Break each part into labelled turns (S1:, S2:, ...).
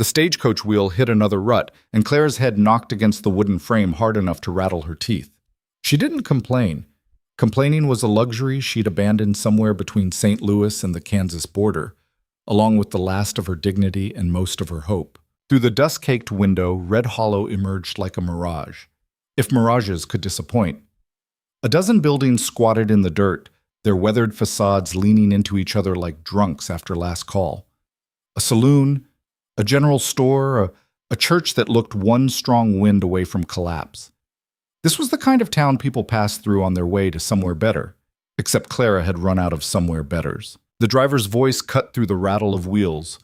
S1: The stagecoach wheel hit another rut, and Clara's head knocked against the wooden frame hard enough to rattle her teeth. She didn't complain. Complaining was a luxury she'd abandoned somewhere between St. Louis and the Kansas border, along with the last of her dignity and most of her hope. Through the dust-caked window, Red Hollow emerged like a mirage, if mirages could disappoint. A dozen buildings squatted in the dirt, their weathered facades leaning into each other like drunks after last call. A saloon, a general store, a church that looked one strong wind away from collapse. This was the kind of town people passed through on their way to somewhere better, except Clara had run out of somewhere betters. The driver's voice cut through the rattle of wheels.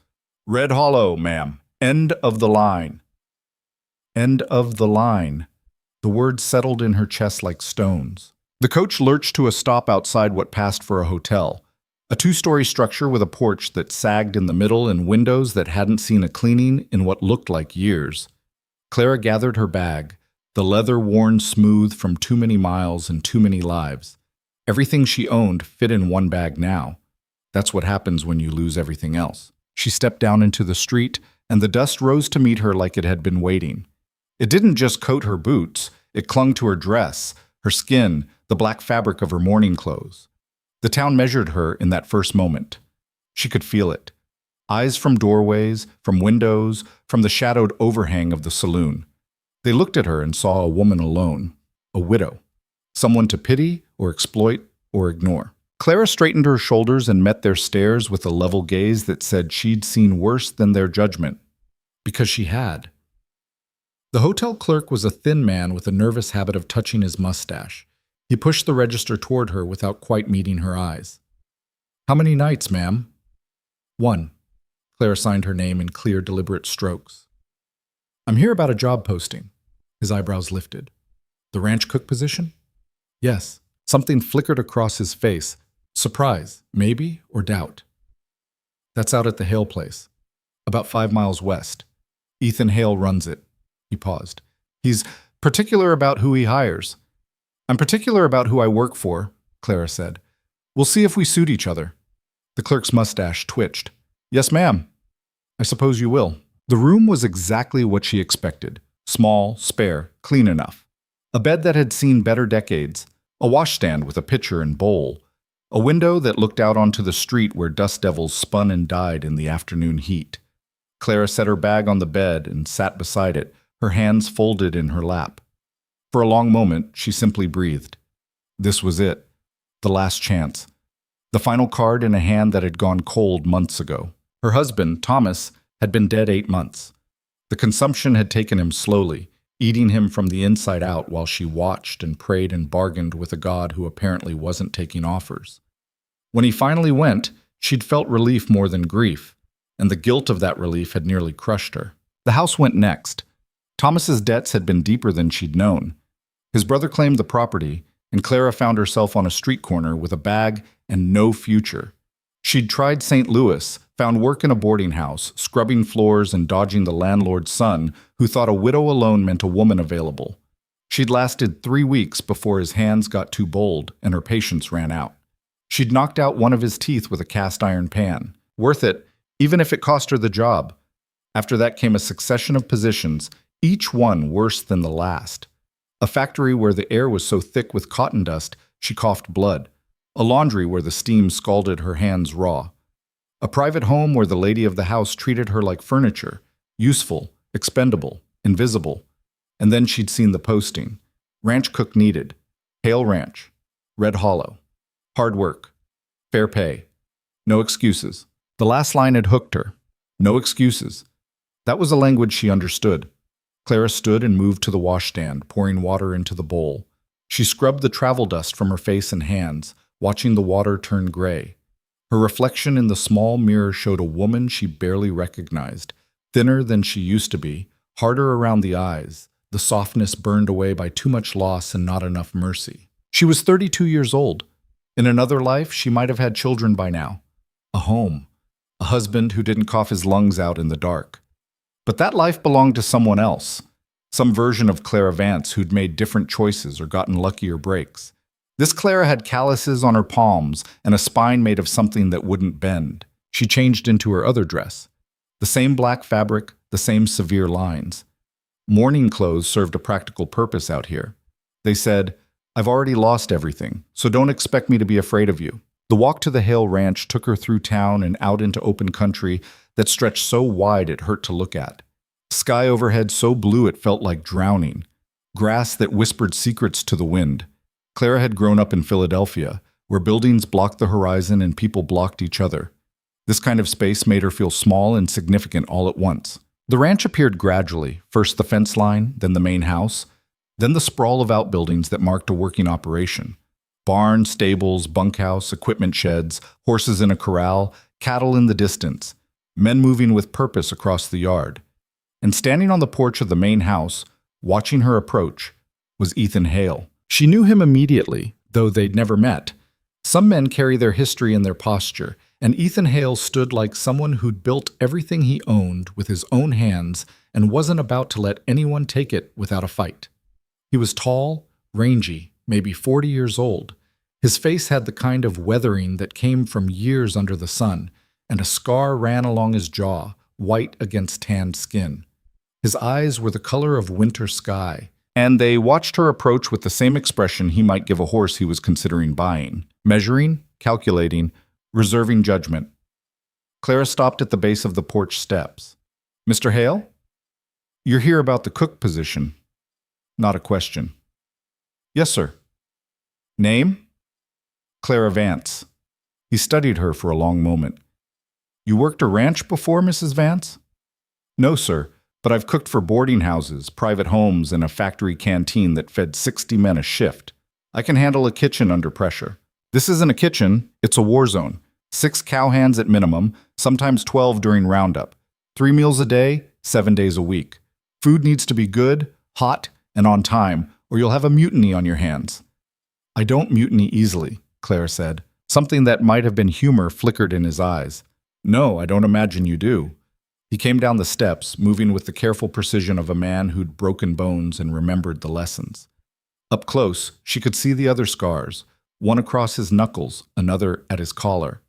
S1: "Red Hollow, ma'am. End of the line." End of the line. The words settled in her chest like stones. The coach lurched to a stop outside what passed for a hotel, a two-story structure with a porch that sagged in the middle and windows that hadn't seen a cleaning in what looked like years. Clara gathered her bag, the leather worn smooth from too many miles and too many lives. Everything she owned fit in one bag now. That's what happens when you lose everything else. She stepped down into the street, and the dust rose to meet her like it had been waiting. It didn't just coat her boots, it clung to her dress, her skin, the black fabric of her morning clothes. The town measured her in that first moment. She could feel it. Eyes from doorways, from windows, from the shadowed overhang of the saloon. They looked at her and saw a woman alone, a widow, someone to pity or exploit or ignore. Clara straightened her shoulders and met their stares with a level gaze that said she'd seen worse than their judgment. Because she had. The hotel clerk was a thin man with a nervous habit of touching his mustache. He pushed the register toward her without quite meeting her eyes. "How many nights, ma'am?" "One." Clara signed her name in clear, deliberate strokes. "I'm here about a job posting." His eyebrows lifted. "The ranch cook position?" "Yes." Something flickered across his face. Surprise, maybe, or doubt. "That's out at the Hale place, about 5 miles west. Ethan Hale runs it." He paused. "He's particular about who he hires." "I'm particular about who I work for," Clara said. "We'll see if we suit each other." The clerk's mustache twitched. "Yes, ma'am." "I suppose you will." The room was exactly what she expected. Small, spare, clean enough. A bed that had seen better decades. A washstand with a pitcher and bowl. A window that looked out onto the street where dust devils spun and died in the afternoon heat. Clara set her bag on the bed and sat beside it, her hands folded in her lap. For a long moment, she simply breathed. This was it. The last chance. The final card in a hand that had gone cold months ago. Her husband, Thomas, had been dead 8 months. The consumption had taken him slowly, eating him from the inside out while she watched and prayed and bargained with a God who apparently wasn't taking offers. When he finally went, she'd felt relief more than grief, and the guilt of that relief had nearly crushed her. The house went next. Thomas's debts had been deeper than she'd known. His brother claimed the property, and Clara found herself on a street corner with a bag and no future. She'd tried St. Louis, found work in a boarding house, scrubbing floors and dodging the landlord's son, who thought a widow alone meant a woman available. She'd lasted 3 weeks before his hands got too bold and her patience ran out. She'd knocked out one of his teeth with a cast iron pan. Worth it, even if it cost her the job. After that came a succession of positions, each one worse than the last. A factory where the air was so thick with cotton dust she coughed blood. A laundry where the steam scalded her hands raw. A private home where the lady of the house treated her like furniture, useful, expendable, invisible. And then she'd seen the posting. Ranch cook needed. Hale Ranch. Red Hollow. Hard work. Fair pay. No excuses. The last line had hooked her. No excuses. That was a language she understood. Clara stood and moved to the washstand, pouring water into the bowl. She scrubbed the travel dust from her face and hands, watching the water turn gray. Her reflection in the small mirror showed a woman she barely recognized, thinner than she used to be, harder around the eyes, the softness burned away by too much loss and not enough mercy. She was 32 years old. In another life, she might have had children by now. A home. A husband who didn't cough his lungs out in the dark. But that life belonged to someone else. Some version of Clara Vance who'd made different choices or gotten luckier breaks. This Clara had calluses on her palms and a spine made of something that wouldn't bend. She changed into her other dress. The same black fabric, the same severe lines. Mourning clothes served a practical purpose out here. They said, "I've already lost everything, so don't expect me to be afraid of you." The walk to the Hale Ranch took her through town and out into open country that stretched so wide it hurt to look at. Sky overhead so blue it felt like drowning. Grass that whispered secrets to the wind. Clara had grown up in Philadelphia, where buildings blocked the horizon and people blocked each other. This kind of space made her feel small and significant all at once. The ranch appeared gradually, first the fence line, then the main house, then the sprawl of outbuildings that marked a working operation. Barn, stables, bunkhouse, equipment sheds, horses in a corral, cattle in the distance, men moving with purpose across the yard. And standing on the porch of the main house, watching her approach, was Ethan Hale. She knew him immediately, though they'd never met. Some men carry their history in their posture, and Ethan Hale stood like someone who'd built everything he owned with his own hands and wasn't about to let anyone take it without a fight. He was tall, rangy, maybe 40 years old. His face had the kind of weathering that came from years under the sun, and a scar ran along his jaw, white against tanned skin. His eyes were the color of winter sky, and they watched her approach with the same expression he might give a horse he was considering buying, measuring, calculating, reserving judgment. Clara stopped at the base of the porch steps. "Mr. Hale? You're here about the cook position." Not a question. "Yes, sir." "Name?" "Clara Vance." He studied her for a long moment. "You worked a ranch before, Mrs. Vance?" "No, sir, but I've cooked for boarding houses, private homes, and a factory canteen that fed 60 men a shift. I can handle a kitchen under pressure." "This isn't a kitchen, it's a war zone. 6 cowhands at minimum, sometimes 12 during roundup. 3 meals a day, 7 days a week. Food needs to be good, hot, and on time, or you'll have a mutiny on your hands." "I don't mutiny easily," Clara said. Something that might have been humor flickered in his eyes. "No, I don't imagine you do." He came down the steps, moving with the careful precision of a man who'd broken bones and remembered the lessons. Up close, she could see the other scars, one across his knuckles, another at his collar.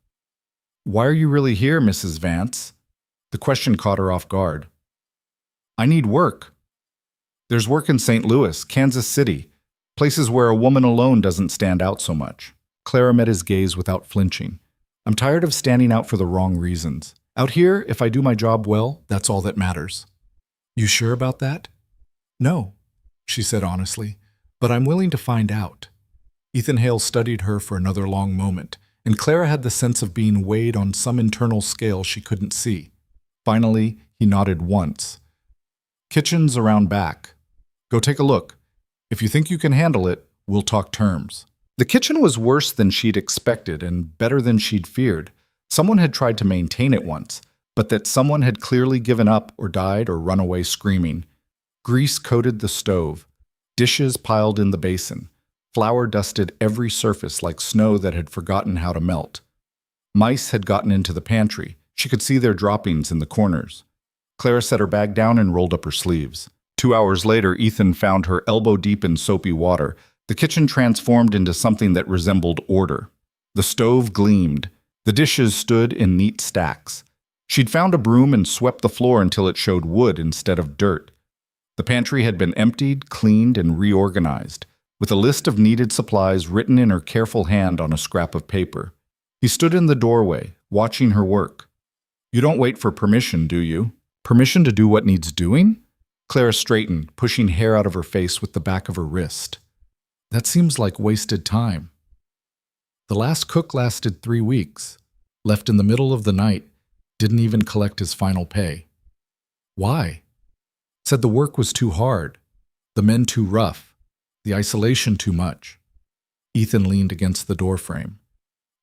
S1: "Why are you really here, Mrs. Vance?" The question caught her off guard. "I need work." "There's work in St. Louis, Kansas City, places where a woman alone doesn't stand out so much." Clara met his gaze without flinching. "I'm tired of standing out for the wrong reasons. Out here, if I do my job well, that's all that matters." "You sure about that?" "No," she said honestly, "but I'm willing to find out." Ethan Hale studied her for another long moment, and Clara had the sense of being weighed on some internal scale she couldn't see. Finally, he nodded once. "Kitchen's around back. Go take a look. If you think you can handle it, we'll talk terms." The kitchen was worse than she'd expected and better than she'd feared. Someone had tried to maintain it once, but that someone had clearly given up or died or run away screaming. Grease coated the stove. Dishes piled in the basin. Flour dusted every surface like snow that had forgotten how to melt. Mice had gotten into the pantry. She could see their droppings in the corners. Clara set her bag down and rolled up her sleeves. 2 hours later, Ethan found her elbow-deep in soapy water. The kitchen transformed into something that resembled order. The stove gleamed. The dishes stood in neat stacks. She'd found a broom and swept the floor until it showed wood instead of dirt. The pantry had been emptied, cleaned, and reorganized, with a list of needed supplies written in her careful hand on a scrap of paper. He stood in the doorway, watching her work. "You don't wait for permission, do you?" "Permission to do what needs doing?" Clara straightened, pushing hair out of her face with the back of her wrist. "That seems like wasted time." "The last cook lasted 3 weeks, left in the middle of the night, didn't even collect his final pay." "Why?" "Said the work was too hard, the men too rough, the isolation too much." Ethan leaned against the doorframe.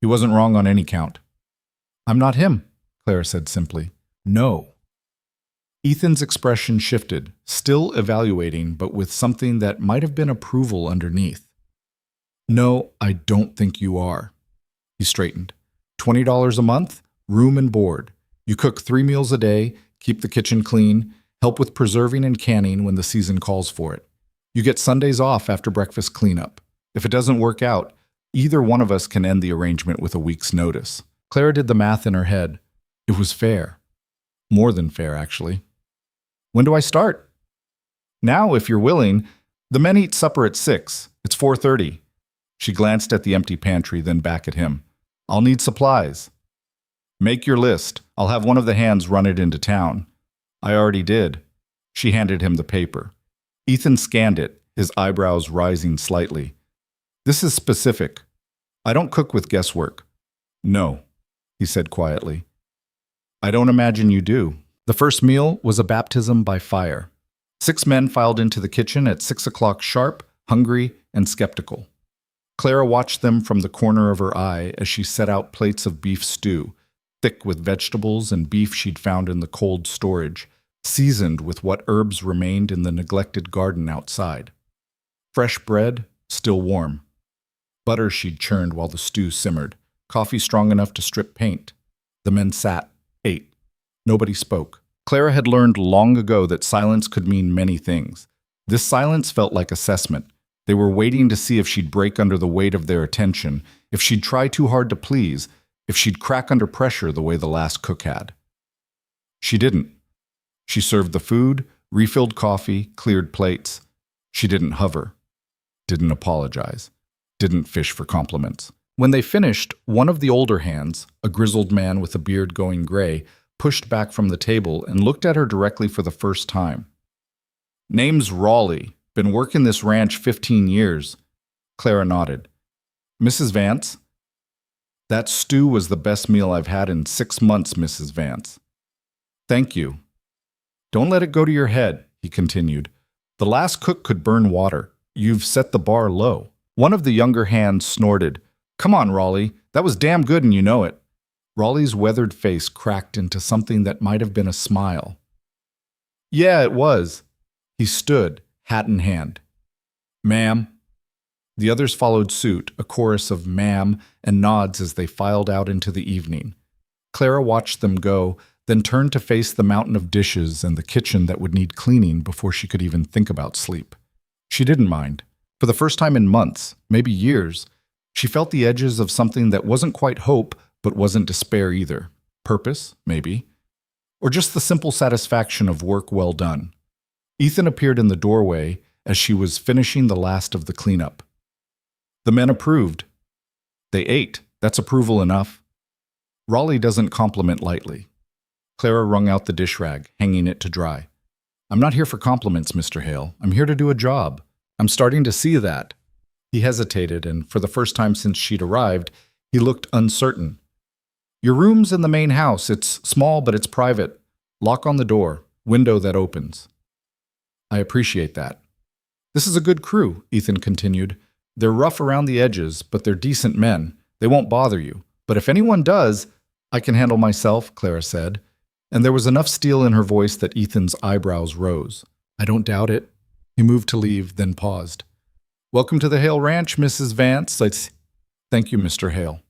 S1: "He wasn't wrong on any count." "I'm not him," Clara said simply. "No." Ethan's expression shifted, still evaluating, but with something that might have been approval underneath. "No, I don't think you are." He straightened. $20 a month, room and board. You cook 3 meals a day, keep the kitchen clean, help with preserving and canning when the season calls for it. You get Sundays off after breakfast cleanup. If it doesn't work out, either one of us can end the arrangement with a week's notice. Clara did the math in her head. It was fair. More than fair, actually. When do I start? Now, if you're willing. The men eat supper at 6. It's 4:30. She glanced at the empty pantry, then back at him. I'll need supplies. Make your list. I'll have one of the hands run it into town. I already did. She handed him the paper. Ethan scanned it, his eyebrows rising slightly. This is specific. I don't cook with guesswork. No, he said quietly. I don't imagine you do. The first meal was a baptism by fire. 6 men filed into the kitchen at 6 o'clock sharp, hungry and skeptical. Clara watched them from the corner of her eye as she set out plates of beef stew, thick with vegetables and beef she'd found in the cold storage, seasoned with what herbs remained in the neglected garden outside. Fresh bread, still warm. Butter she'd churned while the stew simmered, coffee strong enough to strip paint. The men sat, ate. Nobody spoke. Clara had learned long ago that silence could mean many things. This silence felt like assessment. They were waiting to see if she'd break under the weight of their attention, if she'd try too hard to please, if she'd crack under pressure the way the last cook had. She didn't. She served the food, refilled coffee, cleared plates. She didn't hover, didn't apologize, didn't fish for compliments. When they finished, one of the older hands, a grizzled man with a beard going gray, pushed back from the table and looked at her directly for the first time. Name's Raleigh. Been working this ranch 15 years. Clara nodded. Mrs. Vance? That stew was the best meal I've had in 6 months, Mrs. Vance. Thank you. Don't let it go to your head, he continued. The last cook could burn water. You've set the bar low. One of the younger hands snorted. Come on, Raleigh. That was damn good and you know it. Raleigh's weathered face cracked into something that might have been a smile. Yeah, it was. He stood, hat in hand. Ma'am. The others followed suit, a chorus of ma'am and nods as they filed out into the evening. Clara watched them go, then turned to face the mountain of dishes and the kitchen that would need cleaning before she could even think about sleep. She didn't mind. For the first time in months, maybe years, she felt the edges of something that wasn't quite hope, but wasn't despair either. Purpose, maybe. Or just the simple satisfaction of work well done. Ethan appeared in the doorway as she was finishing the last of the cleanup. The men approved. They ate. That's approval enough. Raleigh doesn't compliment lightly. Clara wrung out the dish rag, hanging it to dry. I'm not here for compliments, Mr. Hale. I'm here to do a job. I'm starting to see that. He hesitated, and for the first time since she'd arrived, he looked uncertain. Your room's in the main house. It's small, but it's private. Lock on the door. Window that opens. I appreciate that. This is a good crew, Ethan continued. They're rough around the edges, but they're decent men. They won't bother you. But if anyone does, I can handle myself, Clara said. And there was enough steel in her voice that Ethan's eyebrows rose. I don't doubt it. He moved to leave, then paused. Welcome to the Hale Ranch, Mrs. Vance. Thank you, Mr. Hale.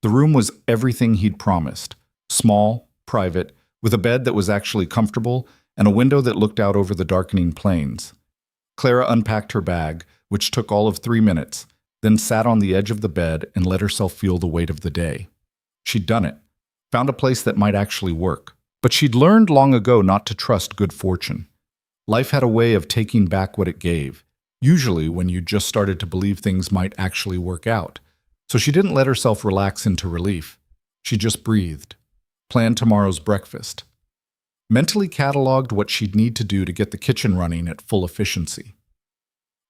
S1: The room was everything he'd promised. Small, private, with a bed that was actually comfortable and a window that looked out over the darkening plains. Clara unpacked her bag, which took all of 3 minutes, then sat on the edge of the bed and let herself feel the weight of the day. She'd done it, found a place that might actually work. But she'd learned long ago not to trust good fortune. Life had a way of taking back what it gave, usually when you just started to believe things might actually work out. So she didn't let herself relax into relief. She just breathed, planned tomorrow's breakfast, mentally cataloged what she'd need to do to get the kitchen running at full efficiency.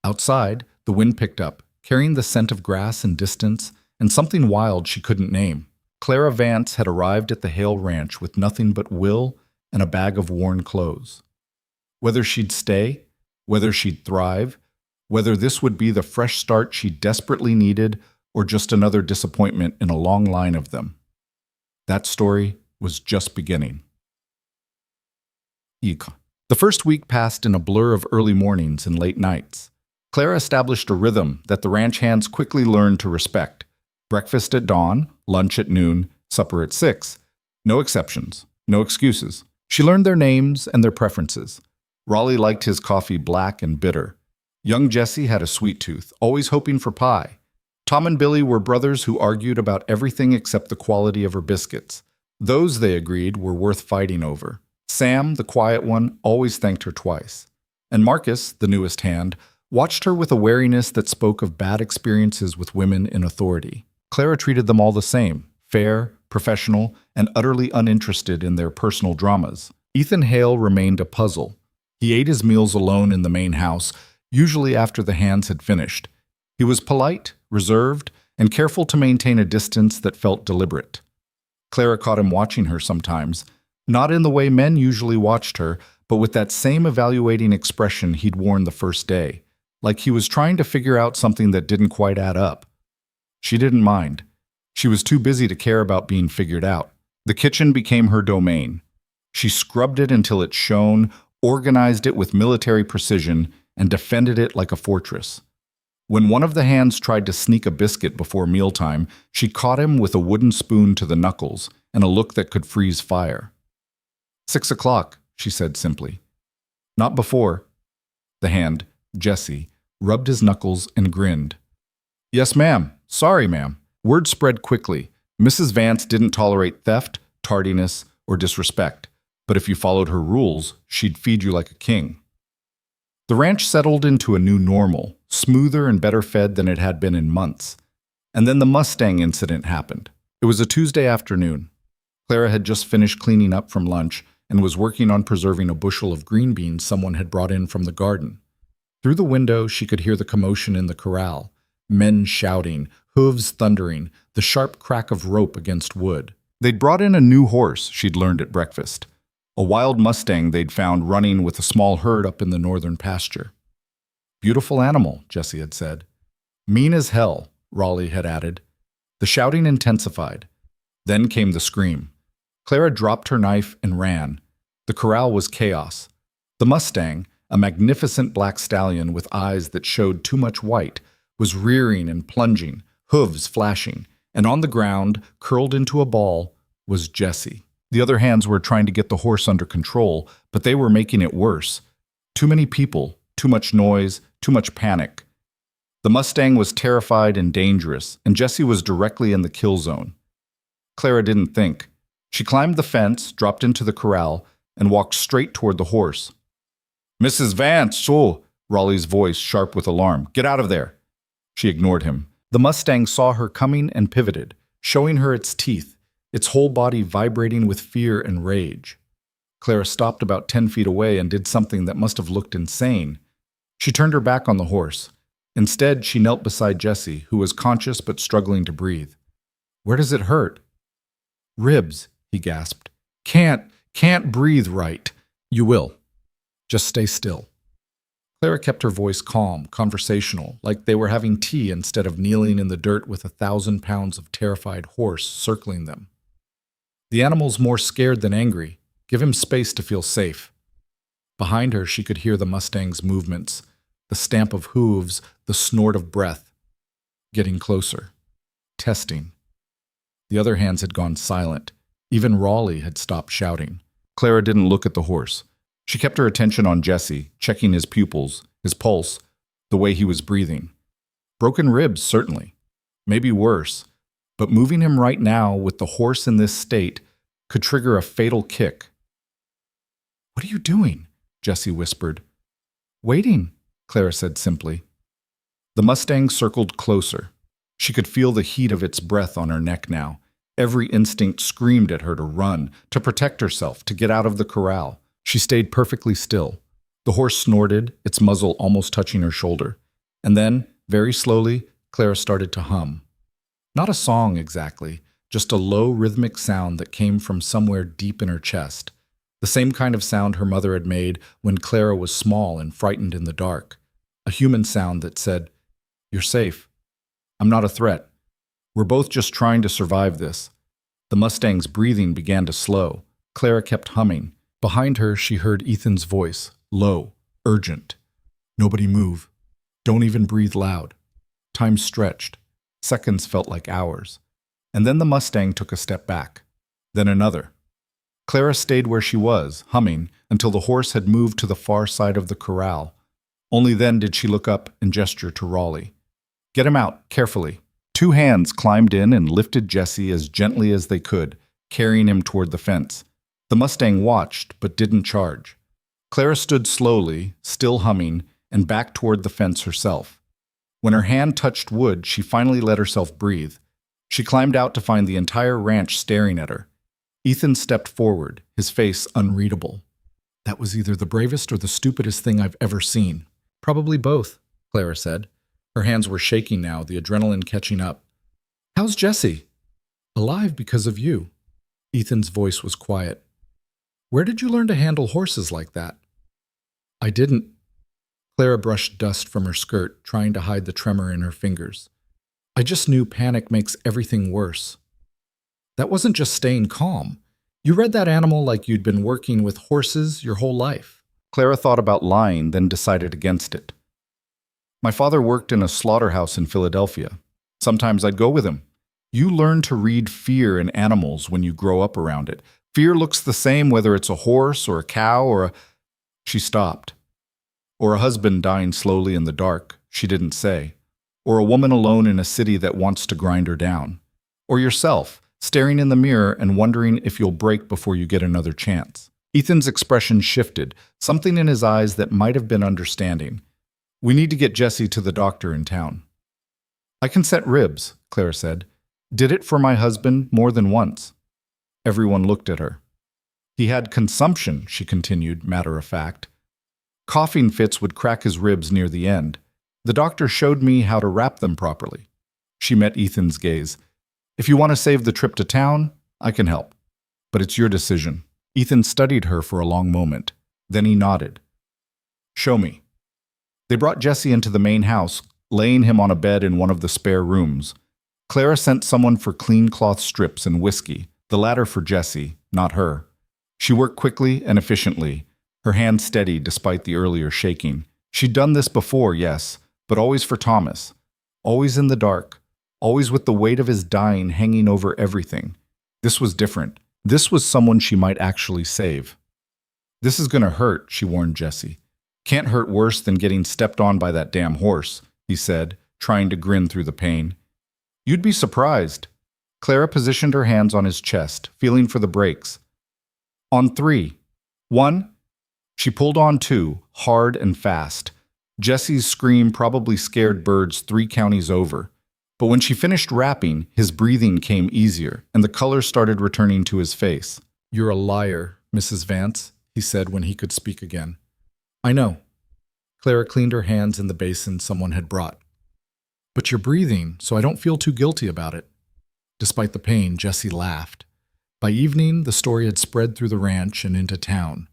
S1: Outside, the wind picked up, carrying the scent of grass and distance and something wild she couldn't name. Clara Vance had arrived at the Hale Ranch with nothing but will and a bag of worn clothes. Whether she'd stay, whether she'd thrive, whether this would be the fresh start she desperately needed or just another disappointment in a long line of them. That story was just beginning. The first week passed in a blur of early mornings and late nights. Clara established a rhythm that the ranch hands quickly learned to respect. Breakfast at dawn, lunch at noon, supper at 6. No exceptions, no excuses. She learned their names and their preferences. Raleigh liked his coffee black and bitter. Young Jesse had a sweet tooth, always hoping for pie. Tom and Billy were brothers who argued about everything except the quality of her biscuits. Those, they agreed, were worth fighting over. Sam, the quiet one, always thanked her twice. And Marcus, the newest hand, watched her with a wariness that spoke of bad experiences with women in authority. Clara treated them all the same, fair, professional, and utterly uninterested in their personal dramas. Ethan Hale remained a puzzle. He ate his meals alone in the main house, usually after the hands had finished. He was polite, reserved, and careful to maintain a distance that felt deliberate. Clara caught him watching her sometimes, not in the way men usually watched her, but with that same evaluating expression he'd worn the first day, like he was trying to figure out something that didn't quite add up. She didn't mind. She was too busy to care about being figured out. The kitchen became her domain. She scrubbed it until it shone, organized it with military precision, and defended it like a fortress. When one of the hands tried to sneak a biscuit before mealtime, she caught him with a wooden spoon to the knuckles and a look that could freeze fire. 6 o'clock, she said simply. Not before. The hand, Jesse, rubbed his knuckles and grinned. Yes, ma'am. Sorry, ma'am. Word spread quickly. Mrs. Vance didn't tolerate theft, tardiness, or disrespect, but if you followed her rules, she'd feed you like a king. The ranch settled into a new normal, smoother and better fed than it had been in months. And then the Mustang incident happened. It was a Tuesday afternoon. Clara had just finished cleaning up from lunch and was working on preserving a bushel of green beans someone had brought in from the garden. Through the window, she could hear the commotion in the corral, men shouting, hooves thundering, the sharp crack of rope against wood. They'd brought in a new horse, she'd learned at breakfast. A wild Mustang they'd found running with a small herd up in the northern pasture. Beautiful animal, Jesse had said. Mean as hell, Raleigh had added. The shouting intensified. Then came the scream. Clara dropped her knife and ran. The corral was chaos. The Mustang, a magnificent black stallion with eyes that showed too much white, was rearing and plunging, hooves flashing, and on the ground, curled into a ball, was Jesse. The other hands were trying to get the horse under control, but they were making it worse. Too many people, too much noise, too much panic. The Mustang was terrified and dangerous, and Jesse was directly in the kill zone. Clara didn't think. She climbed the fence, dropped into the corral, and walked straight toward the horse. Mrs. Vance, oh! Raleigh's voice sharp with alarm. Get out of there! She ignored him. The Mustang saw her coming and pivoted, showing her its teeth, its whole body vibrating with fear and rage. Clara stopped about 10 feet away and did something that must have looked insane. She turned her back on the horse. Instead, she knelt beside Jesse, who was conscious but struggling to breathe. Where does it hurt? Ribs, he gasped. Can't breathe right. You will. Just stay still. Clara kept her voice calm, conversational, like they were having tea instead of kneeling in the dirt with 1,000 pounds of terrified horse circling them. The animal's more scared than angry. Give him space to feel safe. Behind her, she could hear the Mustang's movements, the stamp of hooves, the snort of breath. Getting closer. Testing. The other hands had gone silent. Even Raleigh had stopped shouting. Clara didn't look at the horse. She kept her attention on Jesse, checking his pupils, his pulse, the way he was breathing. Broken ribs, certainly. Maybe worse. But moving him right now with the horse in this state could trigger a fatal kick. What are you doing? Jesse whispered. Waiting, Clara said simply. The Mustang circled closer. She could feel the heat of its breath on her neck now. Every instinct screamed at her to run, to protect herself, to get out of the corral. She stayed perfectly still. The horse snorted, its muzzle almost touching her shoulder. And then, very slowly, Clara started to hum. Not a song exactly, just a low rhythmic sound that came from somewhere deep in her chest. The same kind of sound her mother had made when Clara was small and frightened in the dark. A human sound that said, "You're safe. I'm not a threat. We're both just trying to survive this." The Mustang's breathing began to slow. Clara kept humming. Behind her, she heard Ethan's voice, low, urgent. Nobody move. Don't even breathe loud. Time stretched. Seconds felt like hours. And then the Mustang took a step back. Then another. Clara stayed where she was, humming, until the horse had moved to the far side of the corral. Only then did she look up and gesture to Raleigh. Get him out, carefully. 2 hands climbed in and lifted Jesse as gently as they could, carrying him toward the fence. The Mustang watched, but didn't charge. Clara stood slowly, still humming, and backed toward the fence herself. When her hand touched wood, she finally let herself breathe. She climbed out to find the entire ranch staring at her. Ethan stepped forward, his face unreadable. "That was either the bravest or the stupidest thing I've ever seen." "Probably both," Clara said. Her hands were shaking now, the adrenaline catching up. "How's Jessie?" "Alive because of you." Ethan's voice was quiet. "Where did you learn to handle horses like that?" "I didn't." Clara brushed dust from her skirt, trying to hide the tremor in her fingers. "I just knew panic makes everything worse." "That wasn't just staying calm. You read that animal like you'd been working with horses your whole life." Clara thought about lying, then decided against it. "My father worked in a slaughterhouse in Philadelphia. Sometimes I'd go with him. You learn to read fear in animals when you grow up around it. Fear looks the same whether it's a horse or a cow or a—" She stopped. "Or a husband dying slowly in the dark," she didn't say. "Or a woman alone in a city that wants to grind her down. Or yourself, staring in the mirror and wondering if you'll break before you get another chance." Ethan's expression shifted, something in his eyes that might have been understanding. "We need to get Jessie to the doctor in town." "I can set ribs," Clara said. "Did it for my husband more than once." Everyone looked at her. "He had consumption," she continued, matter of fact. "Coughing fits would crack his ribs near the end. The doctor showed me how to wrap them properly." She met Ethan's gaze. "If you want to save the trip to town, I can help. But it's your decision." Ethan studied her for a long moment. Then he nodded. "Show me." They brought Jessie into the main house, laying him on a bed in one of the spare rooms. Clara sent someone for clean cloth strips and whiskey, the latter for Jessie, not her. She worked quickly and efficiently, her hand steady despite the earlier shaking. She'd done this before, yes, but always for Thomas. Always in the dark, always with the weight of his dying hanging over everything. This was different. This was someone she might actually save. "This is gonna hurt," she warned Jessie. "Can't hurt worse than getting stepped on by that damn horse," he said, trying to grin through the pain. "You'd be surprised." Clara positioned her hands on his chest, feeling for the brakes. "On 3. 1." She pulled on 2, hard and fast. Jessie's scream probably scared birds 3 counties over. But when she finished rapping, his breathing came easier, and the color started returning to his face. "You're a liar, Mrs. Vance," he said when he could speak again. "I know." Clara cleaned her hands in the basin someone had brought. "But you're breathing, so I don't feel too guilty about it." Despite the pain, Jessie laughed. By evening, the story had spread through the ranch and into town.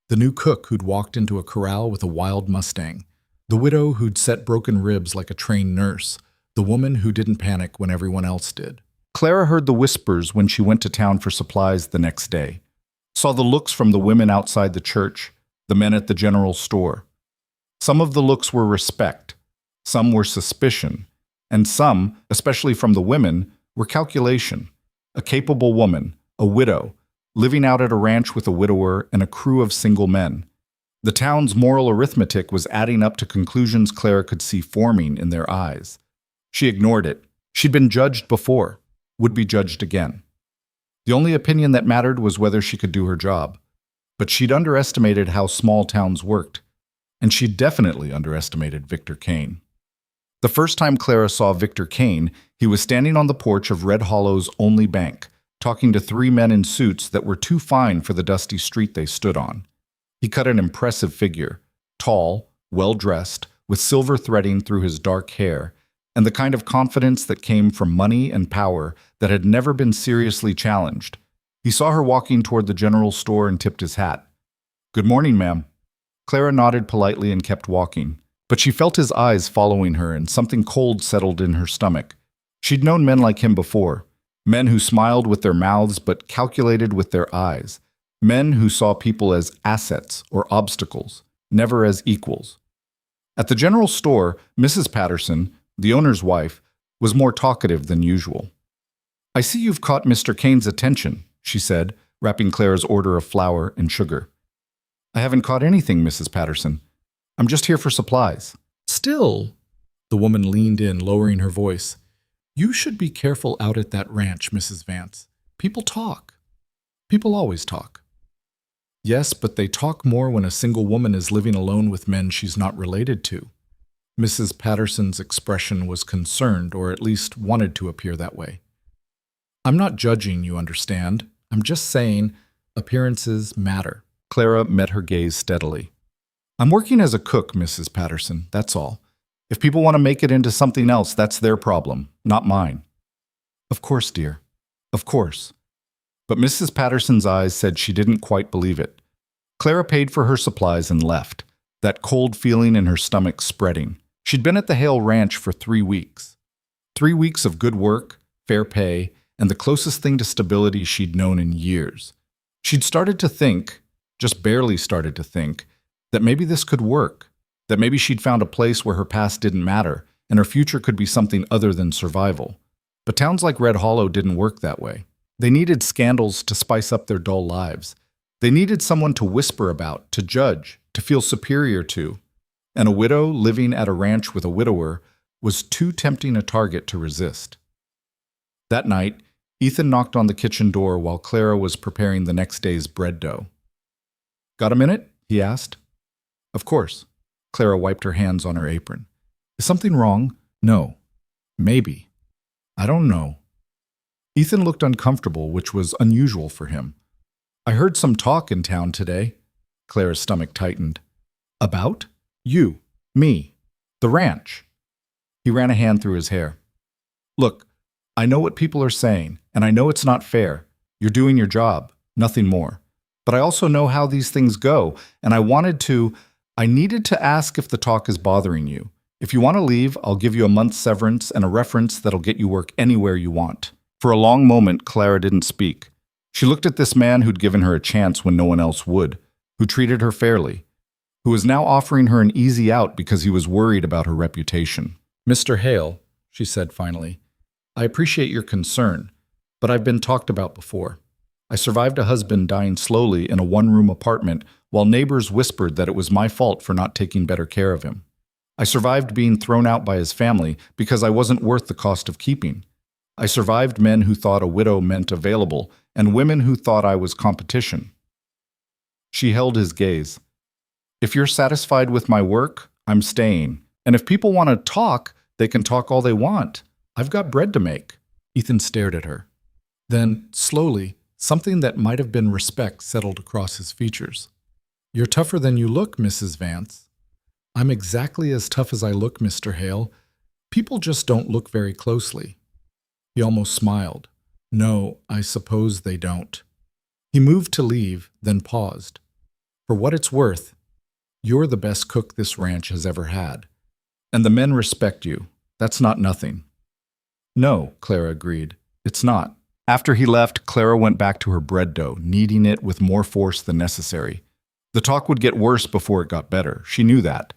S1: The new cook who'd walked into a corral with a wild Mustang. The widow who'd set broken ribs like a trained nurse. The woman who didn't panic when everyone else did. Clara heard the whispers when she went to town for supplies the next day. Saw the looks from the women outside the church, the men at the general store. Some of the looks were respect, some were suspicion, and some, especially from the women, were calculation. A capable woman, a widow, living out at a ranch with a widower and a crew of single men. The town's moral arithmetic was adding up to conclusions Clara could see forming in their eyes. She ignored it. She'd been judged before, would be judged again. The only opinion that mattered was whether she could do her job. But she'd underestimated how small towns worked. And she'd definitely underestimated Victor Kane. The first time Clara saw Victor Kane, he was standing on the porch of Red Hollow's only bank, talking to 3 men in suits that were too fine for the dusty street they stood on. He cut an impressive figure, tall, well-dressed, with silver threading through his dark hair, and the kind of confidence that came from money and power that had never been seriously challenged. He saw her walking toward the general store and tipped his hat. "Good morning, ma'am." Clara nodded politely and kept walking, but she felt his eyes following her and something cold settled in her stomach. She'd known men like him before, men who smiled with their mouths but calculated with their eyes, men who saw people as assets or obstacles, never as equals. At the general store, Mrs. Patterson, the owner's wife, was more talkative than usual. "I see you've caught Mr. Kane's attention," she said, wrapping Clara's order of flour and sugar. "I haven't caught anything, Mrs. Patterson. I'm just here for supplies." "Still," the woman leaned in, lowering her voice, "you should be careful out at that ranch, Mrs. Vance. People talk. People always talk." Yes, but they talk more when a single woman is living alone with men she's not related to. Mrs. Patterson's expression was concerned, or at least wanted to appear that way. I'm not judging, you understand. I'm just saying appearances matter. Clara met her gaze steadily. I'm working as a cook, Mrs. Patterson, that's all. If people want to make it into something else, that's their problem, not mine. Of course, dear. Of course. But Mrs. Patterson's eyes said she didn't quite believe it. Clara paid for her supplies and left, that cold feeling in her stomach spreading. She'd been at the Hale Ranch for 3 weeks. 3 weeks of good work, fair pay, and the closest thing to stability she'd known in years. She'd started to think, just barely started to think, that maybe this could work, that maybe she'd found a place where her past didn't matter and her future could be something other than survival. But towns like Red Hollow didn't work that way. They needed scandals to spice up their dull lives. They needed someone to whisper about, to judge, to feel superior to. And a widow living at a ranch with a widower was too tempting a target to resist. That night, Ethan knocked on the kitchen door while Clara was preparing the next day's bread dough. Got a minute? He asked. Of course. Clara wiped her hands on her apron. Is something wrong? No. Maybe. I don't know. Ethan looked uncomfortable, which was unusual for him. I heard some talk in town today. Clara's stomach tightened. About? You. Me. The ranch. He ran a hand through his hair. Look, I know what people are saying, and I know it's not fair. You're doing your job, nothing more. But I also know how these things go, and I needed to ask if the talk is bothering you. If you want to leave, I'll give you a month's severance and a reference that'll get you work anywhere you want. For a long moment, Clara didn't speak. She looked at this man who'd given her a chance when no one else would, who treated her fairly, who was now offering her an easy out because he was worried about her reputation. Mr. Hale, she said finally, I appreciate your concern, but I've been talked about before. I survived a husband dying slowly in a one-room apartment while neighbors whispered that it was my fault for not taking better care of him. I survived being thrown out by his family because I wasn't worth the cost of keeping. I survived men who thought a widow meant available and women who thought I was competition. She held his gaze. If you're satisfied with my work, I'm staying. And if people want to talk, they can talk all they want. I've got bread to make. Ethan stared at her. Then, slowly, something that might have been respect settled across his features. You're tougher than you look, Mrs. Vance. I'm exactly as tough as I look, Mr. Hale. People just don't look very closely. He almost smiled. No, I suppose they don't. He moved to leave, then paused. For what it's worth, you're the best cook this ranch has ever had. And the men respect you. That's not nothing. No, Clara agreed. It's not. After he left, Clara went back to her bread dough, kneading it with more force than necessary. The talk would get worse before it got better. She knew that.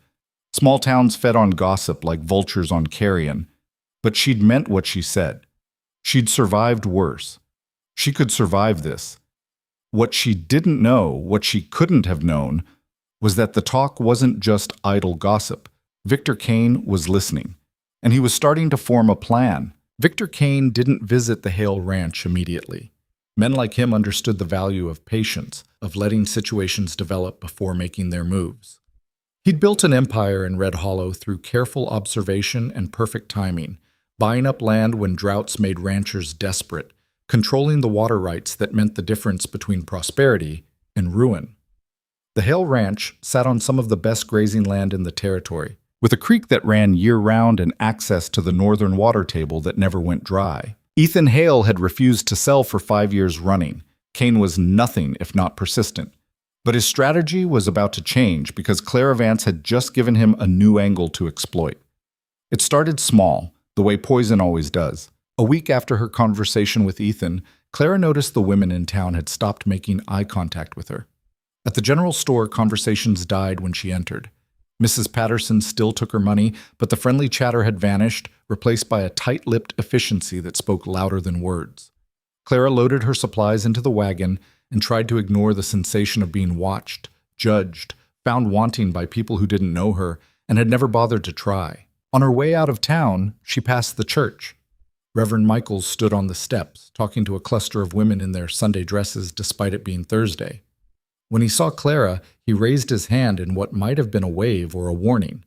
S1: Small towns fed on gossip like vultures on carrion. But she'd meant what she said. She'd survived worse. She could survive this. What she didn't know, what she couldn't have known, was that the talk wasn't just idle gossip. Victor Kane was listening, and he was starting to form a plan. Victor Kane didn't visit the Hale Ranch immediately. Men like him understood the value of patience, of letting situations develop before making their moves. He'd built an empire in Red Hollow through careful observation and perfect timing, buying up land when droughts made ranchers desperate, controlling the water rights that meant the difference between prosperity and ruin. The Hale Ranch sat on some of the best grazing land in the territory, with a creek that ran year-round and access to the northern water table that never went dry. Ethan Hale had refused to sell for 5 years running. Kane was nothing if not persistent. But his strategy was about to change because Clara Vance had just given him a new angle to exploit. It started small, the way poison always does. A week after her conversation with Ethan, Clara noticed the women in town had stopped making eye contact with her. At the general store, conversations died when she entered. Mrs. Patterson still took her money, but the friendly chatter had vanished, replaced by a tight-lipped efficiency that spoke louder than words. Clara loaded her supplies into the wagon and tried to ignore the sensation of being watched, judged, found wanting by people who didn't know her and had never bothered to try. On her way out of town, she passed the church. Reverend Michaels stood on the steps, talking to a cluster of women in their Sunday dresses despite it being Thursday. When he saw Clara, he raised his hand in what might have been a wave or a warning.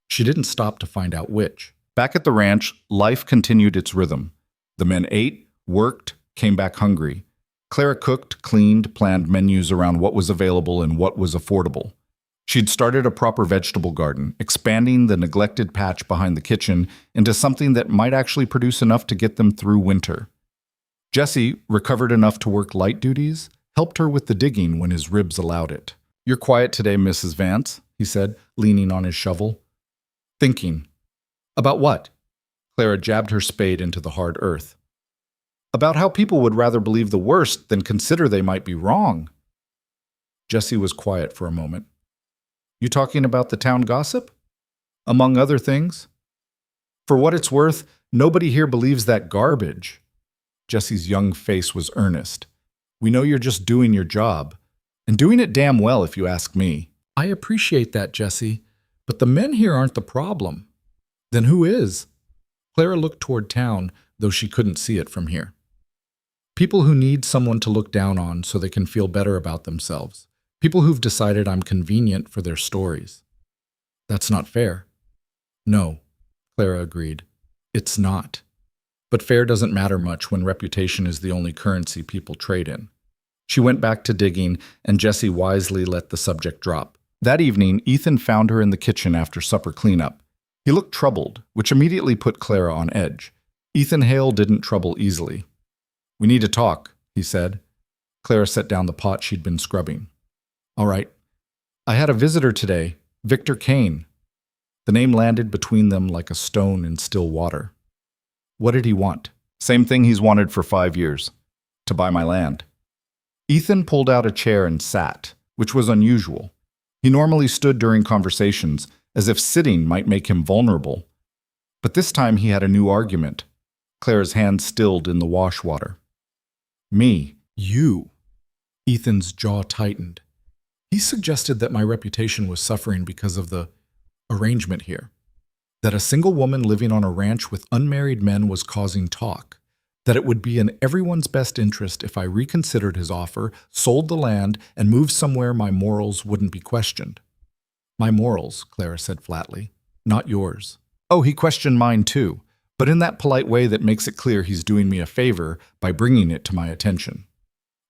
S1: She didn't stop to find out which. Back at the ranch, life continued its rhythm. The men ate, worked, came back hungry. Clara cooked, cleaned, planned menus around what was available and what was affordable. She'd started a proper vegetable garden, expanding the neglected patch behind the kitchen into something that might actually produce enough to get them through winter. Jesse, recovered enough to work light duties, helped her with the digging when his ribs allowed it. "You're quiet today, Mrs. Vance," he said, leaning on his shovel. "Thinking." "About what?" Clara jabbed her spade into the hard earth. "About how people would rather believe the worst than consider they might be wrong." Jesse was quiet for a moment. "You talking about the town gossip?" "Among other things." "For what it's worth, nobody here believes that garbage." Jesse's young face was earnest. "We know you're just doing your job, and doing it damn well if you ask me." "I appreciate that, Jesse, but the men here aren't the problem." "Then who is?" Clara looked toward town, though she couldn't see it from here. "People who need someone to look down on so they can feel better about themselves. People who've decided I'm convenient for their stories." "That's not fair." "No," Clara agreed. "It's not. But fair doesn't matter much when reputation is the only currency people trade in." She went back to digging, and Jesse wisely let the subject drop. That evening, Ethan found her in the kitchen after supper cleanup. He looked troubled, which immediately put Clara on edge. Ethan Hale didn't trouble easily. "We need to talk," he said. Clara set down the pot she'd been scrubbing. "All right. I had a visitor today, Victor Kane." The name landed between them like a stone in still water. "What did he want?" "Same thing he's wanted for 5 years. To buy my land." Ethan pulled out a chair and sat, which was unusual. He normally stood during conversations, as if sitting might make him vulnerable. But this time he had a new argument. Clara's hand stilled in the wash water. "Me. You." Ethan's jaw tightened. He suggested that my reputation was suffering because of the arrangement here. That a single woman living on a ranch with unmarried men was causing talk. That it would be in everyone's best interest if I reconsidered his offer, sold the land, and moved somewhere my morals wouldn't be questioned. "My morals," Clara said flatly, "not yours." "Oh, he questioned mine too, but in that polite way that makes it clear he's doing me a favor by bringing it to my attention."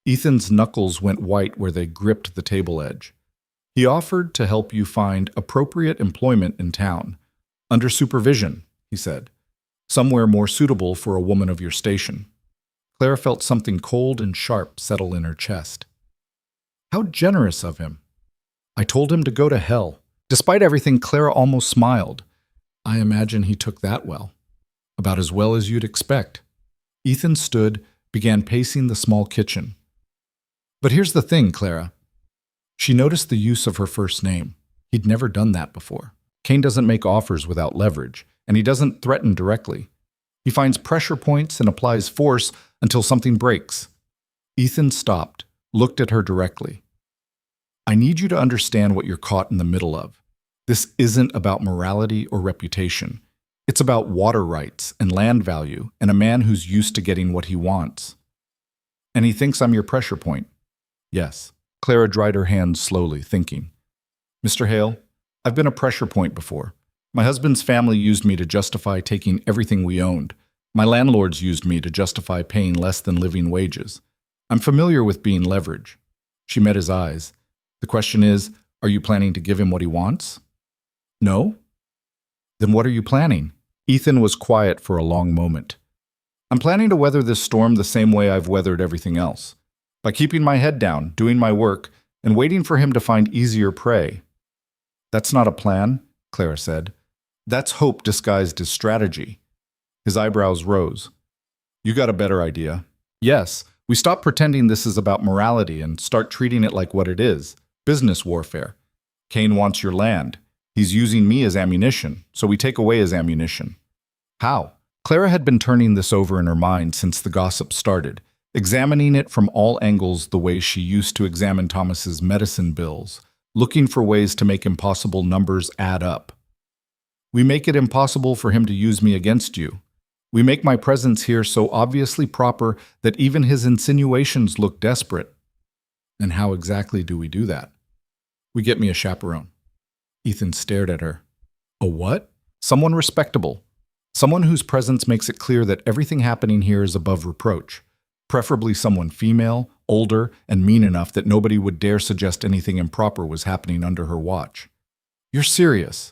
S1: Ethan's knuckles went white where they gripped the table edge. "He offered to help you find appropriate employment in town. Under supervision," he said. "Somewhere more suitable for a woman of your station." Clara felt something cold and sharp settle in her chest. How generous of him. I told him to go to hell. Despite everything, Clara almost smiled. I imagine he took that well. About as well as you'd expect. Ethan stood, began pacing the small kitchen. "But here's the thing, Clara." She noticed the use of her first name. He'd never done that before. Kane doesn't make offers without leverage, and he doesn't threaten directly. He finds pressure points and applies force until something breaks. Ethan stopped, looked at her directly. "I need you to understand what you're caught in the middle of. This isn't about morality or reputation. It's about water rights and land value and a man who's used to getting what he wants." "And he thinks I'm your pressure point." "Yes." Clara dried her hands slowly, thinking. "Mr. Hale, I've been a pressure point before. My husband's family used me to justify taking everything we owned. My landlords used me to justify paying less than living wages. I'm familiar with being leverage." She met his eyes. "The question is, are you planning to give him what he wants?" "No." "Then what are you planning?" Ethan was quiet for a long moment. "I'm planning to weather this storm the same way I've weathered everything else. By keeping my head down, doing my work, and waiting for him to find easier prey." "That's not a plan," Clara said. "That's hope disguised as strategy." His eyebrows rose. "You got a better idea." "Yes, we stop pretending this is about morality and start treating it like what it is, business warfare. Kane wants your land. He's using me as ammunition, so we take away his ammunition." "How?" Clara had been turning this over in her mind since the gossip started, examining it from all angles the way she used to examine Thomas's medicine bills, looking for ways to make impossible numbers add up. "We make it impossible for him to use me against you. We make my presence here so obviously proper that even his insinuations look desperate." And how exactly do we do that? We get me a chaperone. Ethan stared at her. A what? Someone respectable. Someone whose presence makes it clear that everything happening here is above reproach. Preferably someone female, older, and mean enough that nobody would dare suggest anything improper was happening under her watch. You're serious?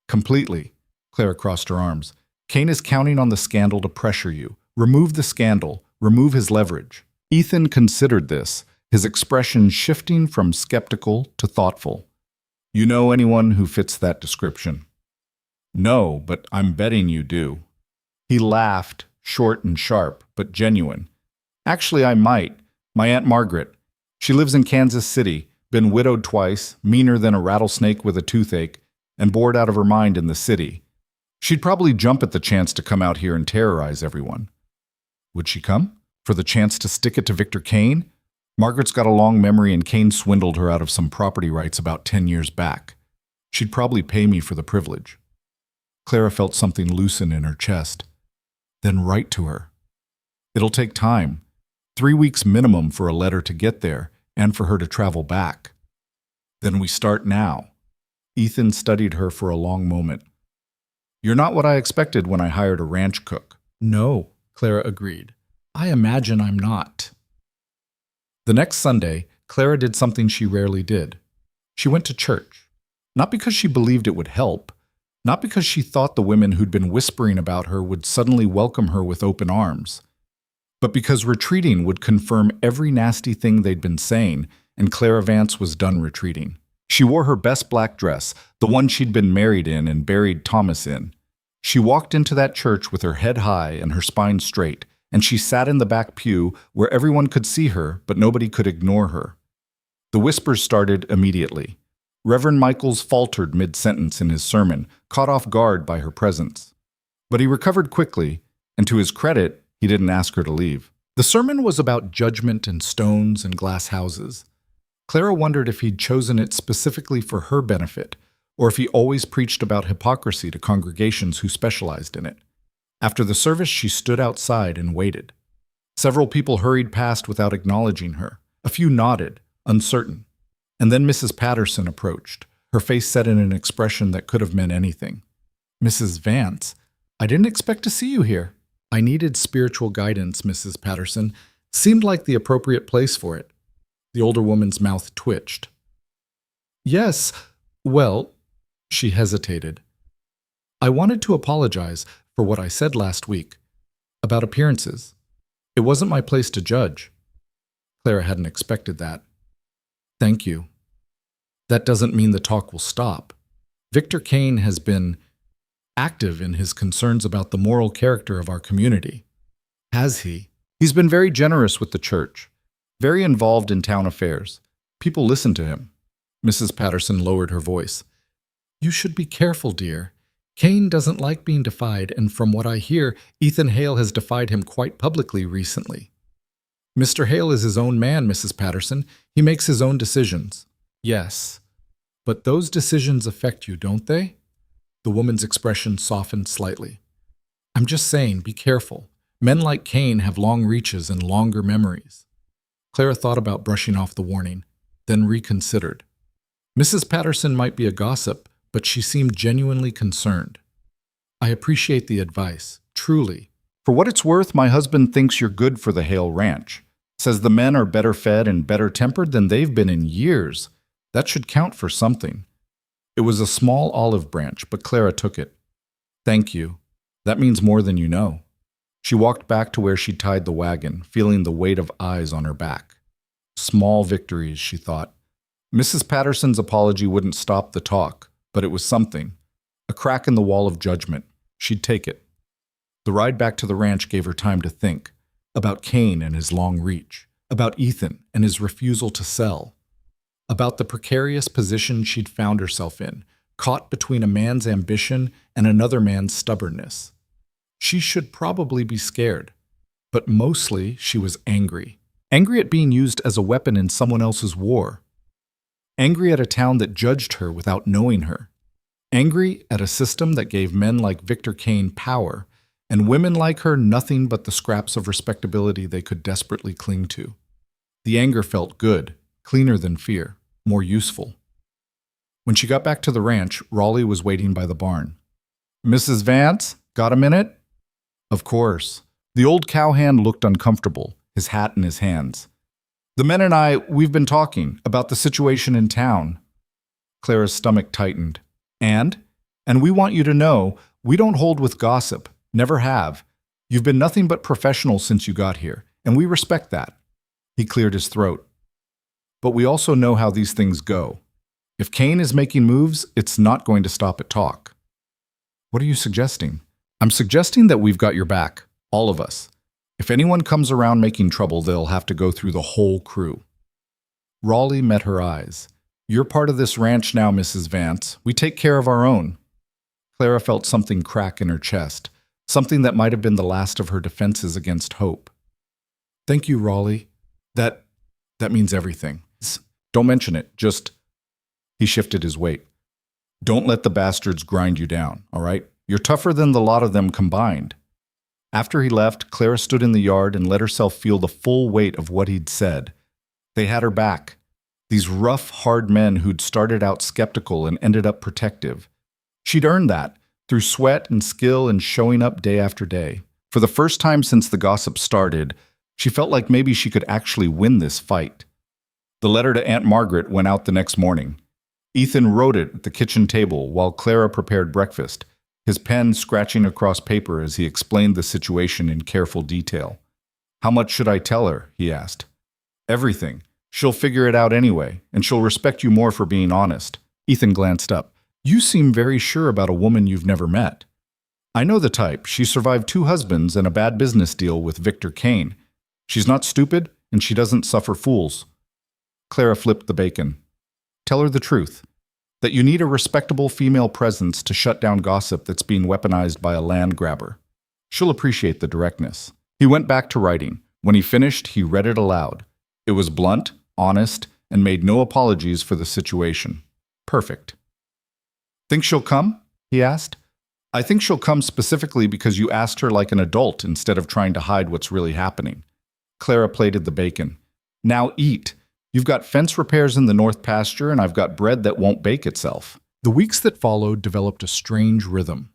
S1: Completely. Clara crossed her arms. Kane is counting on the scandal to pressure you. Remove the scandal. Remove his leverage. Ethan considered this, his expression shifting from skeptical to thoughtful. You know anyone who fits that description? No, but I'm betting you do. He laughed, short and sharp, but genuine. Actually, I might. My Aunt Margaret. She lives in Kansas City, been widowed twice, meaner than a rattlesnake with a toothache, and bored out of her mind in the city. She'd probably jump at the chance to come out here and terrorize everyone. Would she come? For the chance to stick it to Victor Kane? Margaret's got a long memory and Kane swindled her out of some property rights about 10 years back. She'd probably pay me for the privilege. Clara felt something loosen in her chest. Then write to her. It'll take time. 3 weeks minimum for a letter to get there and for her to travel back. Then we start now. Ethan studied her for a long moment. You're not what I expected when I hired a ranch cook. No, Clara agreed. I imagine I'm not. The next Sunday, Clara did something she rarely did. She went to church. Not because she believed it would help, not because she thought the women who'd been whispering about her would suddenly welcome her with open arms, but because retreating would confirm every nasty thing they'd been saying, and Clara Vance was done retreating. She wore her best black dress, the one she'd been married in and buried Thomas in. She walked into that church with her head high and her spine straight, and she sat in the back pew where everyone could see her, but nobody could ignore her. The whispers started immediately. Reverend Michaels faltered mid-sentence in his sermon, caught off guard by her presence. But he recovered quickly, and to his credit, he didn't ask her to leave. The sermon was about judgment and stones and glass houses. Clara wondered if he'd chosen it specifically for her benefit, or if he always preached about hypocrisy to congregations who specialized in it. After the service, she stood outside and waited. Several people hurried past without acknowledging her. A few nodded, uncertain. And then Mrs. Patterson approached, her face set in an expression that could have meant anything. Mrs. Vance, I didn't expect to see you here. I needed spiritual guidance, Mrs. Patterson. Seemed like the appropriate place for it. The older woman's mouth twitched. Yes, well, she hesitated. I wanted to apologize for what I said last week about appearances. It wasn't my place to judge. Clara hadn't expected that. Thank you. That doesn't mean the talk will stop. Victor Kane has been active in his concerns about the moral character of our community. Has he? He's been very generous with the church, very involved in town affairs. People listen to him. Mrs. Patterson lowered her voice. You should be careful, dear. Kane doesn't like being defied, and from what I hear, Ethan Hale has defied him quite publicly recently. Mr. Hale is his own man, Mrs. Patterson. He makes his own decisions. Yes, but those decisions affect you, don't they? The woman's expression softened slightly. I'm just saying, be careful. Men like Kane have long reaches and longer memories. Clara thought about brushing off the warning, then reconsidered. Mrs. Patterson might be a gossip, but she seemed genuinely concerned. I appreciate the advice, truly. For what it's worth, my husband thinks you're good for the Hale Ranch. Says the men are better fed and better tempered than they've been in years. That should count for something. It was a small olive branch, but Clara took it. Thank you. That means more than you know. She walked back to where she'd tied the wagon, feeling the weight of eyes on her back. Small victories, she thought. Mrs. Patterson's apology wouldn't stop the talk, but it was something. A crack in the wall of judgment. She'd take it. The ride back to the ranch gave her time to think. About Kane and his long reach. About Ethan and his refusal to sell. About the precarious position she'd found herself in, caught between a man's ambition and another man's stubbornness. She should probably be scared, but mostly she was angry. Angry at being used as a weapon in someone else's war. Angry at a town that judged her without knowing her. Angry at a system that gave men like Victor Kane power, and women like her nothing but the scraps of respectability they could desperately cling to. The anger felt good, cleaner than fear, more useful. When she got back to the ranch, Raleigh was waiting by the barn. "Mrs. Vance, got a minute?" Of course. The old cowhand looked uncomfortable, his hat in his hands. "The men and we've been talking about the situation in town." Clara's stomach tightened. And we want you to know, we don't hold with gossip, never have. You've been nothing but professional since you got here, and we respect that. He cleared his throat. But we also know how these things go. If Kane is making moves, it's not going to stop at talk. What are you suggesting? I'm suggesting that we've got your back, all of us. If anyone comes around making trouble, they'll have to go through the whole crew. Raleigh met her eyes. You're part of this ranch now, Mrs. Vance. We take care of our own. Clara felt something crack in her chest, something that might have been the last of her defenses against hope. Thank you, Raleigh. That means everything. Don't mention it, just... He shifted his weight. Don't let the bastards grind you down, all right? You're tougher than the lot of them combined. After he left, Clara stood in the yard and let herself feel the full weight of what he'd said. They had her back. These rough, hard men who'd started out skeptical and ended up protective. She'd earned that, through sweat and skill and showing up day after day. For the first time since the gossip started, she felt like maybe she could actually win this fight. The letter to Aunt Margaret went out the next morning. Ethan wrote it at the kitchen table while Clara prepared breakfast, his pen scratching across paper as he explained the situation in careful detail. How much should I tell her? He asked. Everything. She'll figure it out anyway, and she'll respect you more for being honest. Ethan glanced up. You seem very sure about a woman you've never met. I know the type. She survived 2 husbands and a bad business deal with Victor Kane. She's not stupid, and she doesn't suffer fools. Clara flipped the bacon. Tell her the truth. That you need a respectable female presence to shut down gossip that's being weaponized by a land grabber. She'll appreciate the directness. He went back to writing. When he finished, he read it aloud. It was blunt, honest, and made no apologies for the situation. Perfect. Think she'll come? He asked. I think she'll come specifically because you asked her like an adult instead of trying to hide what's really happening. Clara plated the bacon. Now eat. You've got fence repairs in the north pasture, and I've got bread that won't bake itself. The weeks that followed developed a strange rhythm.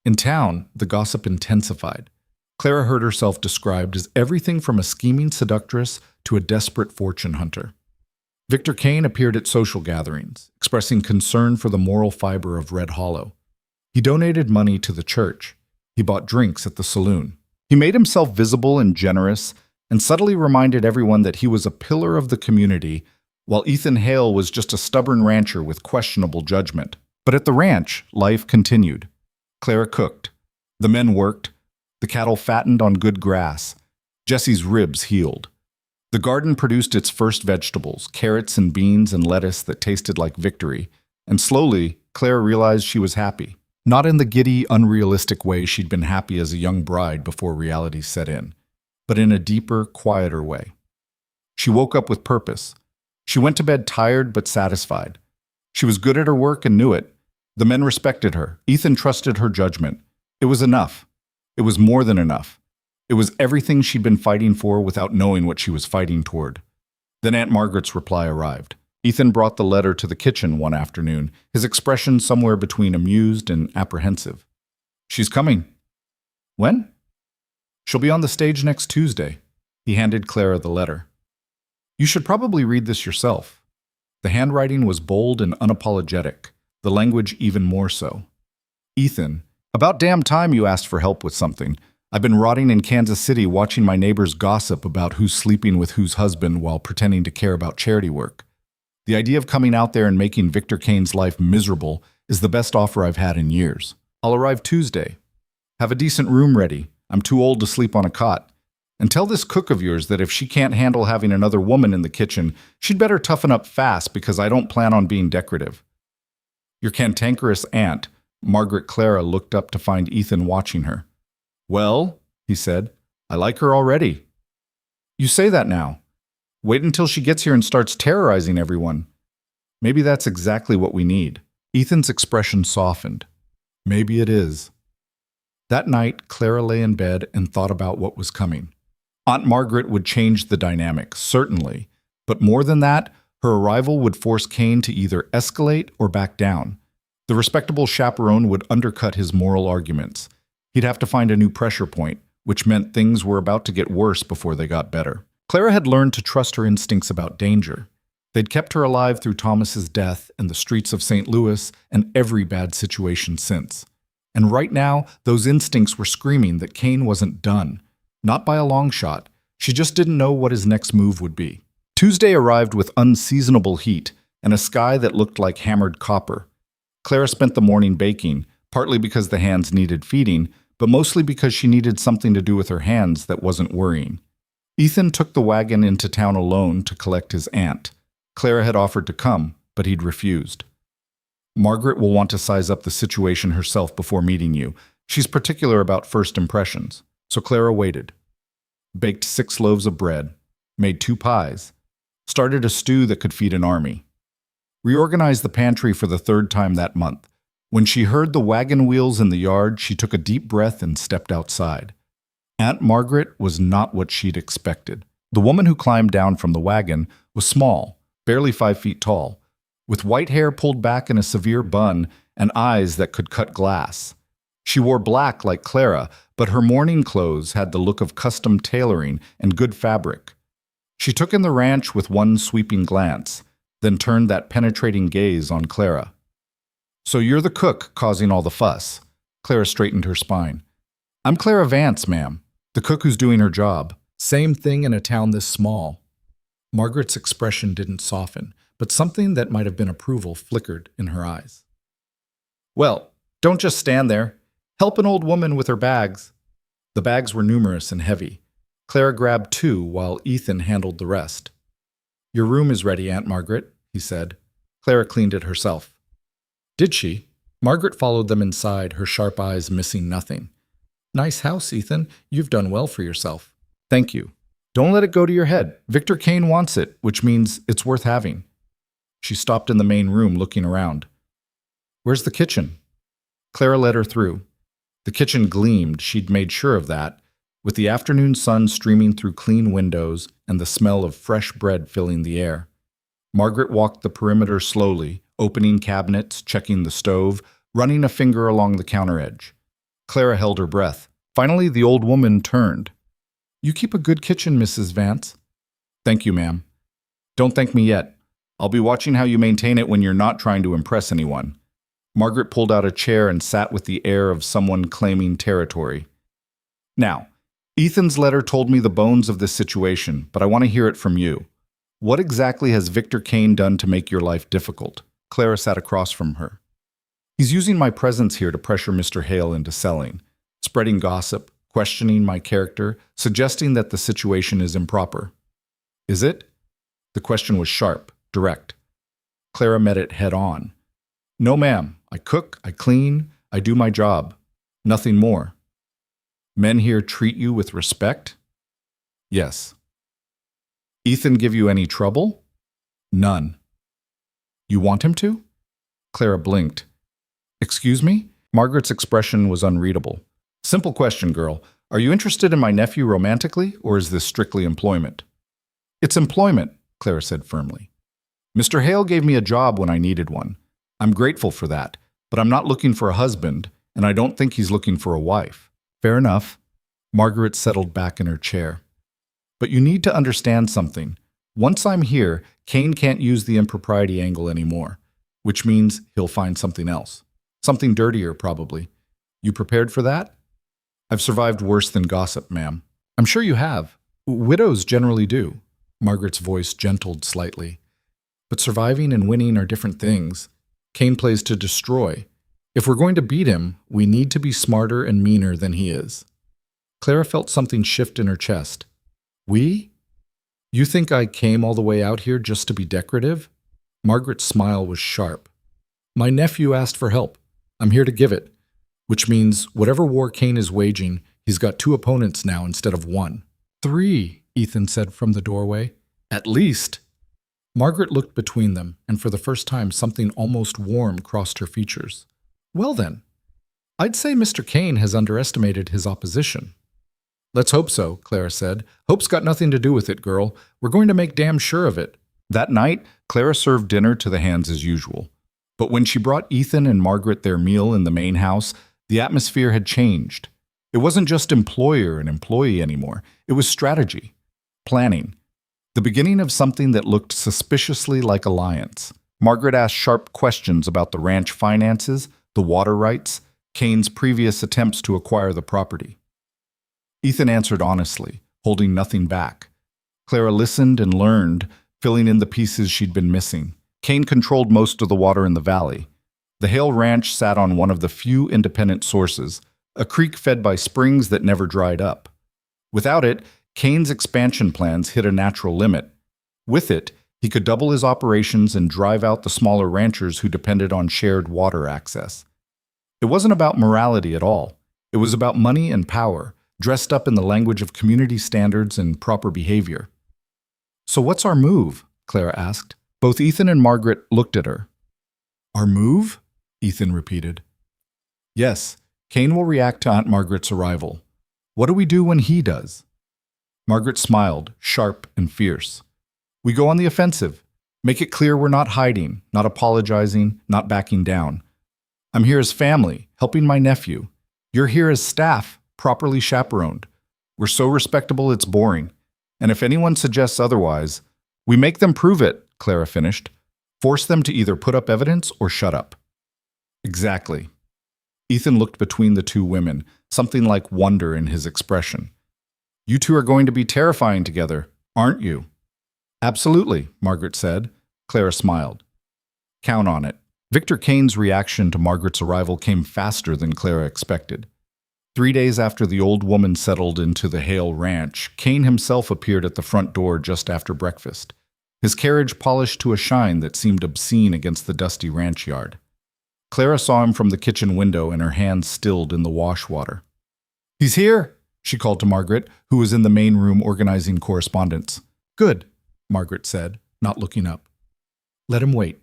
S1: In town, the gossip intensified. Clara heard herself described as everything from a scheming seductress to a desperate fortune hunter. Victor Kane appeared at social gatherings, expressing concern for the moral fiber of Red Hollow. He donated money to the church. He bought drinks at the saloon. He made himself visible and generous, and subtly reminded everyone that he was a pillar of the community, while Ethan Hale was just a stubborn rancher with questionable judgment. But at the ranch, life continued. Clara cooked. The men worked. The cattle fattened on good grass. Jesse's ribs healed. The garden produced its first vegetables, carrots and beans and lettuce that tasted like victory, and slowly, Clara realized she was happy. Not in the giddy, unrealistic way she'd been happy as a young bride before reality set in, but in a deeper, quieter way. She woke up with purpose. She went to bed tired but satisfied. She was good at her work and knew it. The men respected her. Ethan trusted her judgment. It was enough. It was more than enough. It was everything she'd been fighting for without knowing what she was fighting toward. Then Aunt Margaret's reply arrived. Ethan brought the letter to the kitchen one afternoon, his expression somewhere between amused and apprehensive. She's coming. When? She'll be on the stage next Tuesday. He handed Clara the letter. You should probably read this yourself. The handwriting was bold and unapologetic, the language even more so. Ethan, about damn time you asked for help with something. I've been rotting in Kansas City watching my neighbors gossip about who's sleeping with whose husband while pretending to care about charity work. The idea of coming out there and making Victor Kane's life miserable is the best offer I've had in years. I'll arrive Tuesday. Have a decent room ready. I'm too old to sleep on a cot. And tell this cook of yours that if she can't handle having another woman in the kitchen, she'd better toughen up fast because I don't plan on being decorative. Your cantankerous aunt, Margaret Clara, looked up to find Ethan watching her. Well, he said, I like her already. You say that now. Wait until she gets here and starts terrorizing everyone. Maybe that's exactly what we need. Ethan's expression softened. Maybe it is. That night, Clara lay in bed and thought about what was coming. Aunt Margaret would change the dynamic, certainly. But more than that, Her arrival would force Kane to either escalate or back down. The respectable chaperone would undercut his moral arguments. He'd have to find a new pressure point, which meant things were about to get worse before they got better. Clara had learned to trust her instincts about danger. They'd kept her alive through Thomas's death and the streets of St. Louis and every bad situation since. And right now, those instincts were screaming that Kane wasn't done. Not by a long shot. She just didn't know what his next move would be. Tuesday arrived with unseasonable heat and a sky that looked like hammered copper. Clara spent the morning baking, partly because the hands needed feeding, but mostly because she needed something to do with her hands that wasn't worrying. Ethan took the wagon into town alone to collect his aunt. Clara had offered to come, but he'd refused. Margaret will want to size up the situation herself before meeting you. She's particular about first impressions. So Clara waited. Baked 6 loaves of bread. Made 2 pies. Started a stew that could feed an army. Reorganized the pantry for the 3rd time that month. When she heard the wagon wheels in the yard, she took a deep breath and stepped outside. Aunt Margaret was not what she'd expected. The woman who climbed down from the wagon was small, barely 5 feet tall, with white hair pulled back in a severe bun and eyes that could cut glass. She wore black like Clara, but her mourning clothes had the look of custom tailoring and good fabric. She took in the ranch with one sweeping glance, then turned that penetrating gaze on Clara. "So you're the cook causing all the fuss." Clara straightened her spine. "I'm Clara Vance, ma'am, the cook who's doing her job. Same thing in a town this small." Margaret's expression didn't soften, but something that might have been approval flickered in her eyes. "Well, don't just stand there. Help an old woman with her bags." The bags were numerous and heavy. Clara grabbed 2 while Ethan handled the rest. "Your room is ready, Aunt Margaret," he said. Clara cleaned it herself. Did she? Margaret followed them inside, her sharp eyes missing nothing. "Nice house, Ethan. You've done well for yourself." "Thank you. Don't let it go to your head. Victor Kane wants it, which means it's worth having." She stopped in the main room, looking around. "Where's the kitchen?" Clara led her through. The kitchen gleamed, she'd made sure of that, with the afternoon sun streaming through clean windows and the smell of fresh bread filling the air. Margaret walked the perimeter slowly, opening cabinets, checking the stove, running a finger along the counter edge. Clara held her breath. Finally, the old woman turned. "You keep a good kitchen, Mrs. Vance." "Thank you, ma'am." "Don't thank me yet. I'll be watching how you maintain it when you're not trying to impress anyone." Margaret pulled out a chair and sat with the air of someone claiming territory. "Now, Ethan's letter told me the bones of this situation, but I want to hear it from you. What exactly has Victor Kane done to make your life difficult?" Clara sat across from her. "He's using my presence here to pressure Mr. Hale into selling, spreading gossip, questioning my character, suggesting that the situation is improper." "Is it?" The question was sharp, direct. Clara met it head on. "No, ma'am. I cook, I clean, I do my job. Nothing more." "Men here treat you with respect?" "Yes." "Ethan give you any trouble?" "None." "You want him to?" Clara blinked. "Excuse me?" Margaret's expression was unreadable. "Simple question, girl. Are you interested in my nephew romantically, or is this strictly employment?" "It's employment," Clara said firmly. "Mr. Hale gave me a job when I needed one. I'm grateful for that, but I'm not looking for a husband, and I don't think he's looking for a wife." "Fair enough." Margaret settled back in her chair. "But you need to understand something. Once I'm here, Kane can't use the impropriety angle anymore, which means he'll find something else. Something dirtier, probably. You prepared for that?" "I've survived worse than gossip, ma'am." "I'm sure you have. Widows generally do." Margaret's voice gentled slightly. "But surviving and winning are different things. Kane plays to destroy. If we're going to beat him, we need to be smarter and meaner than he is." Clara felt something shift in her chest. "We? You think I came all the way out here just to be decorative?" Margaret's smile was sharp. "My nephew asked for help. I'm here to give it. Which means whatever war Kane is waging, he's got 2 opponents now instead of 1. 3, Ethan said from the doorway. "At least." Margaret looked between them, and for the first time something almost warm crossed her features. "Well then, I'd say Mr. Kane has underestimated his opposition." "Let's hope so," Clara said. "Hope's got nothing to do with it, girl. We're going to make damn sure of it. That night, Clara served dinner to the hands as usual. But when she brought Ethan and Margaret their meal in the main house, the atmosphere had changed. It wasn't just employer and employee anymore. It was strategy, planning, the beginning of something that looked suspiciously like alliance. Margaret asked sharp questions about the ranch finances, the water rights, Kane's previous attempts to acquire the property. Ethan answered honestly, holding nothing back. Clara listened and learned, filling in the pieces she'd been missing. Kane controlled most of the water in the valley. The Hale Ranch sat on one of the few independent sources, a creek fed by springs that never dried up. Without it, Kane's expansion plans hit a natural limit. With it, he could double his operations and drive out the smaller ranchers who depended on shared water access. It wasn't about morality at all. It was about money and power, dressed up in the language of community standards and proper behavior. "So what's our move?" Clara asked. Both Ethan and Margaret looked at her. "Our move?" Ethan repeated. "Yes, Kane will react to Aunt Margaret's arrival. What do we do when he does?" Margaret smiled, sharp and fierce. "We go on the offensive. Make it clear we're not hiding, not apologizing, not backing down. I'm here as family, helping my nephew. You're here as staff, properly chaperoned. We're so respectable it's boring. And if anyone suggests otherwise, we make them prove it," Clara finished. "Force them to either put up evidence or shut up." "Exactly." Ethan looked between the two women, something like wonder in his expression. "You two are going to be terrifying together, aren't you?" "Absolutely," Margaret said. Clara smiled. "Count on it." Victor Kane's reaction to Margaret's arrival came faster than Clara expected. 3 days after the old woman settled into the Hale Ranch, Kane himself appeared at the front door just after breakfast, his carriage polished to a shine that seemed obscene against the dusty ranch yard. Clara saw him from the kitchen window and her hands stilled in the wash water. "He's here," she called to Margaret, who was in the main room organizing correspondence. "Good," Margaret said, not looking up. "Let him wait."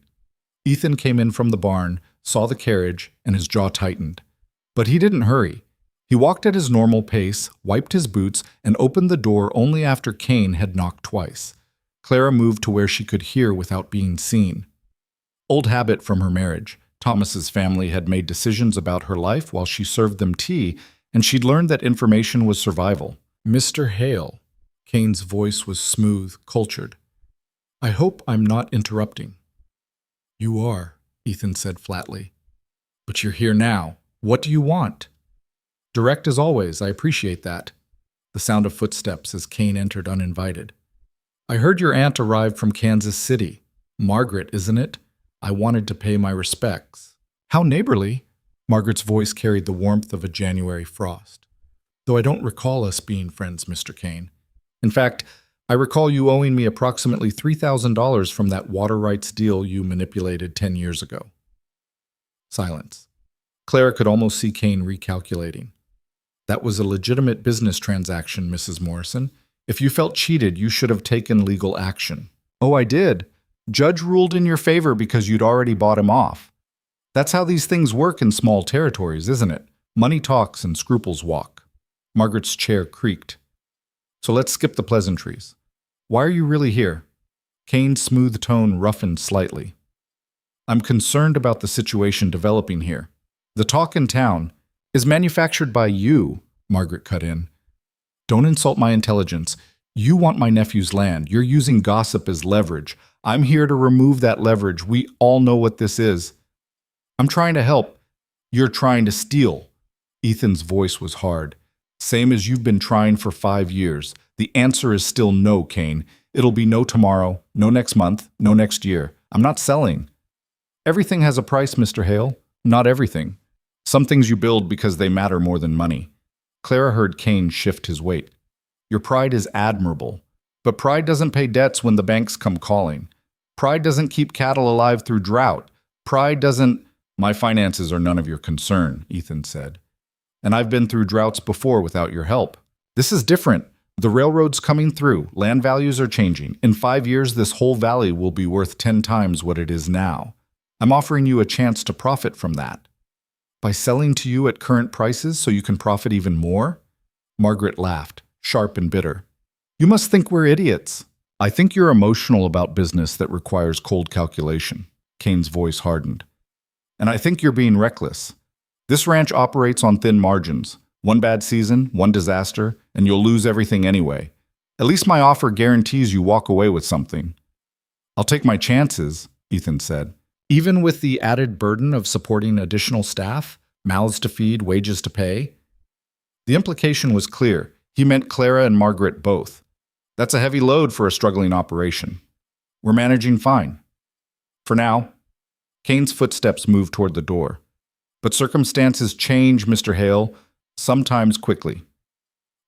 S1: Ethan came in from the barn, saw the carriage, and his jaw tightened. But he didn't hurry. He walked at his normal pace, wiped his boots, and opened the door only after Kane had knocked twice. Clara moved to where she could hear without being seen. Old habit from her marriage. Thomas's family had made decisions about her life while she served them tea, and she'd learned that information was survival. "Mr. Hale." Kane's voice was smooth, cultured. "I hope I'm not interrupting." "You are," Ethan said flatly. "But you're here now. What do you want?" "Direct as always, I appreciate that." The sound of footsteps as Kane entered uninvited. "I heard your aunt arrived from Kansas City. Margaret, isn't it? I wanted to pay my respects." "How neighborly." Margaret's voice carried the warmth of a January frost. "Though I don't recall us being friends, Mr. Kane. In fact, I recall you owing me approximately $3,000 from that water rights deal you manipulated 10 years ago." Silence. Clara could almost see Kane recalculating. "That was a legitimate business transaction, Mrs. Morrison. If you felt cheated, you should have taken legal action." "Oh, I did. Judge ruled in your favor because you'd already bought him off. That's how these things work in small territories, isn't it? Money talks and scruples walk." Margaret's chair creaked. "So let's skip the pleasantries. Why are you really here?" Kane's smooth tone roughened slightly. "I'm concerned about the situation developing here. The talk in town is manufactured by you," Margaret cut in. "Don't insult my intelligence. You want my nephew's land. You're using gossip as leverage. I'm here to remove that leverage. We all know what this is." "I'm trying to help. You're trying to steal." Ethan's voice was hard. "Same as you've been trying for 5 years. The answer is still no, Kane. It'll be no tomorrow, no next month, no next year. I'm not selling." "Everything has a price, Mr. Hale. Not everything. Some things you build because they matter more than money." Clara heard Kane shift his weight. "Your pride is admirable. But pride doesn't pay debts when the banks come calling. Pride doesn't keep cattle alive through drought. Pride doesn't—" "My finances are none of your concern," Ethan said. "And I've been through droughts before without your help. This is different. The railroad's coming through. Land values are changing. In 5 years, this whole valley will be worth 10 times what it is now. I'm offering you a chance to profit from that." "By selling to you at current prices so you can profit even more?" Margaret laughed, sharp and bitter. "You must think we're idiots." I think you're emotional about business that requires cold calculation. Kane's voice hardened. And I think you're being reckless. This ranch operates on thin margins. One bad season, one disaster, and you'll lose everything anyway. At least my offer guarantees you walk away with something. I'll take my chances, Ethan said. Even with the added burden of supporting additional staff, mouths to feed, wages to pay? The implication was clear. He meant Clara and Margaret both. That's a heavy load for a struggling operation. We're managing fine. For now. Kane's footsteps moved toward the door. But circumstances change, Mr. Hale, sometimes quickly.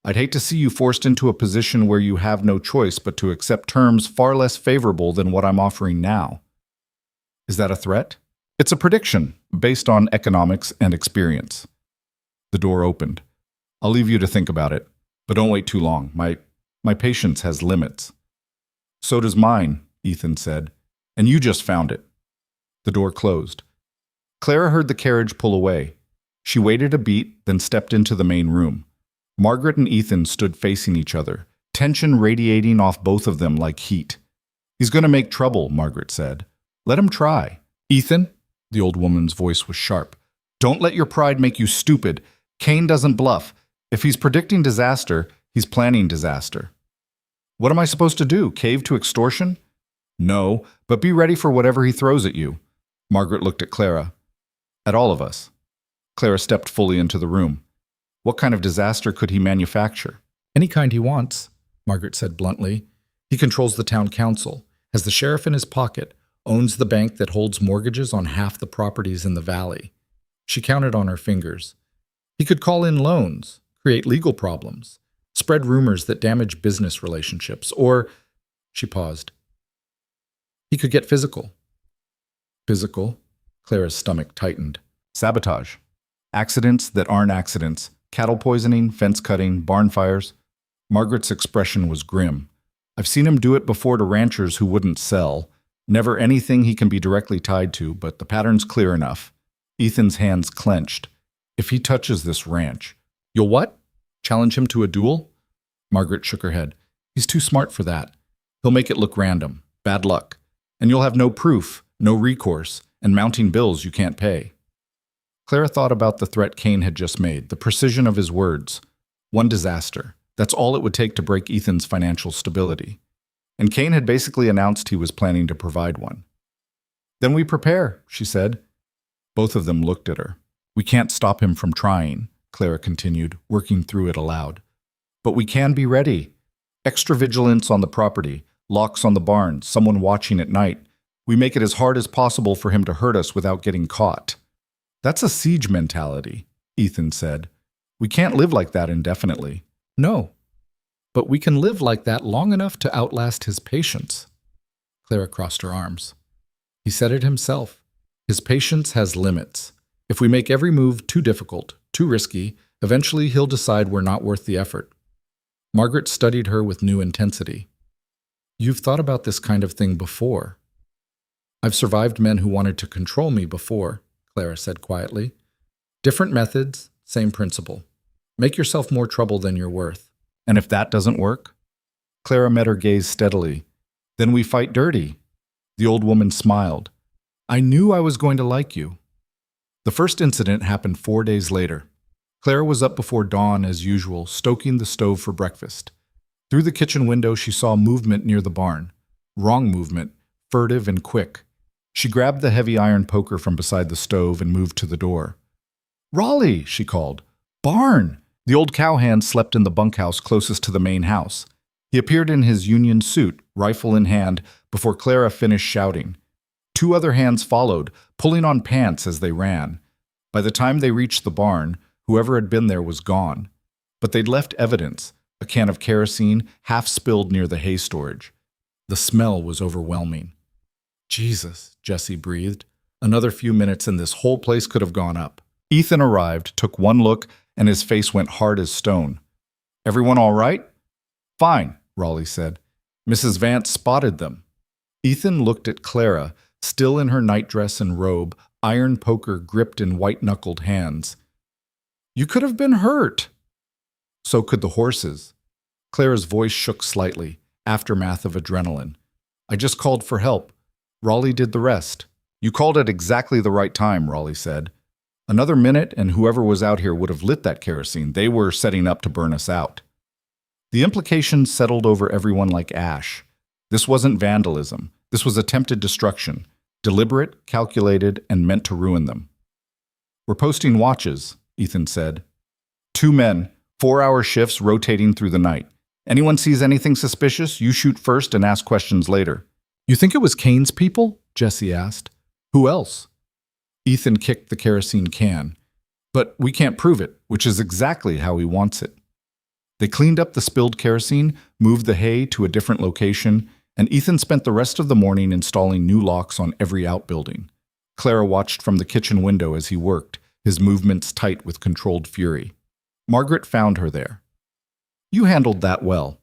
S1: I'd hate to see you forced into a position where you have no choice but to accept terms far less favorable than what I'm offering now. Is that a threat? It's a prediction, based on economics and experience. The door opened. I'll leave you to think about it, but don't wait too long. My patience has limits. So does mine, Ethan said, and you just found it. The door closed. Clara heard the carriage pull away. She waited a beat, then stepped into the main room. Margaret and Ethan stood facing each other, tension radiating off both of them like heat. He's going to make trouble, Margaret said. Let him try. Ethan, the old woman's voice was sharp. Don't let your pride make you stupid. Kane doesn't bluff. If he's predicting disaster, he's planning disaster. What am I supposed to do? Cave to extortion? No, but be ready for whatever he throws at you. Margaret looked at Clara. At all of us. Clara stepped fully into the room. What kind of disaster could he manufacture? Any kind he wants, Margaret said bluntly. He controls the town council, has the sheriff in his pocket, owns the bank that holds mortgages on half the properties in the valley. She counted on her fingers. He could call in loans, create legal problems, spread rumors that damage business relationships, or, she paused, he could get physical. Physical? Clara's stomach tightened. Sabotage. Accidents that aren't accidents. Cattle poisoning, fence cutting, barn fires. Margaret's expression was grim. I've seen him do it before to ranchers who wouldn't sell. Never anything he can be directly tied to, but the pattern's clear enough. Ethan's hands clenched. If he touches this ranch. You'll what? Challenge him to a duel? Margaret shook her head. He's too smart for that. He'll make it look random. Bad luck. And you'll have no proof, no recourse, and mounting bills you can't pay. Clara thought about the threat Kane had just made, the precision of his words. One disaster. That's all it would take to break Ethan's financial stability. And Kane had basically announced he was planning to provide one. Then we prepare, she said. Both of them looked at her. We can't stop him from trying, Clara continued, working through it aloud. But we can be ready. Extra vigilance on the property, locks on the barn, someone watching at night. We make it as hard as possible for him to hurt us without getting caught. That's a siege mentality, Ethan said. We can't live like that indefinitely. No, but we can live like that long enough to outlast his patience. Clara crossed her arms. He said it himself. His patience has limits. If we make every move too difficult, too risky, eventually he'll decide we're not worth the effort. Margaret studied her with new intensity. You've thought about this kind of thing before. I've survived men who wanted to control me before, Clara said quietly. Different methods, same principle. Make yourself more trouble than you're worth. And if that doesn't work? Clara met her gaze steadily. Then we fight dirty. The old woman smiled. I knew I was going to like you. The first incident happened 4 days later. Clara was up before dawn as usual, stoking the stove for breakfast. Through the kitchen window, she saw movement near the barn. Wrong movement, furtive and quick. She grabbed the heavy iron poker from beside the stove and moved to the door. Raleigh, she called. Barn! The old cowhand slept in the bunkhouse closest to the main house. He appeared in his union suit, rifle in hand, before Clara finished shouting. 2 other hands followed, pulling on pants as they ran. By the time they reached the barn, whoever had been there was gone. But they'd left evidence, a can of kerosene half spilled near the hay storage. The smell was overwhelming. Jesus, Jessie breathed. Another few minutes and this whole place could have gone up. Ethan arrived, took one look, and his face went hard as stone. Everyone all right? Fine, Raleigh said. Mrs. Vance spotted them. Ethan looked at Clara, still in her nightdress and robe, iron poker gripped in white-knuckled hands. You could have been hurt. So could the horses. Clara's voice shook slightly. aftermath of adrenaline. I just called for help. Raleigh did the rest. You called at exactly the right time, Raleigh said. Another minute and whoever was out here would have lit that kerosene. They were setting up to burn us out. The implications settled over everyone like ash. This wasn't vandalism. This was attempted destruction. Deliberate, calculated, and meant to ruin them. We're posting watches, Ethan said. 2 men, 4-hour shifts rotating through the night. Anyone sees anything suspicious, you shoot first and ask questions later. You think it was Kane's people? Jesse asked. Who else? Ethan kicked the kerosene can. But we can't prove it, which is exactly how he wants it. They cleaned up the spilled kerosene, moved the hay to a different location, and Ethan spent the rest of the morning installing new locks on every outbuilding. Clara watched from the kitchen window as he worked, his movements tight with controlled fury. Margaret found her there. You handled that well.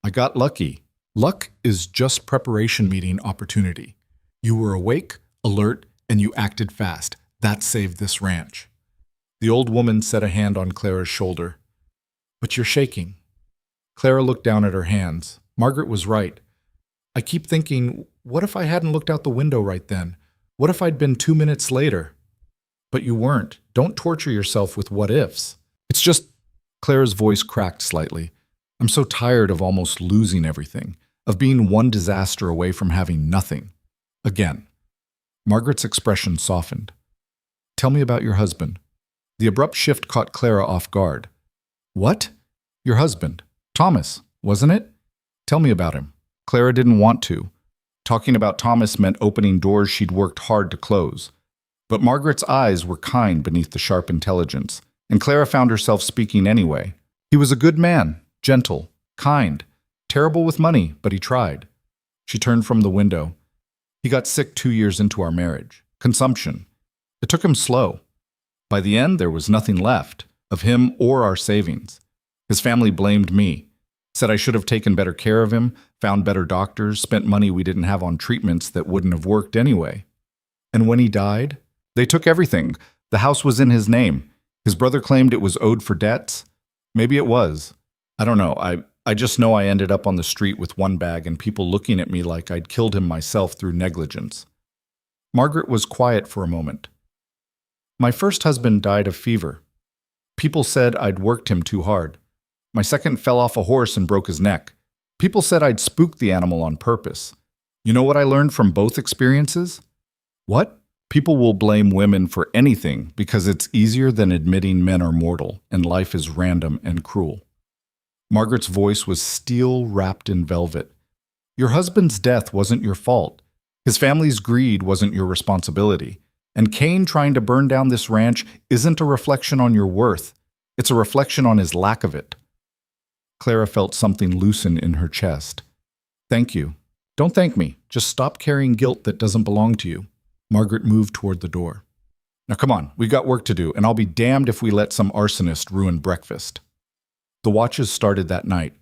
S1: I got lucky. Luck is just preparation meeting opportunity. You were awake, alert, and you acted fast. That saved this ranch. The old woman set a hand on Clara's shoulder. But you're shaking. Clara looked down at her hands. Margaret was right. I keep thinking, what if I hadn't looked out the window right then? What if I'd been 2 minutes later? But you weren't. Don't torture yourself with what-ifs. It's just... Clara's voice cracked slightly. I'm so tired of almost losing everything, of being one disaster away from having nothing. Again. Margaret's expression softened. Tell me about your husband. The abrupt shift caught Clara off guard. What? Your husband. Thomas, wasn't it? Tell me about him. Clara didn't want to. Talking about Thomas meant opening doors she'd worked hard to close. But Margaret's eyes were kind beneath the sharp intelligence, and Clara found herself speaking anyway. He was a good man, gentle, kind, terrible with money, but he tried. She turned from the window. He got sick 2 years into our marriage. Consumption. It took him slow. By the end, there was nothing left, of him or our savings. His family blamed me, said I should have taken better care of him, found better doctors, spent money we didn't have on treatments that wouldn't have worked anyway. And when he died, they took everything. The house was in his name. His brother claimed it was owed for debts. Maybe it was. I don't know. I just know I ended up on the street with one bag and people looking at me like I'd killed him myself through negligence. Margaret was quiet for a moment. My first husband died of fever. People said I'd worked him too hard. My second fell off a horse and broke his neck. People said I'd spooked the animal on purpose. You know what I learned from both experiences? What? People will blame women for anything because it's easier than admitting men are mortal and life is random and cruel. Margaret's voice was steel wrapped in velvet. Your husband's death wasn't your fault. His family's greed wasn't your responsibility. And Kane trying to burn down this ranch isn't a reflection on your worth. It's a reflection on his lack of it. Clara felt something loosen in her chest. Thank you. Don't thank me. Just stop carrying guilt that doesn't belong to you. Margaret moved toward the door. Now come on, we've got work to do, and I'll be damned if we let some arsonist ruin breakfast. The watches started that night.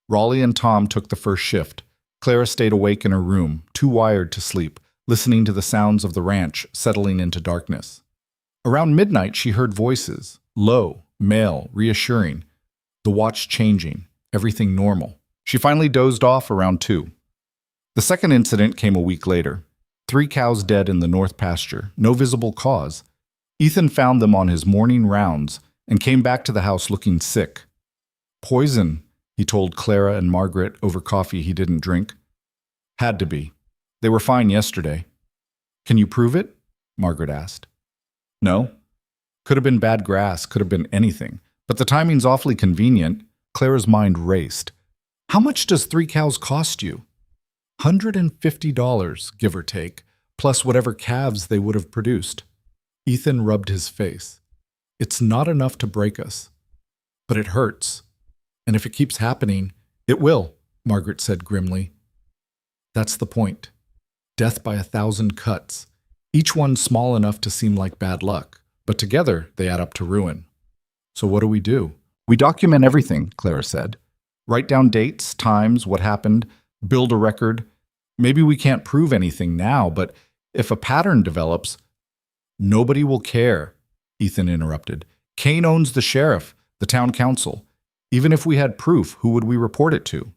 S1: Raleigh and Tom took the first shift. Clara stayed awake in her room, too wired to sleep, listening to the sounds of the ranch settling into darkness. Around midnight, she heard voices, low, male, reassuring. The watch changing, everything normal. She finally dozed off around 2. The second incident came a week later. 3 cows dead in the north pasture, no visible cause. Ethan found them on his morning rounds and came back to the house looking sick. Poison, he told Clara and Margaret over coffee he didn't drink. Had to be. They were fine yesterday. Can you prove it? Margaret asked. No. Could have been bad grass, could have been anything. But the timing's awfully convenient. Clara's mind raced. How much does 3 cows cost you? $150, give or take, plus whatever calves they would have produced. Ethan rubbed his face. It's not enough to break us. But it hurts. And if it keeps happening, it will, Margaret said grimly. That's the point. Death by 1,000 cuts, each one small enough to seem like bad luck, but together they add up to ruin. So what do? We document everything, Clara said. Write down dates, times, what happened, build a record. Maybe we can't prove anything now, but if a pattern develops, nobody will care, Ethan interrupted. Kane owns the sheriff, the town council. Even if we had proof, who would we report it to?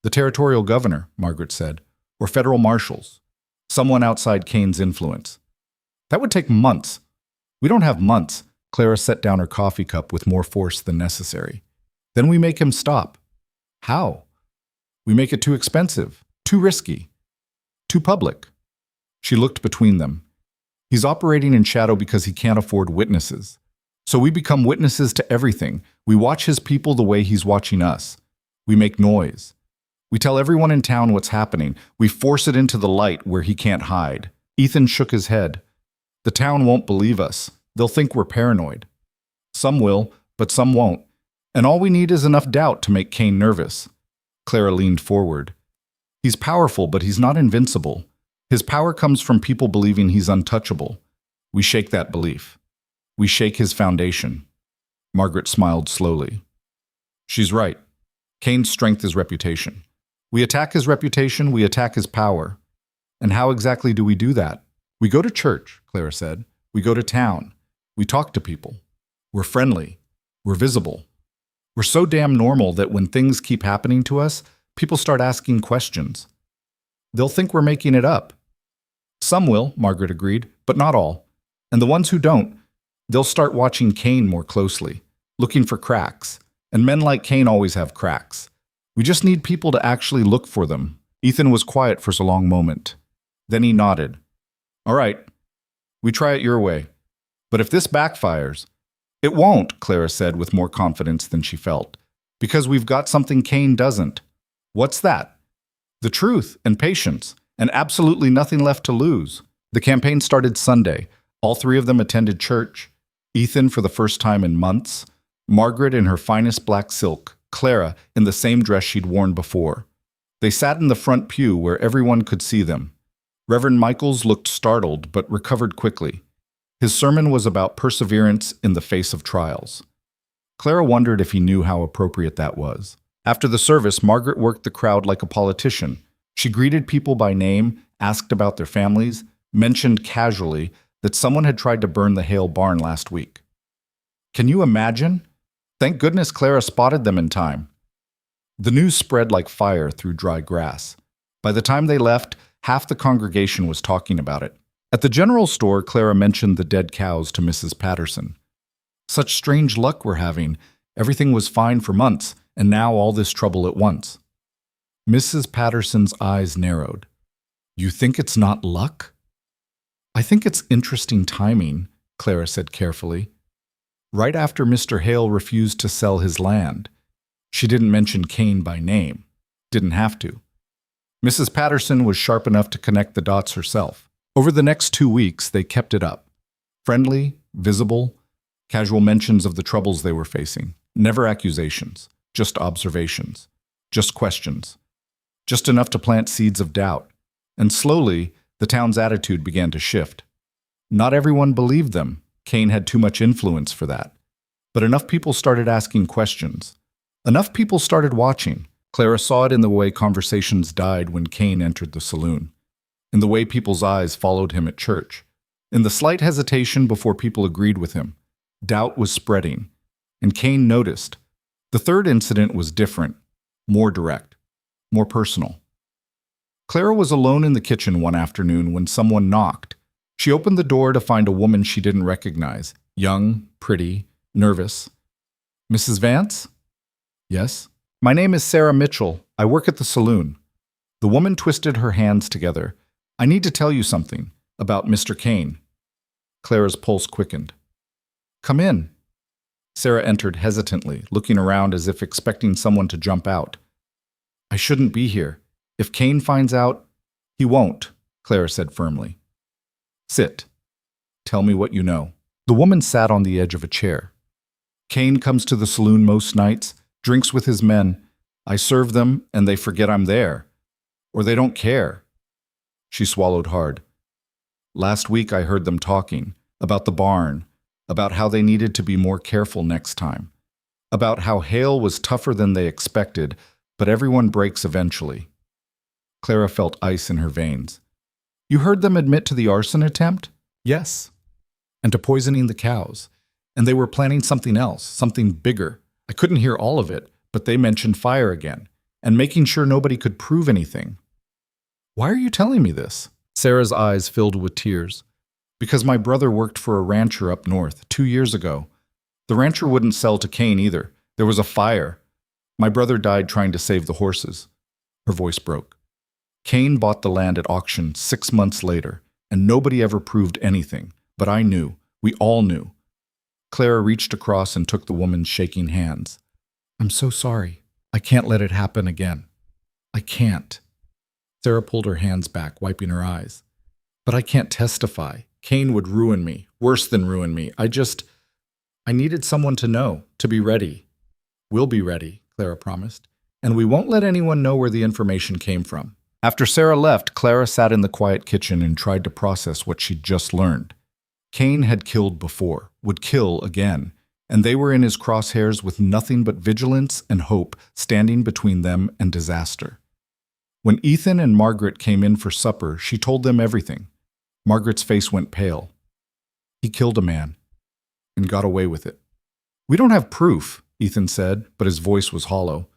S1: The territorial governor, Margaret said, or federal marshals. Someone outside Kane's influence. That would take months. We don't have months. Clara set down her coffee cup with more force than necessary. Then we make him stop. How? We make it too expensive, too risky, too public. She looked between them. He's operating in shadow because he can't afford witnesses. So we become witnesses to everything. We watch his people the way he's watching us. We make noise. We tell everyone in town what's happening. We force it into the light where he can't hide. Ethan shook his head. The town won't believe us. They'll think we're paranoid. Some will, but some won't. And all we need is enough doubt to make Kane nervous. Clara leaned forward. He's powerful, but he's not invincible. His power comes from people believing he's untouchable. We shake that belief. We shake his foundation. Margaret smiled slowly. She's right. Kane's strength is reputation. We attack his reputation, we attack his power. And how exactly do we do that? We go to church, Clara said. We go to town. We talk to people. We're friendly. We're visible. We're so damn normal that when things keep happening to us, people start asking questions. They'll think we're making it up. Some will, Margaret agreed, but not all. And the ones who don't, they'll start watching Kane more closely, looking for cracks. And men like Kane always have cracks. We just need people to actually look for them. Ethan was quiet for a long moment. Then he nodded. All right, we try it your way. But if this backfires, it won't, Clara said with more confidence than she felt. Because we've got something Kane doesn't. What's that? The truth and patience, and absolutely nothing left to lose. The campaign started Sunday. All three of them attended church. Ethan for the first time in months. Margaret in her finest black silk. Clara in the same dress she'd worn before. They sat in the front pew where everyone could see them. Reverend Michaels looked startled but recovered quickly. His sermon was about perseverance in the face of trials. Clara wondered if he knew how appropriate that was. After the service, Margaret worked the crowd like a politician. She greeted people by name, asked about their families, mentioned casually that someone had tried to burn the Hale barn last week. Can you imagine? Thank goodness Clara spotted them in time. The news spread like fire through dry grass. By the time they left, half the congregation was talking about it. At the general store, Clara mentioned the dead cows to Mrs. Patterson. Such strange luck we're having. Everything was fine for months, and now all this trouble at once. Mrs. Patterson's eyes narrowed. You think it's not luck? I think it's interesting timing, Clara said carefully. Right after Mr. Hale refused to sell his land. She didn't mention Kane by name. Didn't have to. Mrs. Patterson was sharp enough to connect the dots herself. Over the next 2 weeks, they kept it up. Friendly, visible, casual mentions of the troubles they were facing. Never accusations, just observations, just questions. Just enough to plant seeds of doubt. And slowly, the town's attitude began to shift. Not everyone believed them. Kane had too much influence for that. But enough people started asking questions. Enough people started watching. Clara saw it in the way conversations died when Kane entered the saloon. In the way people's eyes followed him at church. In the slight hesitation before people agreed with him. Doubt was spreading. And Kane noticed. The third incident was different, more direct, more personal. Clara was alone in the kitchen one afternoon when someone knocked. She opened the door to find a woman she didn't recognize. Young, pretty, nervous. Mrs. Vance? Yes? My name is Sarah Mitchell. I work at the saloon. The woman twisted her hands together. I need to tell you something about Mr. Kane. Clara's pulse quickened. Come in. Sarah entered hesitantly, looking around as if expecting someone to jump out. I shouldn't be here. If Kane finds out, he won't, Clara said firmly. Sit. Tell me what you know. The woman sat on the edge of a chair. Kane comes to the saloon most nights, drinks with his men. I serve them, and they forget I'm there. Or they don't care. She swallowed hard. Last week I heard them talking about the barn, about how they needed to be more careful next time, about how Hale was tougher than they expected, but everyone breaks eventually. Clara felt ice in her veins. You heard them admit to the arson attempt? Yes. And to poisoning the cows. And they were planning something else, something bigger. I couldn't hear all of it, but they mentioned fire again. and making sure nobody could prove anything. Why are you telling me this? Sarah's eyes filled with tears. Because my brother worked for a rancher up north 2 years ago. The rancher wouldn't sell to Cain either. There was a fire. My brother died trying to save the horses. Her voice broke. Cain bought the land at auction 6 months later, and nobody ever proved anything. But I knew. We all knew. Clara reached across and took the woman's shaking hands. I'm so sorry. I can't let it happen again. I can't. Sarah pulled her hands back, wiping her eyes. But I can't testify. Cain would ruin me, worse than ruin me. I needed someone to know, to be ready. We'll be ready, Clara promised, and we won't let anyone know where the information came from. After Sarah left, Clara sat in the quiet kitchen and tried to process what she'd just learned. Cain had killed before, would kill again, and they were in his crosshairs with nothing but vigilance and hope standing between them and disaster. When Ethan and Margaret came in for supper, she told them everything. Margaret's face went pale. He killed a man and got away with it. We don't have proof, Ethan said, but his voice was hollow.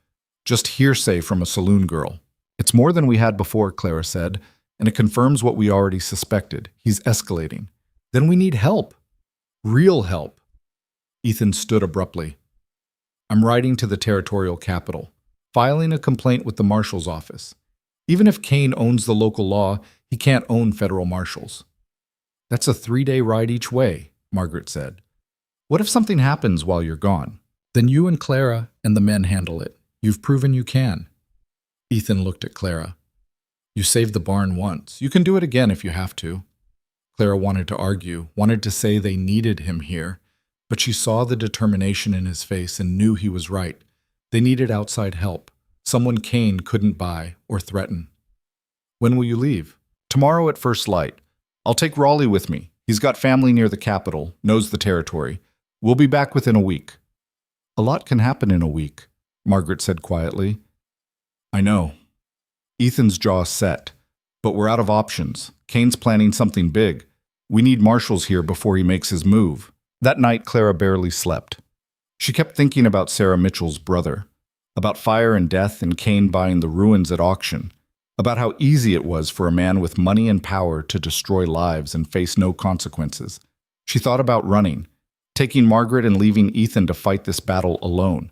S1: Just hearsay from a saloon girl. It's more than we had before, Clara said, and it confirms what we already suspected. He's escalating. Then we need help. Real help. Ethan stood abruptly. I'm writing to the territorial capital, filing a complaint with the marshal's office. Even if Cain owns the local law, he can't own federal marshals. That's a 3-day ride each way, Margaret said. What if something happens while you're gone? Then you and Clara and the men handle it. You've proven you can. Ethan looked at Clara. You saved the barn once. You can do it again if you have to. Clara wanted to argue, wanted to say they needed him here, but she saw the determination in his face and knew he was right. They needed outside help, someone Cain couldn't buy or threaten. When will you leave? Tomorrow at first light. I'll take Raleigh with me. He's got family near the capital, knows the territory. We'll be back within a week. A lot can happen in a week, Margaret said quietly. I know. Ethan's jaw set. But we're out of options. Cain's planning something big. We need marshals here before he makes his move. That night, Clara barely slept. She kept thinking about Sarah Mitchell's brother, about fire and death and Cain buying the ruins at auction, about how easy it was for a man with money and power to destroy lives and face no consequences. She thought about running, taking Margaret and leaving Ethan to fight this battle alone.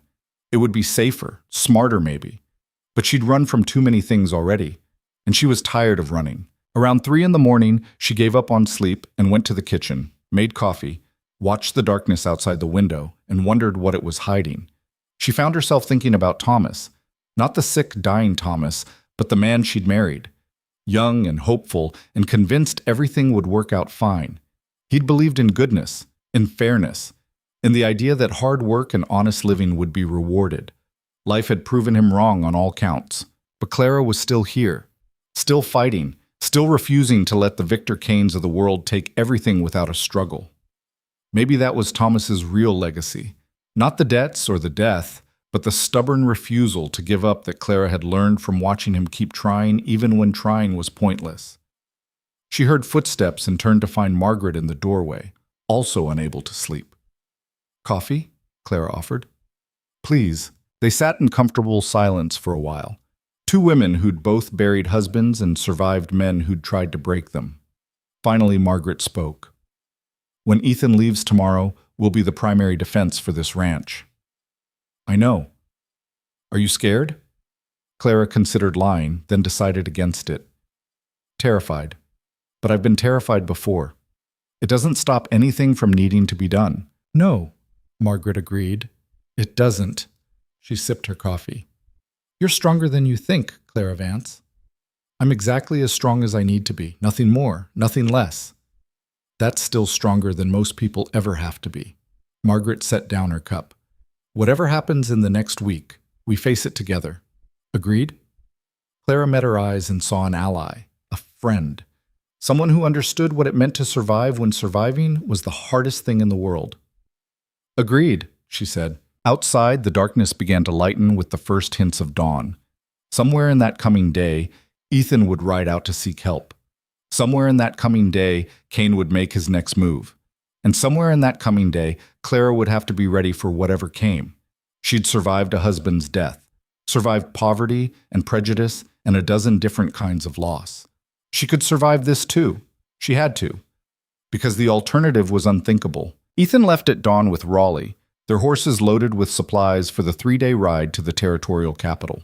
S1: It would be safer, smarter maybe. But she'd run from too many things already, and she was tired of running. Around 3 a.m, she gave up on sleep and went to the kitchen, made coffee, watched the darkness outside the window, and wondered what it was hiding. She found herself thinking about Thomas, not the sick, dying Thomas, but the man she'd married. Young and hopeful and convinced everything would work out fine. He'd believed in goodness, in fairness, in the idea that hard work and honest living would be rewarded. Life had proven him wrong on all counts, but Clara was still here, still fighting, still refusing to let the Victor Cains of the world take everything without a struggle. Maybe that was Thomas's real legacy, not the debts or the death, but the stubborn refusal to give up that Clara had learned from watching him keep trying even when trying was pointless. She heard footsteps and turned to find Margaret in the doorway, also unable to sleep. Coffee? Clara offered. Please. They sat in comfortable silence for a while. 2 women who'd both buried husbands and survived men who'd tried to break them. Finally, Margaret spoke. When Ethan leaves tomorrow, we'll be the primary defense for this ranch. I know. Are you scared? Clara considered lying, then decided against it. Terrified. But I've been terrified before. It doesn't stop anything from needing to be done. No, Margaret agreed. It doesn't. She sipped her coffee. You're stronger than you think, Clara Vance. I'm exactly as strong as I need to be. Nothing more, nothing less. That's still stronger than most people ever have to be. Margaret set down her cup. Whatever happens in the next week, we face it together. Agreed? Clara met her eyes and saw an ally, a friend, someone who understood what it meant to survive when surviving was the hardest thing in the world. Agreed, she said. Outside, the darkness began to lighten with the first hints of dawn. Somewhere in that coming day, Ethan would ride out to seek help. Somewhere in that coming day, Cain would make his next move. And somewhere in that coming day, Clara would have to be ready for whatever came. She'd survived a husband's death, survived poverty and prejudice and a dozen different kinds of loss. She could survive this too. She had to, because the alternative was unthinkable. Ethan left at dawn with Raleigh, their horses loaded with supplies for the 3-day ride to the territorial capital.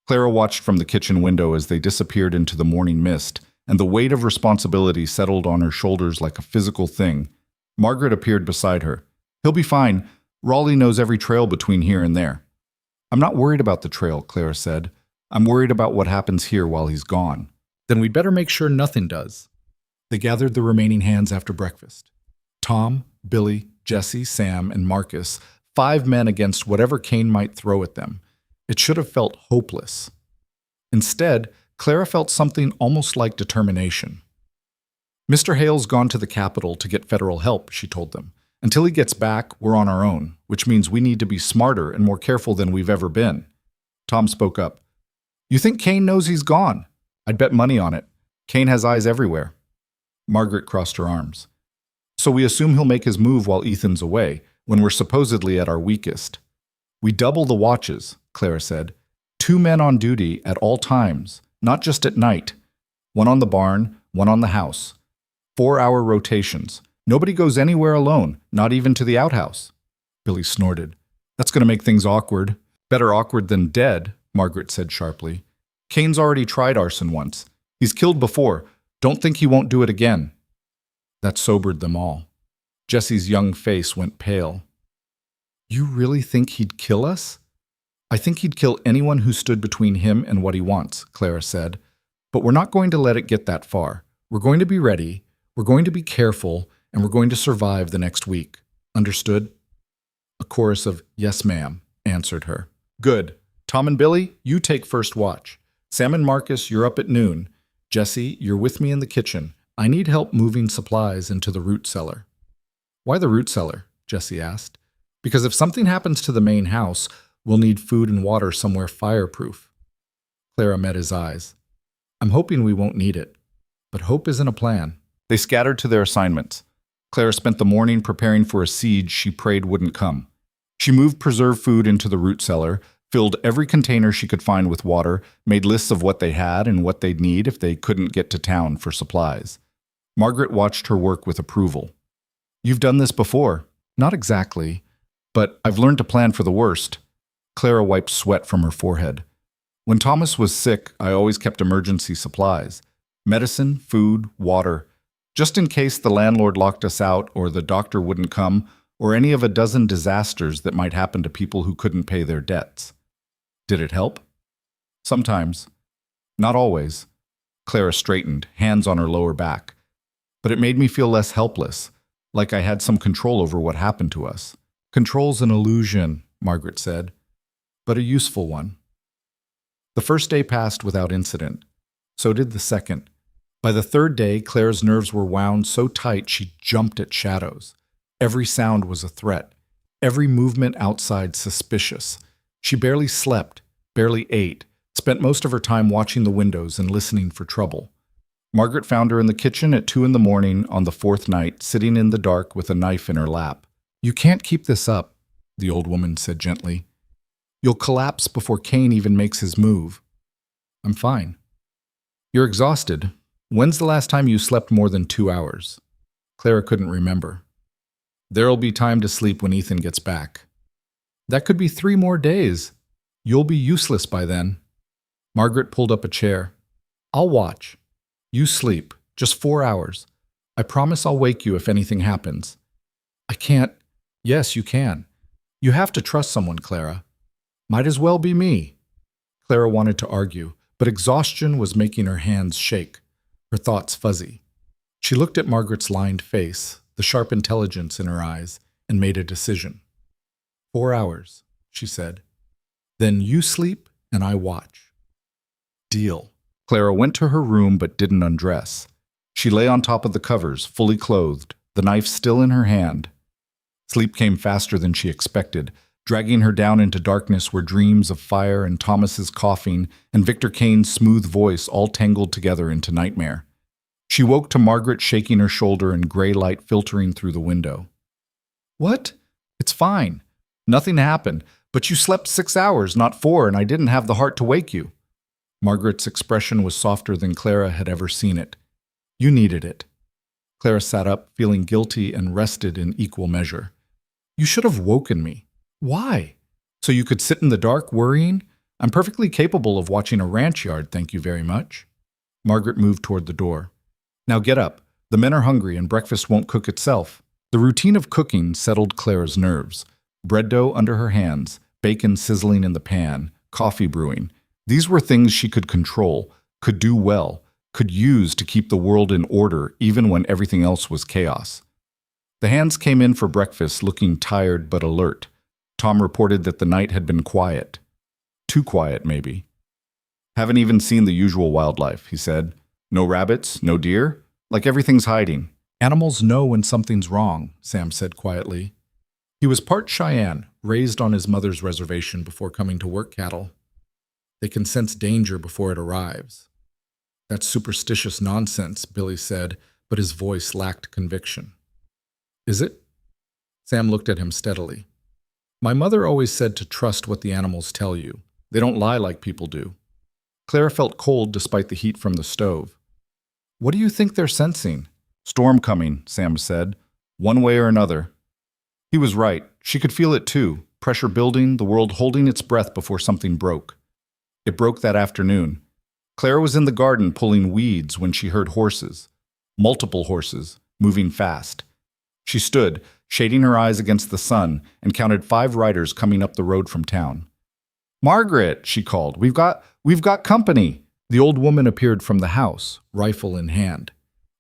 S1: Clara watched from the kitchen window as they disappeared into the morning mist, and the weight of responsibility settled on her shoulders like a physical thing. Margaret appeared beside her. "He'll be fine. Raleigh knows every trail between here and there." "I'm not worried about the trail," Clara said. "I'm worried about what happens here while he's gone." "Then we'd better make sure nothing does." They gathered the remaining hands after breakfast. Tom, Billy, Jesse, Sam, and Marcus, 5 men against whatever Kane might throw at them. It should have felt hopeless. Instead, Clara felt something almost like determination. "Mr. Hale's gone to the capital to get federal help," she told them. "Until he gets back, we're on our own, which means we need to be smarter and more careful than we've ever been." Tom spoke up. "You think Kane knows he's gone? I'd bet money on it. Kane has eyes everywhere." Margaret crossed her arms. "So we assume he'll make his move while Ethan's away, when we're supposedly at our weakest." "We double the watches," Clara said. 2 men on duty at all times, not just at night. 1 on the barn, 1 on the house. 4-hour rotations. Nobody goes anywhere alone, not even to the outhouse." Billy snorted. "That's going to make things awkward." "Better awkward than dead," Margaret said sharply. "Kane's already tried arson once. He's killed before. Don't think he won't do it again." That sobered them all. Jesse's young face went pale. "You really think he'd kill us?" "I think he'd kill anyone who stood between him and what he wants," Clara said. "But we're not going to let it get that far. We're going to be ready, we're going to be careful, and we're going to survive the next week. Understood?" A chorus of "Yes, ma'am," answered her. "Good. Tom and Billy, you take first watch. Sam and Marcus, you're up at noon. Jesse, you're with me in the kitchen. I need help moving supplies into the root cellar." "Why the root cellar?" Jesse asked. "Because if something happens to the main house, we'll need food and water somewhere fireproof." Clara met his eyes. "I'm hoping we won't need it. But hope isn't a plan." They scattered to their assignments. Clara spent the morning preparing for a siege she prayed wouldn't come. She moved preserved food into the root cellar, filled every container she could find with water, made lists of what they had and what they'd need if they couldn't get to town for supplies. Margaret watched her work with approval. "You've done this before." "Not exactly, but I've learned to plan for the worst." Clara wiped sweat from her forehead. "When Thomas was sick, I always kept emergency supplies. Medicine, food, water. Just in case the landlord locked us out or the doctor wouldn't come, or any of a dozen disasters that might happen to people who couldn't pay their debts." "Did it help?" "Sometimes. Not always." Clara straightened, hands on her lower back. "But it made me feel less helpless, like I had some control over what happened to us." "Control's an illusion," Margaret said, "but a useful one." The first day passed without incident. So did the second. By the 3rd day, Clara's nerves were wound so tight she jumped at shadows. Every sound was a threat. Every movement outside suspicious. She barely slept, barely ate, spent most of her time watching the windows and listening for trouble. Margaret found her in the kitchen at 2 a.m. on the 4th night, sitting in the dark with a knife in her lap. "You can't keep this up," the old woman said gently. "You'll collapse before Kane even makes his move." "I'm fine." "You're exhausted. When's the last time you slept more than 2 hours?" Clara couldn't remember. "There'll be time to sleep when Ethan gets back." "That could be 3 more days. You'll be useless by then." Margaret pulled up a chair. "I'll watch. You sleep. Just 4 hours. I promise I'll wake you if anything happens." "I can't." "Yes, you can. You have to trust someone, Clara." "Might as well be me." Clara wanted to argue, but exhaustion was making her hands shake, her thoughts fuzzy. She looked at Margaret's lined face, the sharp intelligence in her eyes, and made a decision. 4 hours, she said. "Then you sleep and I watch." Deal. Clara went to her room but didn't undress. She lay on top of the covers, fully clothed, the knife still in her hand. Sleep came faster than she expected, dragging her down into darkness where dreams of fire and Thomas's coughing and Victor Kane's smooth voice all tangled together into nightmare. She woke to Margaret shaking her shoulder and gray light filtering through the window. "What? It's fine. Nothing happened, But you slept 6 hours, not 4, and I didn't have the heart to wake you. Margaret's expression was softer than Clara had ever seen it. You needed it. Clara sat up, feeling guilty and rested in equal measure. You should have woken me. Why? So you could sit in the dark worrying? I'm perfectly capable of watching a ranch yard, thank you very much. Margaret moved toward the door. Now get up. The men are hungry and breakfast won't cook itself. The routine of cooking settled Clara's nerves. Bread dough under her hands, bacon sizzling in the pan, coffee brewing. These were things she could control, could do well, could use to keep the world in order even when everything else was chaos. The hands came in for breakfast looking tired but alert. Tom reported that the night had been quiet. Too quiet, maybe. Haven't even seen the usual wildlife, he said. No rabbits, no deer? Like everything's hiding. Animals know when something's wrong, Sam said quietly. He was part Cheyenne, raised on his mother's reservation before coming to work cattle. They can sense danger before it arrives. That's superstitious nonsense, Billy said, but his voice lacked conviction. Is it? Sam looked at him steadily. My mother always said to trust what the animals tell you. They don't lie like people do. Clara felt cold despite the heat from the stove. What do you think they're sensing? Storm coming, Sam said. One way or another. He was right. She could feel it too. Pressure building, the world holding its breath before something broke. It broke that afternoon. Clara was in the garden pulling weeds when she heard horses. Multiple horses, moving fast. She stood, shading her eyes against the sun, and counted 5 riders coming up the road from town. Margaret, she called, we've got company. The old woman appeared from the house, rifle in hand.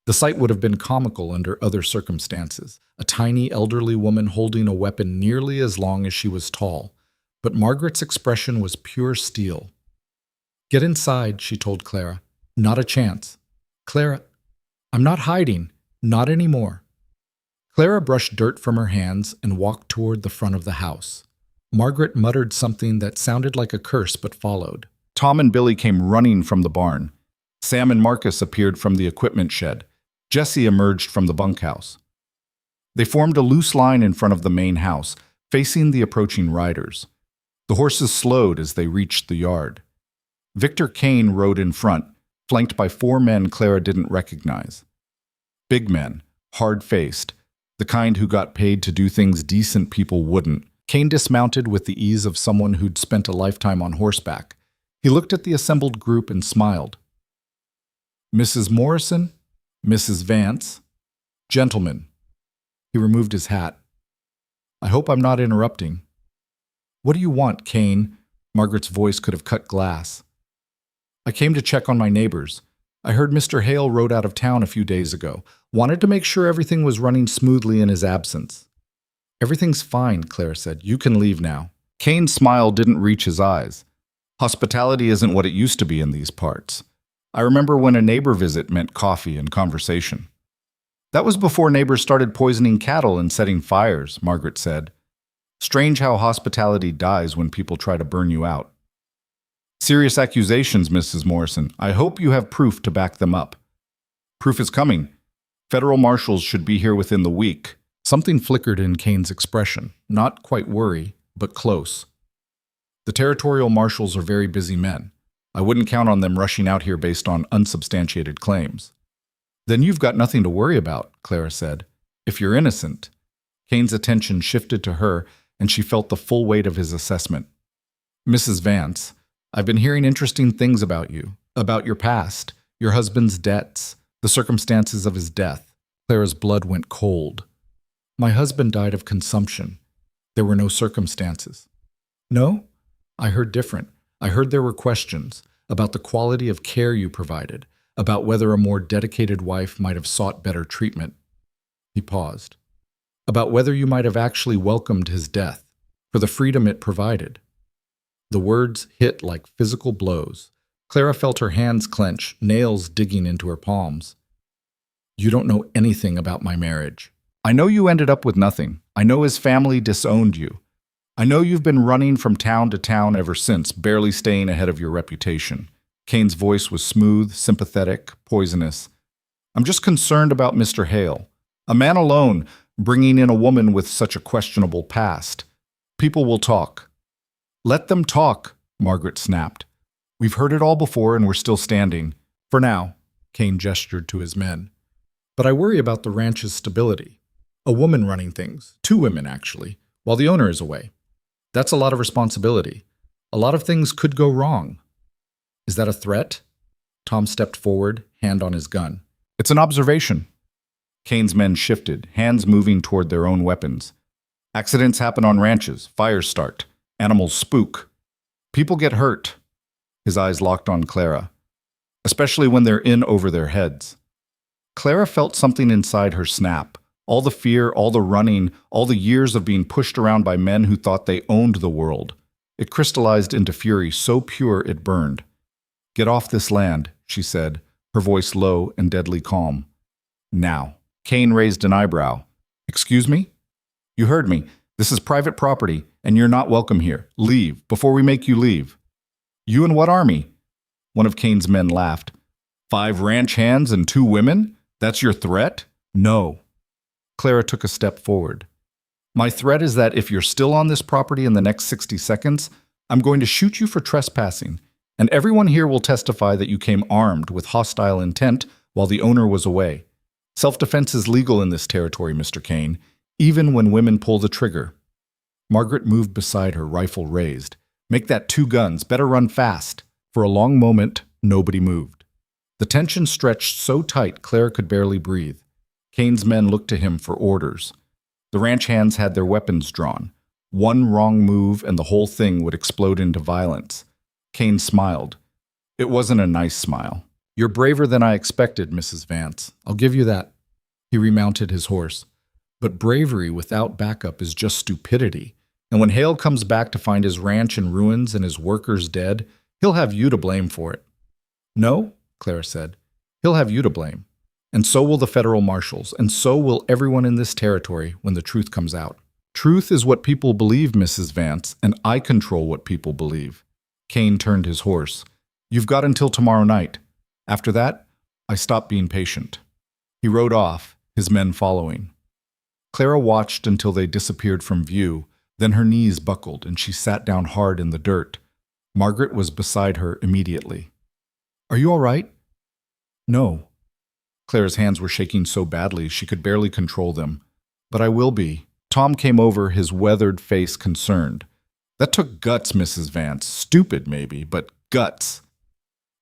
S1: The sight would have been comical under other circumstances, a tiny elderly woman holding a weapon nearly as long as she was tall. But Margaret's expression was pure steel. Get inside, she told Clara. Not a chance. Clara, I'm not hiding. Not anymore. Clara brushed dirt from her hands and walked toward the front of the house. Margaret muttered something that sounded like a curse but followed. Tom and Billy came running from the barn. Sam and Marcus appeared from the equipment shed. Jesse emerged from the bunkhouse. They formed a loose line in front of the main house, facing the approaching riders. The horses slowed as they reached the yard. Victor Kane rode in front, flanked by 4 men Clara didn't recognize. Big men, hard-faced, the kind who got paid to do things decent people wouldn't. Kane dismounted with the ease of someone who'd spent a lifetime on horseback. He looked at the assembled group and smiled. Mrs. Morrison, Mrs. Vance, gentlemen. He removed his hat. I hope I'm not interrupting. What do you want, Kane? Margaret's voice could have cut glass. I came to check on my neighbors. I heard Mr. Hale rode out of town a few days ago. Wanted to make sure everything was running smoothly in his absence. Everything's fine, Clara said. You can leave now. Kane's smile didn't reach his eyes. Hospitality isn't what it used to be in these parts. I remember when a neighbor visit meant coffee and conversation. That was before neighbors started poisoning cattle and setting fires, Margaret said. Strange how hospitality dies when people try to burn you out. Serious accusations, Mrs. Morrison. I hope you have proof to back them up. Proof is coming. Federal marshals should be here within the week. Something flickered in Kane's expression. Not quite worry, but close. The territorial marshals are very busy men. I wouldn't count on them rushing out here based on unsubstantiated claims. Then you've got nothing to worry about, Clara said. If you're innocent. Kane's attention shifted to her, and she felt the full weight of his assessment. Mrs. Vance, I've been hearing interesting things about you, about your past, your husband's debts, the circumstances of his death. Clara's blood went cold. My husband died of consumption. There were no circumstances. No? I heard different. I heard there were questions about the quality of care you provided, about whether a more dedicated wife might have sought better treatment. He paused. About whether you might have actually welcomed his death, for the freedom it provided. The words hit like physical blows. Clara felt her hands clench, nails digging into her palms. You don't know anything about my marriage. I know you ended up with nothing. I know his family disowned you. I know you've been running from town to town ever since, barely staying ahead of your reputation. Kane's voice was smooth, sympathetic, poisonous. I'm just concerned about Mr. Hale. A man alone, bringing in a woman with such a questionable past. People will talk. Let them talk, Margaret snapped. We've heard it all before and we're still standing. For now, Kane gestured to his men. But I worry about the ranch's stability. A woman running things, 2 women actually, while the owner is away. That's a lot of responsibility. A lot of things could go wrong. Is that a threat? Tom stepped forward, hand on his gun. It's an observation. Kane's men shifted, hands moving toward their own weapons. Accidents happen on ranches, fires start, animals spook. People get hurt. His eyes locked on Clara, especially when they're in over their heads. Clara felt something inside her snap. All the fear, all the running, all the years of being pushed around by men who thought they owned the world. It crystallized into fury so pure it burned. Get off this land, she said, her voice low and deadly calm. Now. Kane raised an eyebrow. Excuse me? You heard me. This is private property, and you're not welcome here. Leave, before we make you leave. You and what army? One of Kane's men laughed. 5 ranch hands and 2 women? That's your threat? No. Clara took a step forward. My threat is that if you're still on this property in the next 60 seconds, I'm going to shoot you for trespassing, and everyone here will testify that you came armed with hostile intent while the owner was away. Self-defense is legal in this territory, Mr. Kane, even when women pull the trigger. Margaret moved beside her, rifle raised. Make that 2 guns, better run fast. For a long moment, nobody moved. The tension stretched so tight Clara could barely breathe. Kane's men looked to him for orders. The ranch hands had their weapons drawn. One wrong move and the whole thing would explode into violence. Kane smiled. It wasn't a nice smile. You're braver than I expected, Mrs. Vance. I'll give you that. He remounted his horse. But bravery without backup is just stupidity. And when Hale comes back to find his ranch in ruins and his workers dead, he'll have you to blame for it. No, Clara said. He'll have you to blame. And so will the federal marshals, and so will everyone in this territory when the truth comes out. Truth is what people believe, Mrs. Vance, and I control what people believe. Kane turned his horse. You've got until tomorrow night. After that, I stopped being patient. He rode off, his men following. Clara watched until they disappeared from view, then her knees buckled and she sat down hard in the dirt. Margaret was beside her immediately. Are you all right? No. Clara's hands were shaking so badly she could barely control them. But I will be. Tom came over, his weathered face concerned. That took guts, Mrs. Vance. Stupid, maybe, but guts.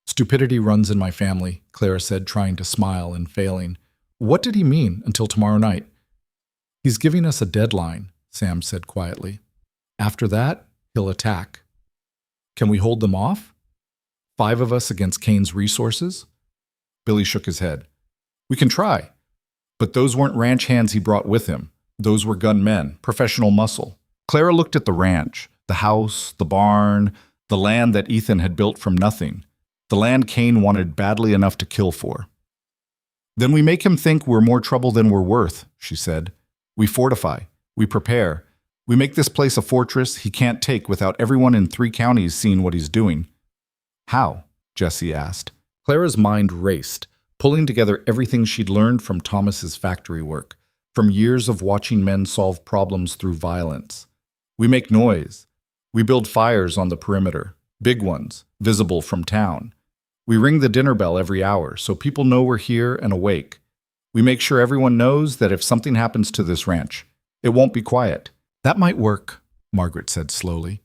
S1: Stupidity runs in my family, Clara said, trying to smile and failing. What did he mean until tomorrow night? He's giving us a deadline, Sam said quietly. After that, he'll attack. Can we hold them off? 5 of us against Kane's resources? Billy shook his head. We can try. But those weren't ranch hands he brought with him. Those were gunmen, professional muscle. Clara looked at the ranch, the house, the barn, the land that Ethan had built from nothing. The land Kane wanted badly enough to kill for. Then we make him think we're more trouble than we're worth, she said. We fortify. We prepare. We make this place a fortress he can't take without everyone in 3 counties seeing what he's doing. How? Jessie asked. Clara's mind raced, pulling together everything she'd learned from Thomas's factory work, from years of watching men solve problems through violence. We make noise. We build fires on the perimeter, big ones, visible from town. We ring the dinner bell every hour so people know we're here and awake. We make sure everyone knows that if something happens to this ranch, it won't be quiet. That might work, Margaret said slowly.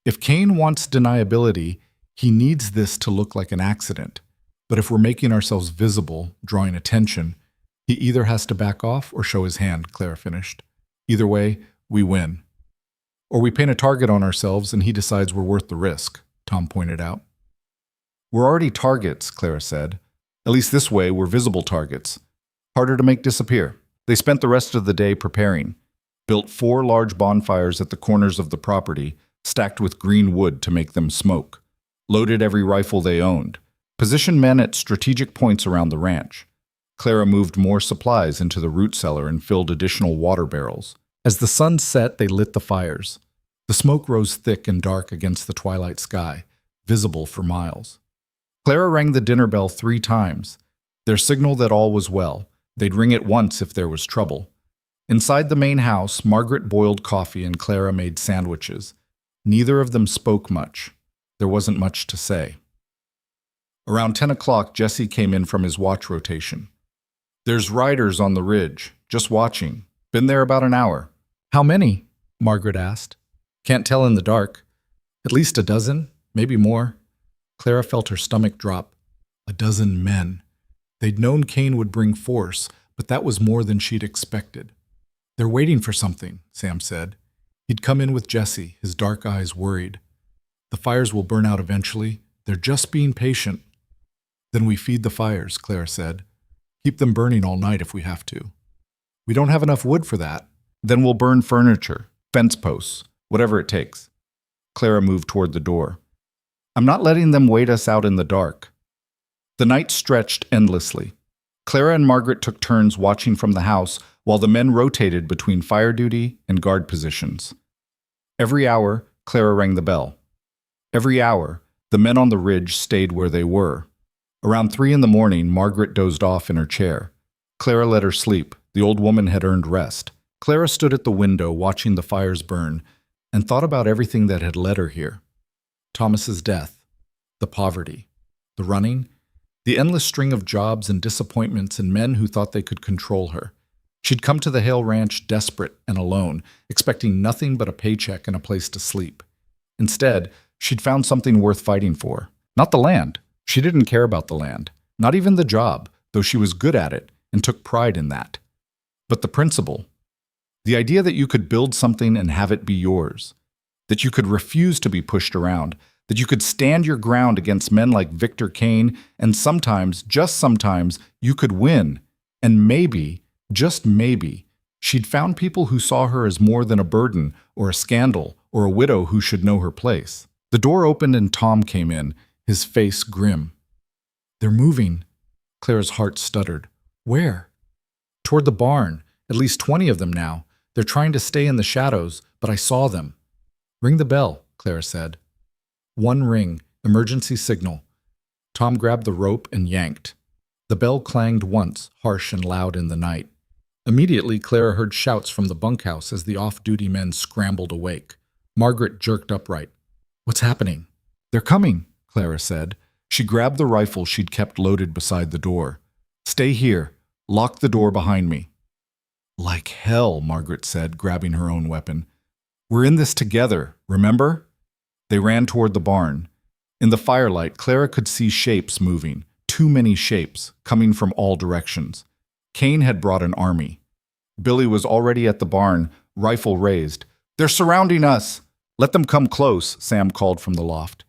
S1: If Kane wants deniability, he needs this to look like an accident. But if we're making ourselves visible, drawing attention, he either has to back off or show his hand, Clara finished. Either way, we win. Or we paint a target on ourselves and he decides we're worth the risk, Tom pointed out. We're already targets, Clara said. At least this way, we're visible targets. Harder to make disappear. They spent the rest of the day preparing. Built 4 large bonfires at the corners of the property, stacked with green wood to make them smoke. Loaded every rifle they owned. Positioned men at strategic points around the ranch. Clara moved more supplies into the root cellar and filled additional water barrels. As the sun set, they lit the fires. The smoke rose thick and dark against the twilight sky, visible for miles. Clara rang the dinner bell 3 times, their signal that all was well. They'd ring it once if there was trouble. Inside the main house, Margaret boiled coffee and Clara made sandwiches. Neither of them spoke much. There wasn't much to say. Around 10 o'clock, Jesse came in from his watch rotation. "There's riders on the ridge, just watching. Been there about an hour." "How many?" Margaret asked. "Can't tell in the dark. At least a dozen, maybe more." Clara felt her stomach drop. A dozen men. They'd known Kane would bring force, but that was more than she'd expected. "They're waiting for something," Sam said. He'd come in with Jesse, his dark eyes worried. "The fires will burn out eventually. They're just being patient." "Then we feed the fires," Clara said. "Keep them burning all night if we have to." "We don't have enough wood for that." "Then we'll burn furniture, fence posts, whatever it takes." Clara moved toward the door. "I'm not letting them wait us out in the dark." The night stretched endlessly. Clara and Margaret took turns watching from the house while the men rotated between fire duty and guard positions. Every hour, Clara rang the bell. Every hour, the men on the ridge stayed where they were. Around 3 in the morning, Margaret dozed off in her chair. Clara let her sleep. The old woman had earned rest. Clara stood at the window watching the fires burn and thought about everything that had led her here. Thomas's death, the poverty, the running, the endless string of jobs and disappointments and men who thought they could control her. She'd come to the Hale Ranch desperate and alone, expecting nothing but a paycheck and a place to sleep. Instead, she'd found something worth fighting for. Not the land. She didn't care about the land. Not even the job, though she was good at it and took pride in that. But the principle. The idea that you could build something and have it be yours. That you could refuse to be pushed around. That you could stand your ground against men like Victor Kane, and sometimes, just sometimes, you could win. And maybe, just maybe, she'd found people who saw her as more than a burden or a scandal or a widow who should know her place. The door opened and Tom came in, his face grim. "They're moving." Clara's heart stuttered. "Where?" "Toward the barn. At least 20 of them now. They're trying to stay in the shadows, but I saw them." "Ring the bell," Clara said. One ring, emergency signal. Tom grabbed the rope and yanked. The bell clanged once, harsh and loud in the night. Immediately, Clara heard shouts from the bunkhouse as the off-duty men scrambled awake. Margaret jerked upright. "What's happening?" "They're coming," Clara said. She grabbed the rifle she'd kept loaded beside the door. "Stay here. Lock the door behind me." "Like hell," Margaret said, grabbing her own weapon. "We're in this together, remember?" They ran toward the barn. In the firelight, Clara could see shapes moving, too many shapes, coming from all directions. Kane had brought an army. Billy was already at the barn, rifle raised. "They're surrounding us!" "Let them come close," Sam called from the loft.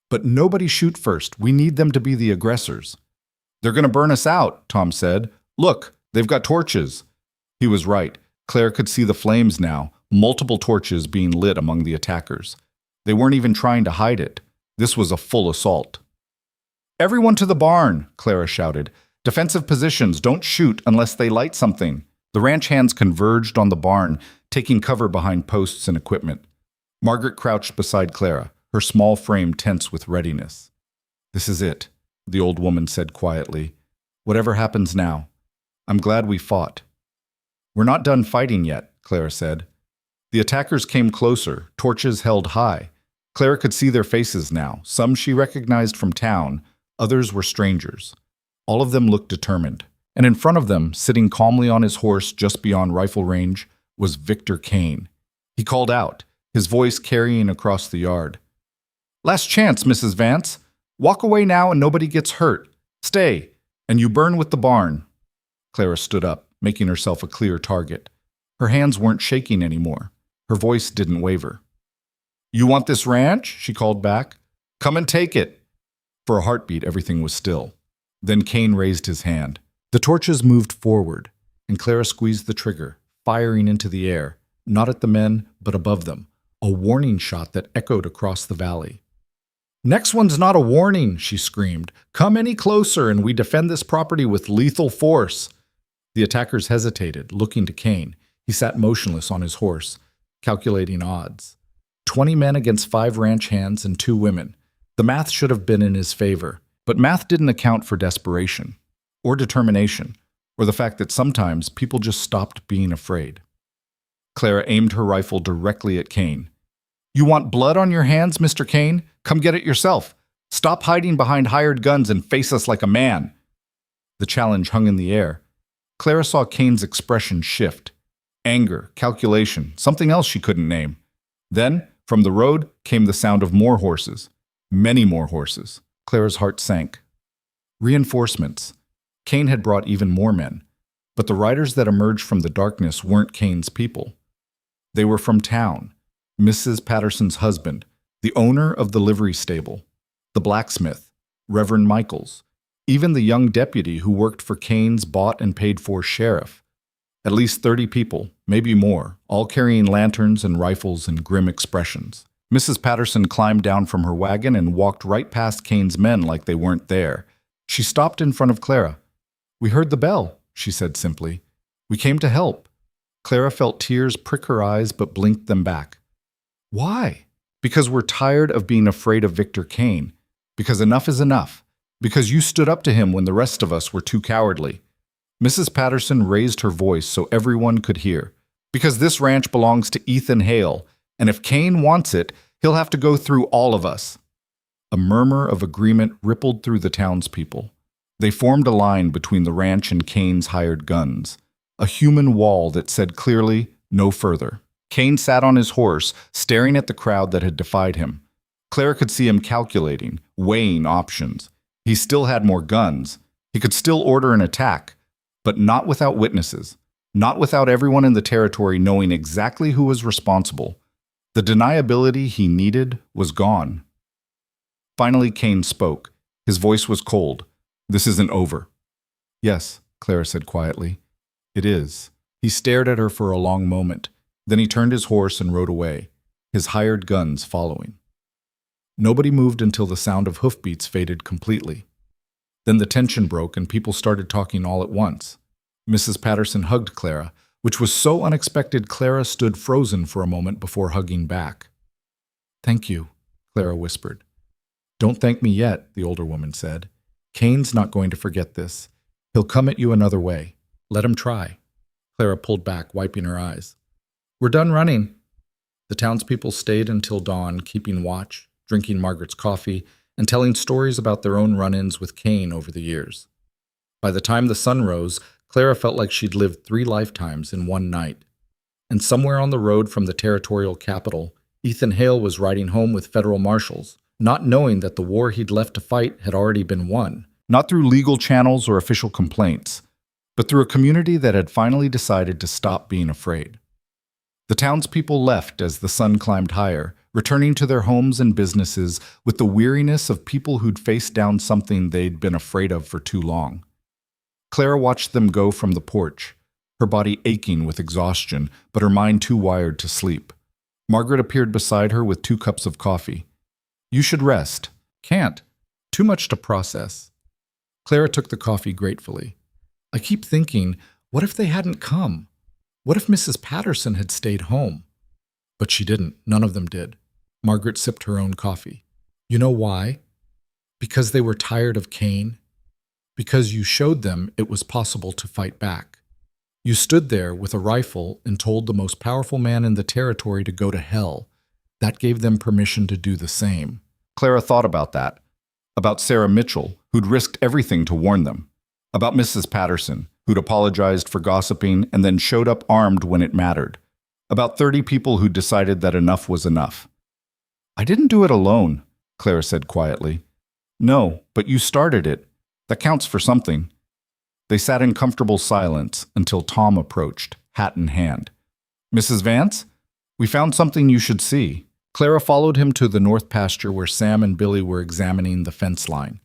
S1: "But nobody shoot first. We need them to be the aggressors." "They're going to burn us out," Tom said. "Look, they've got torches." He was right. Claire could see the flames now, multiple torches being lit among the attackers. They weren't even trying to hide it. This was a full assault. "Everyone to the barn," Clara shouted. "Defensive positions, don't shoot unless they light something." The ranch hands converged on the barn, taking cover behind posts and equipment. Margaret crouched beside Clara, her small frame tense with readiness. "This is it," the old woman said quietly. "Whatever happens now. I'm glad we fought." "We're not done fighting yet," Clara said. The attackers came closer, torches held high. Clara could see their faces now. Some she recognized from town, others were strangers. All of them looked determined. And in front of them, sitting calmly on his horse just beyond rifle range, was Victor Kane. He called out, his voice carrying across the yard. "Last chance, Mrs. Vance. Walk away now and nobody gets hurt. Stay, and you burn with the barn." Clara stood up, making herself a clear target. Her hands weren't shaking anymore. Her voice didn't waver. "You want this ranch?" she called back. "Come and take it." For a heartbeat, everything was still. Then Kane raised his hand. The torches moved forward, and Clara squeezed the trigger, firing into the air, not at the men, but above them, a warning shot that echoed across the valley. "Next one's not a warning," she screamed. "Come any closer, and we defend this property with lethal force." The attackers hesitated, looking to Kane. He sat motionless on his horse, calculating odds. 20 men against 5 ranch hands and 2 women. The math should have been in his favor, but math didn't account for desperation, or determination, or the fact that sometimes people just stopped being afraid. Clara aimed her rifle directly at Kane. You want blood on your hands, Mr. Kane? Come get it yourself. Stop hiding behind hired guns and face us like a man. The challenge hung in the air. Clara saw Kane's expression shift. Anger, calculation, something else she couldn't name. Then, from the road, came the sound of more horses. Many more horses. Clara's heart sank. Reinforcements. Kane had brought even more men. But the riders that emerged from the darkness weren't Kane's people. They were from town. Mrs. Patterson's husband, the owner of the livery stable, the blacksmith, Reverend Michaels, even the young deputy who worked for Kane's bought and paid for sheriff. At least 30 people, maybe more, all carrying lanterns and rifles and grim expressions. Mrs. Patterson climbed down from her wagon and walked right past Kane's men like they weren't there. She stopped in front of Clara. "We heard the bell," she said simply. "We came to help." Clara felt tears prick her eyes but blinked them back. "Why?" "Because we're tired of being afraid of Victor Kane. Because enough is enough. Because you stood up to him when the rest of us were too cowardly." Mrs. Patterson raised her voice so everyone could hear. "Because this ranch belongs to Ethan Hale, and if Kane wants it, he'll have to go through all of us." A murmur of agreement rippled through the townspeople. They formed a line between the ranch and Kane's hired guns. A human wall that said clearly, "No further." Kane sat on his horse, staring at the crowd that had defied him. Clara could see him calculating, weighing options. He still had more guns. He could still order an attack, but not without witnesses, not without everyone in the territory knowing exactly who was responsible. The deniability he needed was gone. Finally, Kane spoke. His voice was cold. "This isn't over." "Yes," Clara said quietly. "It is." He stared at her for a long moment. Then he turned his horse and rode away, his hired guns following. Nobody moved until the sound of hoofbeats faded completely. Then the tension broke and people started talking all at once. Mrs. Patterson hugged Clara, which was so unexpected Clara stood frozen for a moment before hugging back. "Thank you," Clara whispered. "Don't thank me yet," the older woman said. "Kane's not going to forget this. He'll come at you another way. Let him try." Clara pulled back, wiping her eyes. "We're done running." The townspeople stayed until dawn, keeping watch, drinking Margaret's coffee, and telling stories about their own run-ins with Kane over the years. By the time the sun rose, Clara felt like she'd lived 3 lifetimes in one night. And somewhere on the road from the territorial capital, Ethan Hale was riding home with federal marshals, not knowing that the war he'd left to fight had already been won. Not through legal channels or official complaints, but through a community that had finally decided to stop being afraid. The townspeople left as the sun climbed higher, returning to their homes and businesses with the weariness of people who'd faced down something they'd been afraid of for too long. Clara watched them go from the porch, her body aching with exhaustion, but her mind too wired to sleep. Margaret appeared beside her with 2 cups of coffee. "You should rest." "Can't. Too much to process." Clara took the coffee gratefully. "I keep thinking, what if they hadn't come? What if Mrs. Patterson had stayed home?" But she didn't. None of them did. Margaret sipped her own coffee. "You know why? Because they were tired of Kane. Because you showed them it was possible to fight back. You stood there with a rifle and told the most powerful man in the territory to go to hell. That gave them permission to do the same." Clara thought about that. About Sarah Mitchell, who'd risked everything to warn them. About Mrs. Patterson, who'd apologized for gossiping and then showed up armed when it mattered. About 30 people who'd decided that enough was enough. "I didn't do it alone," Clara said quietly. "No, but you started it. That counts for something." They sat in comfortable silence until Tom approached, hat in hand. "Mrs. Vance, we found something you should see." Clara followed him to the north pasture where Sam and Billy were examining the fence line.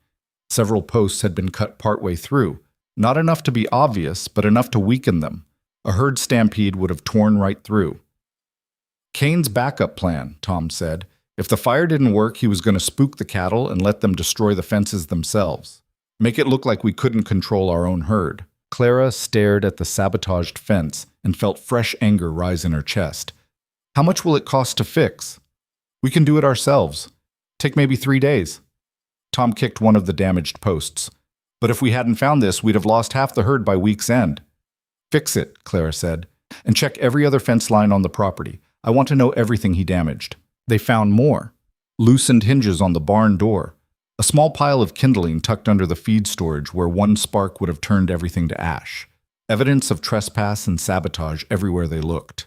S1: Several posts had been cut partway through, not enough to be obvious, but enough to weaken them. A herd stampede would have torn right through. "Kane's backup plan," Tom said. "If the fire didn't work, he was going to spook the cattle and let them destroy the fences themselves. Make it look like we couldn't control our own herd." Clara stared at the sabotaged fence and felt fresh anger rise in her chest. "How much will it cost to fix?" "We can do it ourselves. Take maybe 3 days." Tom kicked one of the damaged posts. "But if we hadn't found this, we'd have lost half the herd by week's end." "Fix it," Clara said, "and check every other fence line on the property. I want to know everything he damaged." They found more. Loosened hinges on the barn door. A small pile of kindling tucked under the feed storage where one spark would have turned everything to ash. Evidence of trespass and sabotage everywhere they looked.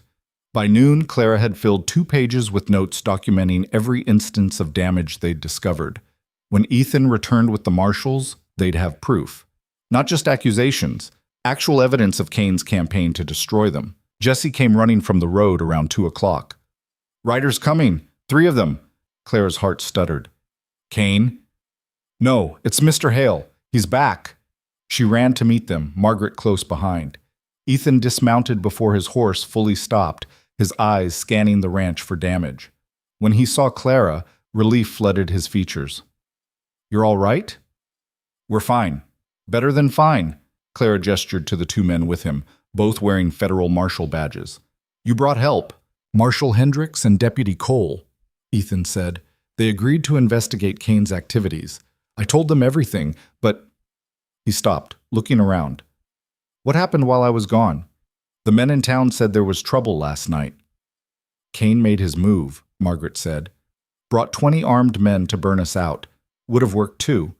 S1: By noon, Clara had filled 2 pages with notes documenting every instance of damage they'd discovered. When Ethan returned with the marshals, they'd have proof. Not just accusations, actual evidence of Kane's campaign to destroy them. Jesse came running from the road around 2 o'clock. "Riders coming, 3 of them." Clara's heart stuttered. "Kane?" "No, it's Mr. Hale. He's back." She ran to meet them, Margaret close behind. Ethan dismounted before his horse fully stopped, his eyes scanning the ranch for damage. When he saw Clara, relief flooded his features. "You're all right?" "We're fine. Better than fine." Clara gestured to the 2 men with him, both wearing federal marshal badges. "You brought help." "Marshal Hendricks and Deputy Cole," Ethan said. "They agreed to investigate Kane's activities. I told them everything, but—" He stopped, looking around. "What happened while I was gone?" "The men in town said there was trouble last night." "Kane made his move," Margaret said. "Brought 20 armed men to burn us out. Would have worked too,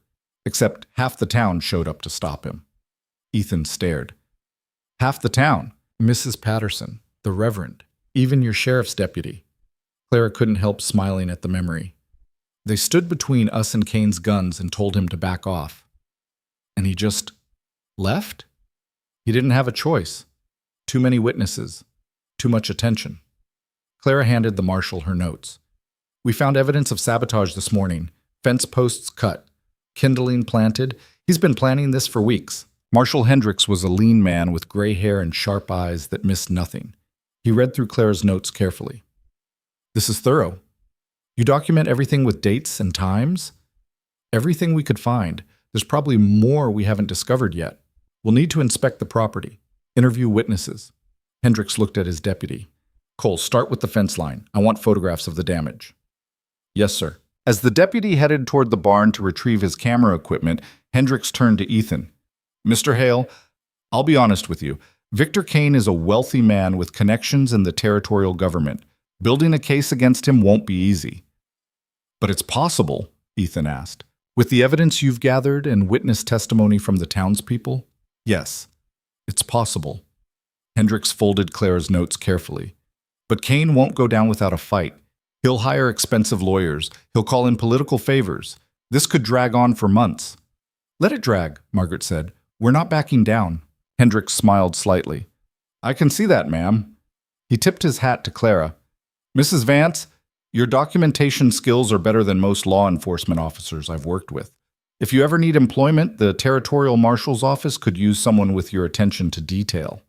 S1: except half the town showed up to stop him." Ethan stared. "Half the town?" "Mrs. Patterson, the Reverend, even your sheriff's deputy." Clara couldn't help smiling at the memory. "They stood between us and Kane's guns and told him to back off. And he just left? He didn't have a choice. Too many witnesses. Too much attention." Clara handed the marshal her notes. "We found evidence of sabotage this morning. Fence posts cut. Kindling planted. He's been planning this for weeks." Marshal Hendricks was a lean man with gray hair and sharp eyes that missed nothing. He read through Clara's notes carefully. "This is thorough. You document everything with dates and times?" "Everything we could find. There's probably more we haven't discovered yet. We'll need to inspect the property. Interview witnesses." Hendricks looked at his deputy. "Cole, start with the fence line. I want photographs of the damage." "Yes, sir." As the deputy headed toward the barn to retrieve his camera equipment, Hendricks turned to Ethan. "Mr. Hale, I'll be honest with you. Victor Kane is a wealthy man with connections in the territorial government. Building a case against him won't be easy." "But it's possible," Ethan asked. "With the evidence you've gathered and witness testimony from the townspeople?" "Yes, it's possible." Hendricks folded Clara's notes carefully. "But Kane won't go down without a fight. He'll hire expensive lawyers. He'll call in political favors. This could drag on for months." "Let it drag," Margaret said. "We're not backing down." Hendricks smiled slightly. "I can see that, ma'am." He tipped his hat to Clara. "Mrs. Vance, your documentation skills are better than most law enforcement officers I've worked with. If you ever need employment, the Territorial Marshal's office could use someone with your attention to detail."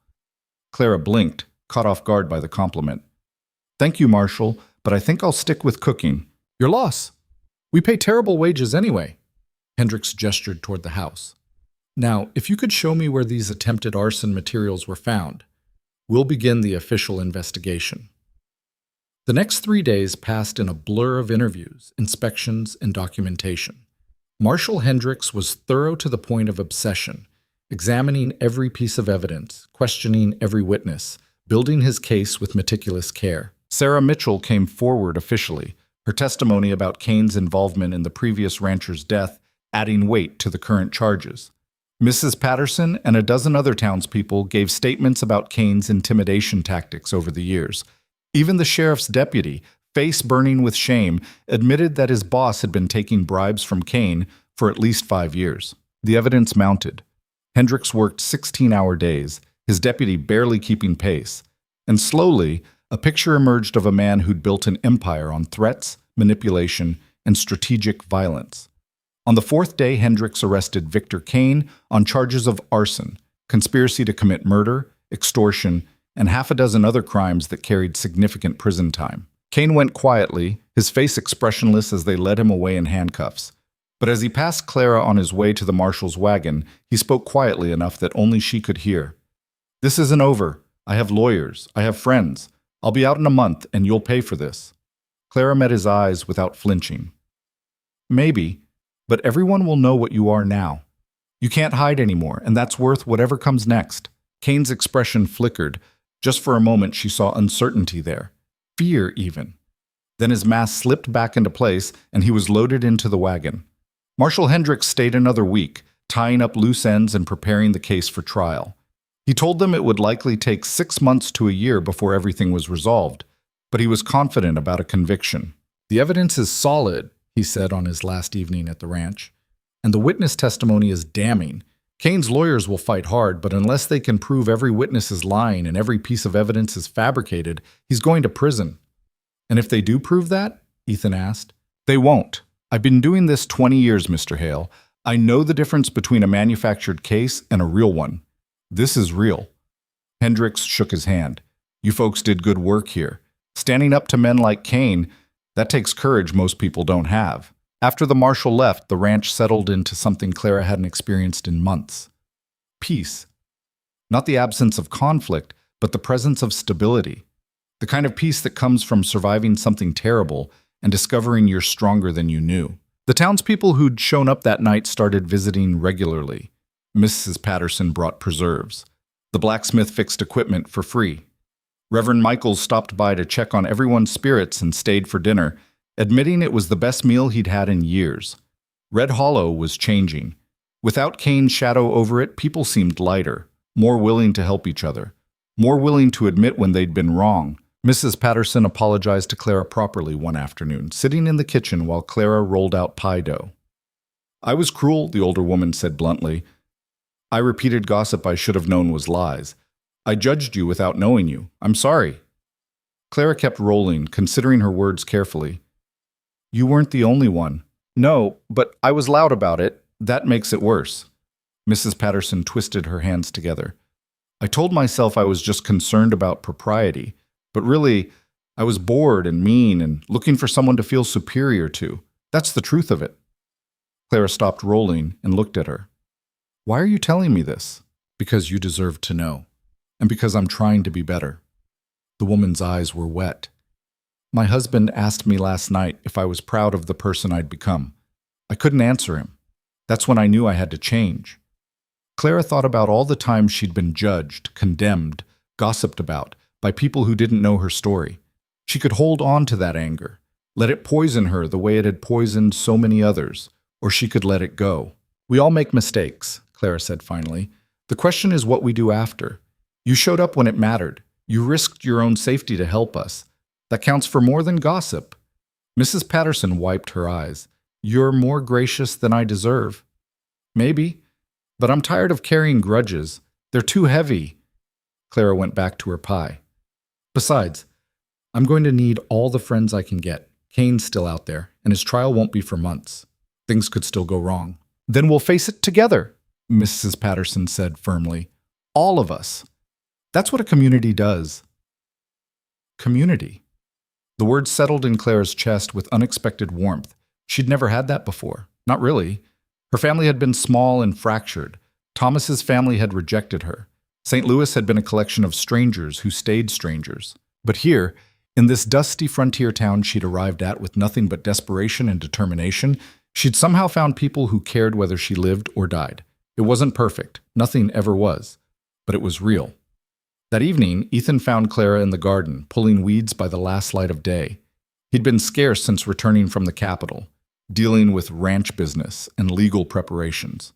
S1: Clara blinked, caught off guard by the compliment. "Thank you, Marshal, but I think I'll stick with cooking." "Your loss. We pay terrible wages anyway." Hendricks gestured toward the house. "Now, if you could show me where these attempted arson materials were found, we'll begin the official investigation." The next 3 days passed in a blur of interviews, inspections, and documentation. Marshal Hendricks was thorough to the point of obsession, examining every piece of evidence, questioning every witness, building his case with meticulous care. Sarah Mitchell came forward officially, her testimony about Kane's involvement in the previous rancher's death adding weight to the current charges. Mrs. Patterson and a dozen other townspeople gave statements about Kane's intimidation tactics over the years. Even the sheriff's deputy, face burning with shame, admitted that his boss had been taking bribes from Kane for at least 5 years. The evidence mounted. Hendricks worked 16-hour days, his deputy barely keeping pace. And slowly, a picture emerged of a man who'd built an empire on threats, manipulation, and strategic violence. On the 4th day, Hendricks arrested Victor Kane on charges of arson, conspiracy to commit murder, extortion, and half a dozen other crimes that carried significant prison time. Kane went quietly, his face expressionless as they led him away in handcuffs. But as he passed Clara on his way to the marshal's wagon, he spoke quietly enough that only she could hear. "This isn't over. I have lawyers. I have friends. I'll be out in a month, and you'll pay for this." Clara met his eyes without flinching. "Maybe, but everyone will know what you are now. You can't hide anymore, and that's worth whatever comes next." Kane's expression flickered. Just for a moment she saw uncertainty there. Fear, even. Then his mask slipped back into place, and he was loaded into the wagon. Marshal Hendricks stayed another week, tying up loose ends and preparing the case for trial. He told them it would likely take 6 months to a year before everything was resolved, but he was confident about a conviction. "The evidence is solid," he said on his last evening at the ranch, "and the witness testimony is damning. Kane's lawyers will fight hard, but unless they can prove every witness is lying and every piece of evidence is fabricated, he's going to prison." "And if they do prove that?" Ethan asked. "They won't. I've been doing this 20 years, Mr. Hale. I know the difference between a manufactured case and a real one. This is real." Hendricks shook his hand. "You folks did good work here. Standing up to men like Kane, that takes courage most people don't have." After the marshal left, the ranch settled into something Clara hadn't experienced in months. Peace. Not the absence of conflict, but the presence of stability. The kind of peace that comes from surviving something terrible and discovering you're stronger than you knew. The townspeople who'd shown up that night started visiting regularly. Mrs. Patterson brought preserves. The blacksmith fixed equipment for free. Reverend Michaels stopped by to check on everyone's spirits and stayed for dinner, admitting it was the best meal he'd had in years. Red Hollow was changing. Without Kane's shadow over it, people seemed lighter, more willing to help each other, more willing to admit when they'd been wrong. Mrs. Patterson apologized to Clara properly one afternoon, sitting in the kitchen while Clara rolled out pie dough. "I was cruel," the older woman said bluntly. "I repeated gossip I should have known was lies. I judged you without knowing you. I'm sorry." Clara kept rolling, considering her words carefully. "You weren't the only one." "No, but I was loud about it. That makes it worse." Mrs. Patterson twisted her hands together. "I told myself I was just concerned about propriety, but really, I was bored and mean and looking for someone to feel superior to. That's the truth of it." Clara stopped rolling and looked at her. "Why are you telling me this?" "Because you deserve to know, and because I'm trying to be better." The woman's eyes were wet. "My husband asked me last night if I was proud of the person I'd become. I couldn't answer him. That's when I knew I had to change." Clara thought about all the times she'd been judged, condemned, gossiped about by people who didn't know her story. She could hold on to that anger, let it poison her the way it had poisoned so many others, or she could let it go. "We all make mistakes," Clara said finally. "The question is what we do after. You showed up when it mattered. You risked your own safety to help us. That counts for more than gossip." Mrs. Patterson wiped her eyes. "You're more gracious than I deserve." "Maybe, but I'm tired of carrying grudges. They're too heavy." Clara went back to her pie. "Besides, I'm going to need all the friends I can get. Kane's still out there, and his trial won't be for months. Things could still go wrong." "Then we'll face it together," Mrs. Patterson said firmly. "All of us. That's what a community does." Community. The word settled in Clara's chest with unexpected warmth. She'd never had that before. Not really. Her family had been small and fractured. Thomas's family had rejected her. St. Louis had been a collection of strangers who stayed strangers. But here, in this dusty frontier town she'd arrived at with nothing but desperation and determination, she'd somehow found people who cared whether she lived or died. It wasn't perfect. Nothing ever was. But it was real. That evening, Ethan found Clara in the garden, pulling weeds by the last light of day. He'd been scarce since returning from the capital, dealing with ranch business and legal preparations.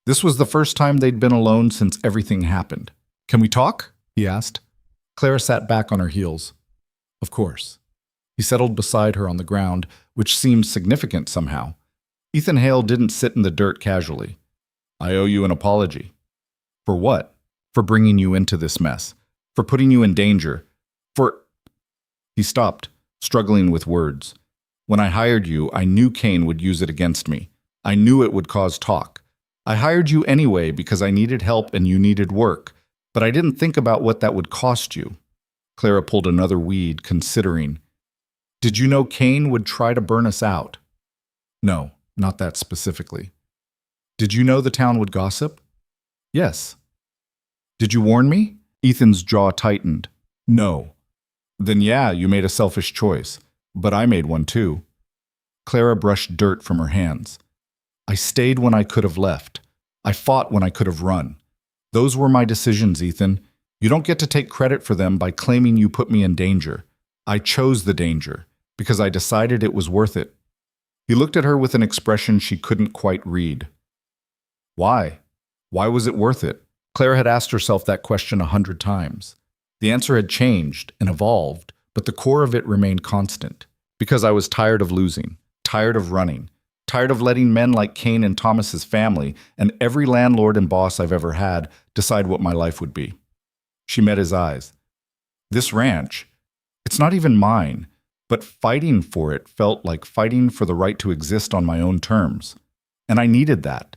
S1: This was the first time they'd been alone since everything happened. "Can we talk?" he asked. Clara sat back on her heels. "Of course." He settled beside her on the ground, which seemed significant somehow. Ethan Hale didn't sit in the dirt casually. "I owe you an apology." "For what?" "For bringing you into this mess. For putting you in danger. For—" He stopped, struggling with words. "When I hired you, I knew Kane would use it against me. I knew it would cause talk. I hired you anyway because I needed help and you needed work, but I didn't think about what that would cost you." Clara pulled another weed, considering. "Did you know Kane would try to burn us out?" "No, not that specifically." "Did you know the town would gossip?" "Yes." "Did you warn me?" Ethan's jaw tightened. "No." "Then yeah, you made a selfish choice. But I made one too." Clara brushed dirt from her hands. "I stayed when I could have left. I fought when I could have run. Those were my decisions, Ethan. You don't get to take credit for them by claiming you put me in danger. I chose the danger. Because I decided it was worth it. He looked at her with an expression she couldn't quite read. Why? Why was it worth it? Clara had asked herself that question 100 times. The answer had changed and evolved, but the core of it remained constant. Because I was tired of losing, tired of running, tired of letting men like Cain and Thomas's family and every landlord and boss I've ever had decide what my life would be. She met his eyes. This ranch, it's not even mine, but fighting for it felt like fighting for the right to exist on my own terms. And I needed that.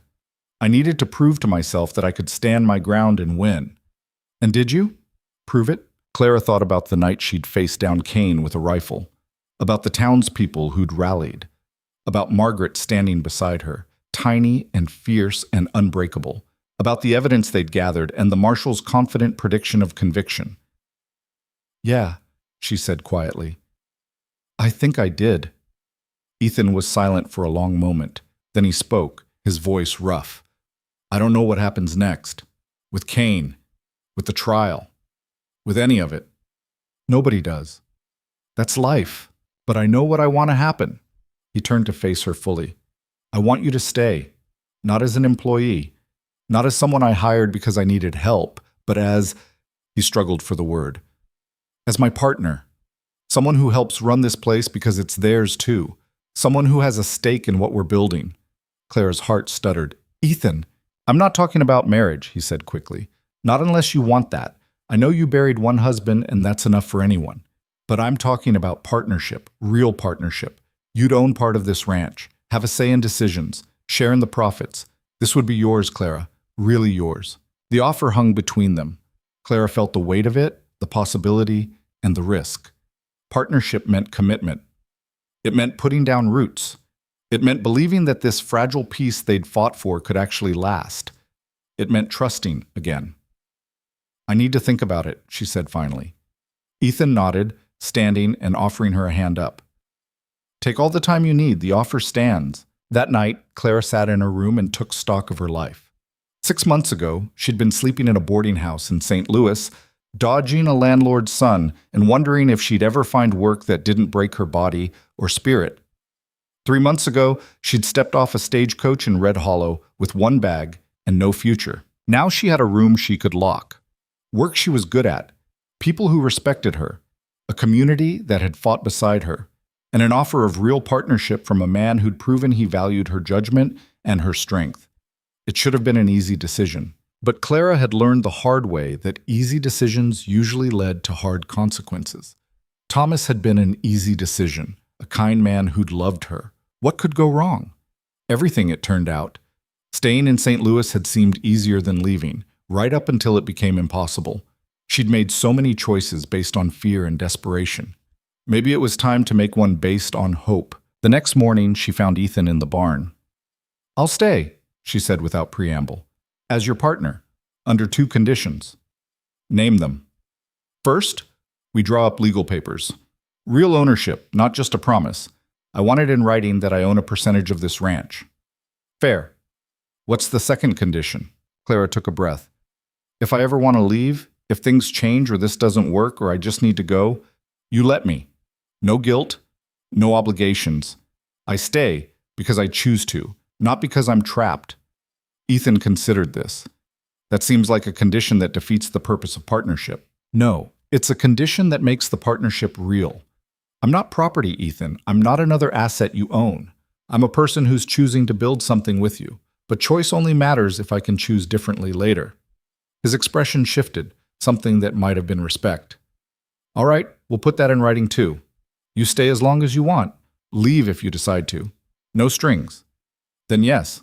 S1: I needed to prove to myself that I could stand my ground and win. And did you? Prove it? Clara thought about the night she'd faced down Cain with a rifle, about the townspeople who'd rallied, about Margaret standing beside her, tiny and fierce and unbreakable, about the evidence they'd gathered and the marshal's confident prediction of conviction. Yeah, she said quietly. I think I did. Ethan was silent for a long moment. Then he spoke, his voice rough. I don't know what happens next. With Cain. With the trial. With any of it. Nobody does. That's life. But I know what I want to happen. He turned to face her fully. I want you to stay. Not as an employee. Not as someone I hired because I needed help, but as, he struggled for the word, as my partner. Someone who helps run this place because it's theirs too. Someone who has a stake in what we're building. Clara's heart stuttered. Ethan, I'm not talking about marriage, he said quickly. Not unless you want that. I know you buried one husband and that's enough for anyone. But I'm talking about partnership, real partnership. You'd own part of this ranch, have a say in decisions, share in the profits. This would be yours, Clara, really yours. The offer hung between them. Clara felt the weight of it, the possibility, and the risk. Partnership meant commitment. It meant putting down roots. It meant believing that this fragile peace they'd fought for could actually last. It meant trusting again. I need to think about it, she said finally. Ethan nodded, standing and offering her a hand up. Take all the time you need, the offer stands. That night, Clara sat in her room and took stock of her life. 6 months ago, she'd been sleeping in a boarding house in St. Louis, dodging a landlord's son and wondering if she'd ever find work that didn't break her body or spirit. 3 months ago, she'd stepped off a stagecoach in Red Hollow with one bag and no future. Now she had a room she could lock, work she was good at, people who respected her, a community that had fought beside her, and an offer of real partnership from a man who'd proven he valued her judgment and her strength. It should have been an easy decision. But Clara had learned the hard way that easy decisions usually led to hard consequences. Thomas had been an easy decision, a kind man who'd loved her. What could go wrong? Everything, it turned out. Staying in St. Louis had seemed easier than leaving, right up until it became impossible. She'd made so many choices based on fear and desperation. Maybe it was time to make one based on hope. The next morning, she found Ethan in the barn. I'll stay, she said without preamble. As your partner, under 2 conditions. Name them. First, we draw up legal papers. Real ownership, not just a promise. I want it in writing that I own a percentage of this ranch. Fair. What's the second condition? Clara took a breath. If I ever want to leave, if things change or this doesn't work or I just need to go, you let me. No guilt, no obligations. I stay because I choose to, not because I'm trapped. Ethan considered this. That seems like a condition that defeats the purpose of partnership. No, it's a condition that makes the partnership real. I'm not property, Ethan. I'm not another asset you own. I'm a person who's choosing to build something with you. But choice only matters if I can choose differently later. His expression shifted, something that might have been respect. All right, we'll put that in writing too. You stay as long as you want. Leave if you decide to. No strings. Then yes.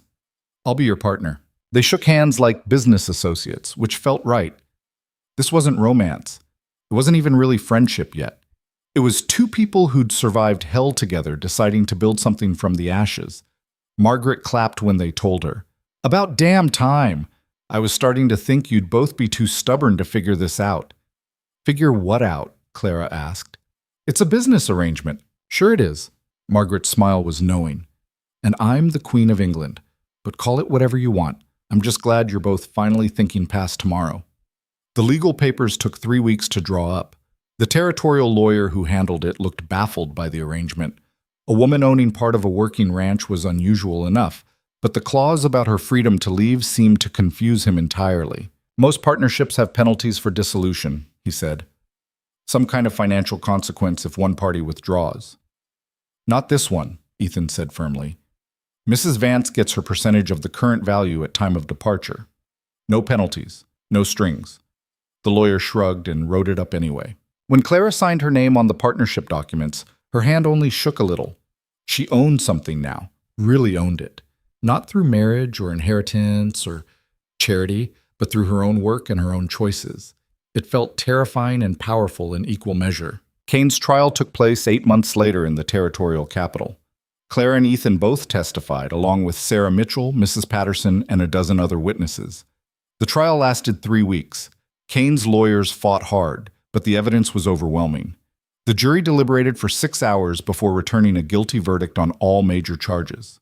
S1: I'll be your partner. They shook hands like business associates, which felt right. This wasn't romance. It wasn't even really friendship yet. It was 2 people who'd survived hell together deciding to build something from the ashes. Margaret clapped when they told her. About damn time! I was starting to think you'd both be too stubborn to figure this out. Figure what out? Clara asked. It's a business arrangement. Sure it is. Margaret's smile was knowing. And I'm the Queen of England. But call it whatever you want. I'm just glad you're both finally thinking past tomorrow. The legal papers took 3 weeks to draw up. The territorial lawyer who handled it looked baffled by the arrangement. A woman owning part of a working ranch was unusual enough, but the clause about her freedom to leave seemed to confuse him entirely. Most partnerships have penalties for dissolution, he said. Some kind of financial consequence if one party withdraws. Not this one, Ethan said firmly. Mrs. Vance gets her percentage of the current value at time of departure. No penalties, no strings. The lawyer shrugged and wrote it up anyway. When Clara signed her name on the partnership documents, her hand only shook a little. She owned something now, really owned it. Not through marriage or inheritance or charity, but through her own work and her own choices. It felt terrifying and powerful in equal measure. Kane's trial took place 8 months later in the territorial capital. Clara and Ethan both testified, along with Sarah Mitchell, Mrs. Patterson, and a dozen other witnesses. The trial lasted 3 weeks. Kane's lawyers fought hard, but the evidence was overwhelming. The jury deliberated for 6 hours before returning a guilty verdict on all major charges.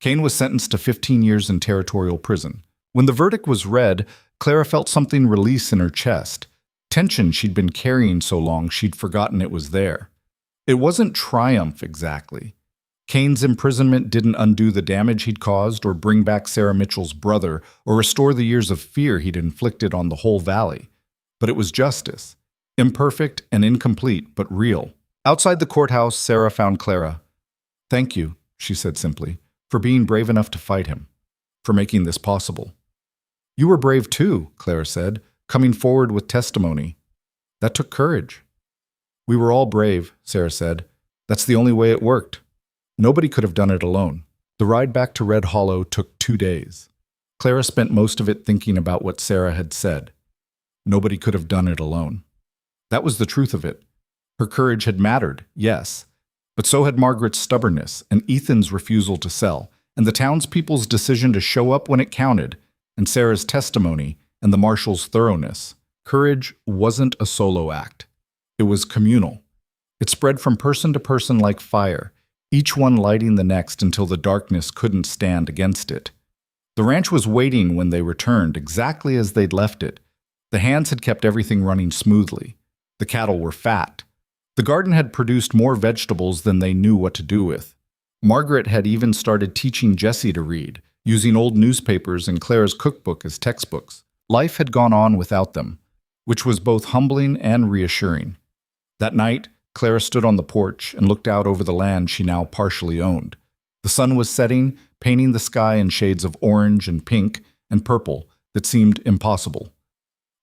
S1: Kane was sentenced to 15 years in territorial prison. When the verdict was read, Clara felt something release in her chest. Tension she'd been carrying so long she'd forgotten it was there. It wasn't triumph exactly. Kane's imprisonment didn't undo the damage he'd caused or bring back Sarah Mitchell's brother or restore the years of fear he'd inflicted on the whole valley. But it was justice. Imperfect and incomplete, but real. Outside the courthouse, Sarah found Clara. "Thank you," she said simply, "for being brave enough to fight him, for making this possible." "You were brave too," Clara said, "coming forward with testimony. That took courage." "We were all brave," Sarah said. "That's the only way it worked. Nobody could have done it alone." The ride back to Red Hollow took 2 days. Clara spent most of it thinking about what Sarah had said. Nobody could have done it alone. That was the truth of it. Her courage had mattered, yes, but so had Margaret's stubbornness and Ethan's refusal to sell, and the townspeople's decision to show up when it counted, and Sarah's testimony and the marshal's thoroughness. Courage wasn't a solo act. It was communal. It spread from person to person like fire, each one lighting the next until the darkness couldn't stand against it. The ranch was waiting when they returned, exactly as they'd left it. The hands had kept everything running smoothly. The cattle were fat. The garden had produced more vegetables than they knew what to do with. Margaret had even started teaching Jessie to read, using old newspapers and Clara's cookbook as textbooks. Life had gone on without them, which was both humbling and reassuring. That night, Clara stood on the porch and looked out over the land she now partially owned. The sun was setting, painting the sky in shades of orange and pink and purple that seemed impossible.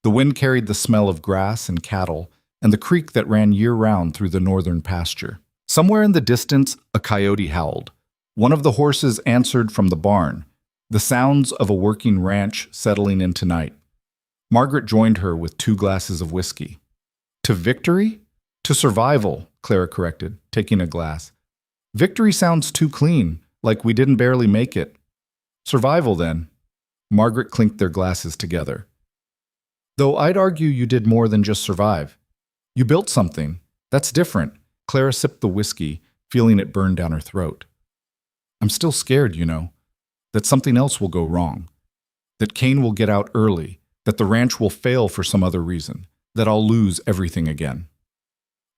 S1: The wind carried the smell of grass and cattle and the creek that ran year-round through the northern pasture. Somewhere in the distance, a coyote howled. One of the horses answered from the barn, the sounds of a working ranch settling into night. Margaret joined her with 2 glasses of whiskey. "To victory?" "To survival," Clara corrected, taking a glass. "Victory sounds too clean, like we didn't barely make it." "Survival, then." Margaret clinked their glasses together. "Though I'd argue you did more than just survive. You built something. That's different." Clara sipped the whiskey, feeling it burn down her throat. "I'm still scared, you know, that something else will go wrong, that Kane will get out early, that the ranch will fail for some other reason, that I'll lose everything again."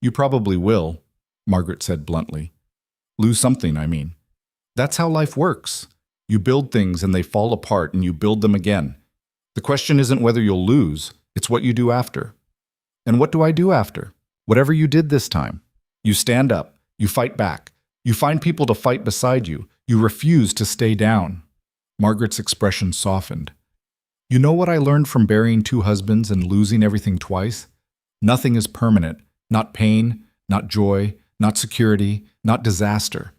S1: "You probably will," Margaret said bluntly. "Lose something, I mean. That's how life works. You build things and they fall apart and you build them again. The question isn't whether you'll lose, it's what you do after." "And what do I do after?" "Whatever you did this time. You stand up, you fight back, you find people to fight beside you, you refuse to stay down." Margaret's expression softened. "You know what I learned from burying 2 husbands and losing everything twice? Nothing is permanent. Not pain, not joy, not security, not disaster.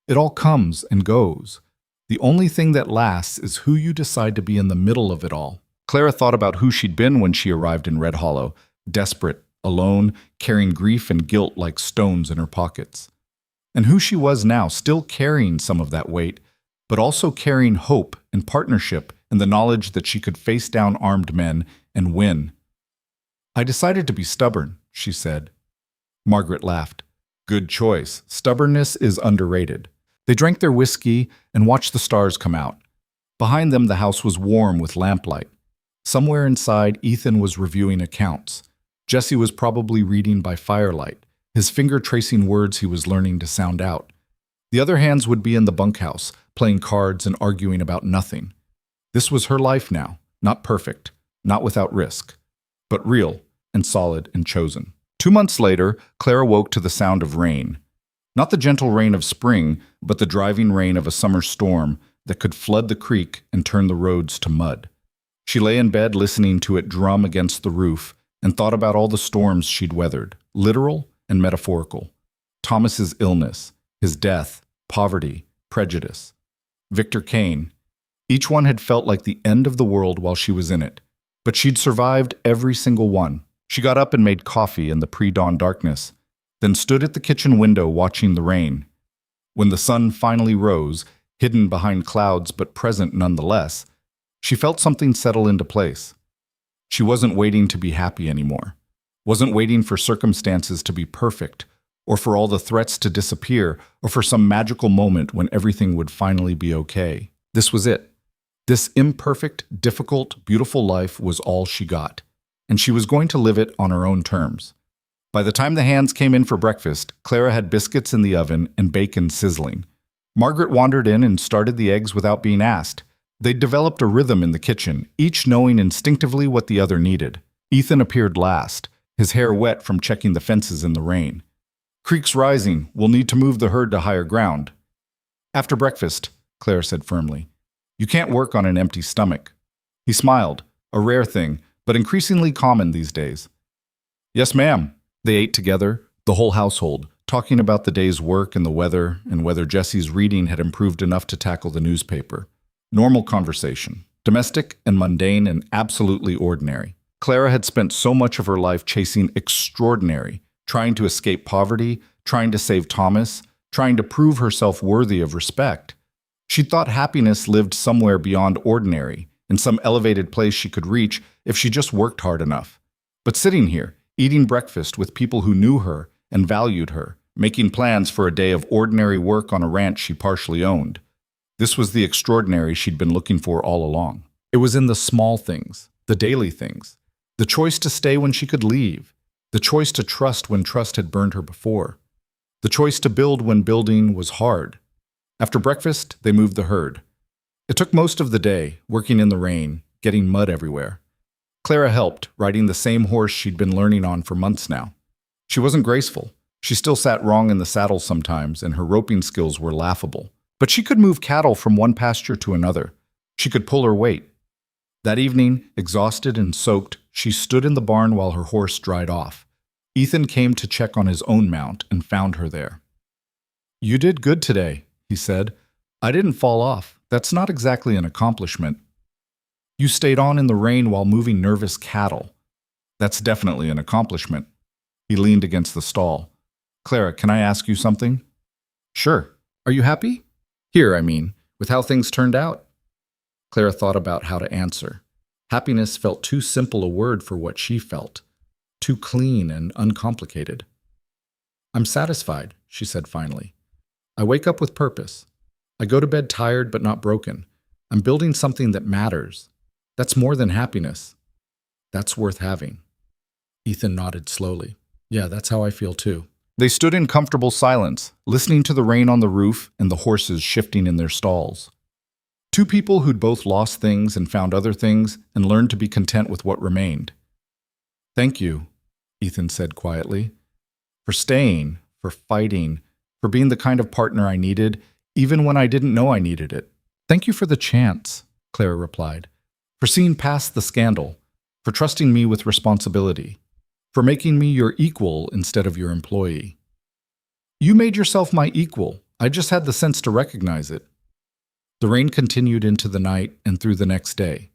S1: It all comes and goes. The only thing that lasts is who you decide to be in the middle of it all." Clara thought about who she'd been when she arrived in Red Hollow, desperate, alone, carrying grief and guilt like stones in her pockets. And who she was now, still carrying some of that weight, but also carrying hope and partnership and the knowledge that she could face down armed men and win. "I decided to be stubborn," she said. Margaret laughed. "Good choice. Stubbornness is underrated." They drank their whiskey and watched the stars come out. Behind them, the house was warm with lamplight. Somewhere inside, Ethan was reviewing accounts. Jesse was probably reading by firelight, his finger tracing words he was learning to sound out. The other hands would be in the bunkhouse, playing cards and arguing about nothing. This was her life now, not perfect, not without risk, but real and solid and chosen. 2 months later, Clara woke to the sound of rain. Not the gentle rain of spring, but the driving rain of a summer storm that could flood the creek and turn the roads to mud. She lay in bed listening to it drum against the roof and thought about all the storms she'd weathered, literal and metaphorical. Thomas's illness, his death, poverty, prejudice. Victor Kane. Each one had felt like the end of the world while she was in it, but she'd survived every single one. She got up and made coffee in the pre-dawn darkness, then stood at the kitchen window watching the rain. When the sun finally rose, hidden behind clouds but present nonetheless, she felt something settle into place. She wasn't waiting to be happy anymore, wasn't waiting for circumstances to be perfect, or for all the threats to disappear, or for some magical moment when everything would finally be okay. This was it. This imperfect, difficult, beautiful life was all she got, and she was going to live it on her own terms. By the time the hands came in for breakfast, Clara had biscuits in the oven and bacon sizzling. Margaret wandered in and started the eggs without being asked. They'd developed a rhythm in the kitchen, each knowing instinctively what the other needed. Ethan appeared last, his hair wet from checking the fences in the rain. "Creek's rising. We'll need to move the herd to higher ground." "After breakfast," Clara said firmly. "You can't work on an empty stomach." He smiled, a rare thing, but increasingly common these days. "Yes, ma'am." They ate together, the whole household, talking about the day's work and the weather, and whether Jesse's reading had improved enough to tackle the newspaper. Normal conversation, domestic and mundane and absolutely ordinary. Clara had spent so much of her life chasing extraordinary, trying to escape poverty, trying to save Thomas, trying to prove herself worthy of respect. She'd thought happiness lived somewhere beyond ordinary, in some elevated place she could reach if she just worked hard enough. But sitting here, eating breakfast with people who knew her and valued her, making plans for a day of ordinary work on a ranch she partially owned. This was the extraordinary she'd been looking for all along. It was in the small things, the daily things, the choice to stay when she could leave, the choice to trust when trust had burned her before, the choice to build when building was hard. After breakfast, they moved the herd. It took most of the day, working in the rain, getting mud everywhere. Clara helped, riding the same horse she'd been learning on for months now. She wasn't graceful. She still sat wrong in the saddle sometimes, and her roping skills were laughable. But she could move cattle from one pasture to another. She could pull her weight. That evening, exhausted and soaked, she stood in the barn while her horse dried off. Ethan came to check on his own mount and found her there. "You did good today," he said. "I didn't fall off. That's not exactly an accomplishment. You stayed on in the rain while moving nervous cattle. That's definitely an accomplishment." He leaned against the stall. "Clara, can I ask you something?" "Sure. Are you happy? Here, I mean, with how things turned out?" Clara thought about how to answer. Happiness felt too simple a word for what she felt, too clean and uncomplicated. "I'm satisfied," she said finally. "I wake up with purpose. I go to bed tired but not broken. I'm building something that matters. That's more than happiness. That's worth having." Ethan nodded slowly. "Yeah, that's how I feel too." They stood in comfortable silence, listening to the rain on the roof and the horses shifting in their stalls. Two people who'd both lost things and found other things and learned to be content with what remained. "Thank you," Ethan said quietly, "for staying, for fighting, for being the kind of partner I needed, even when I didn't know I needed it." "Thank you for the chance," Clara replied, "for seeing past the scandal, for trusting me with responsibility, for making me your equal instead of your employee." "You made yourself my equal. I just had the sense to recognize it." The rain continued into the night and through the next day.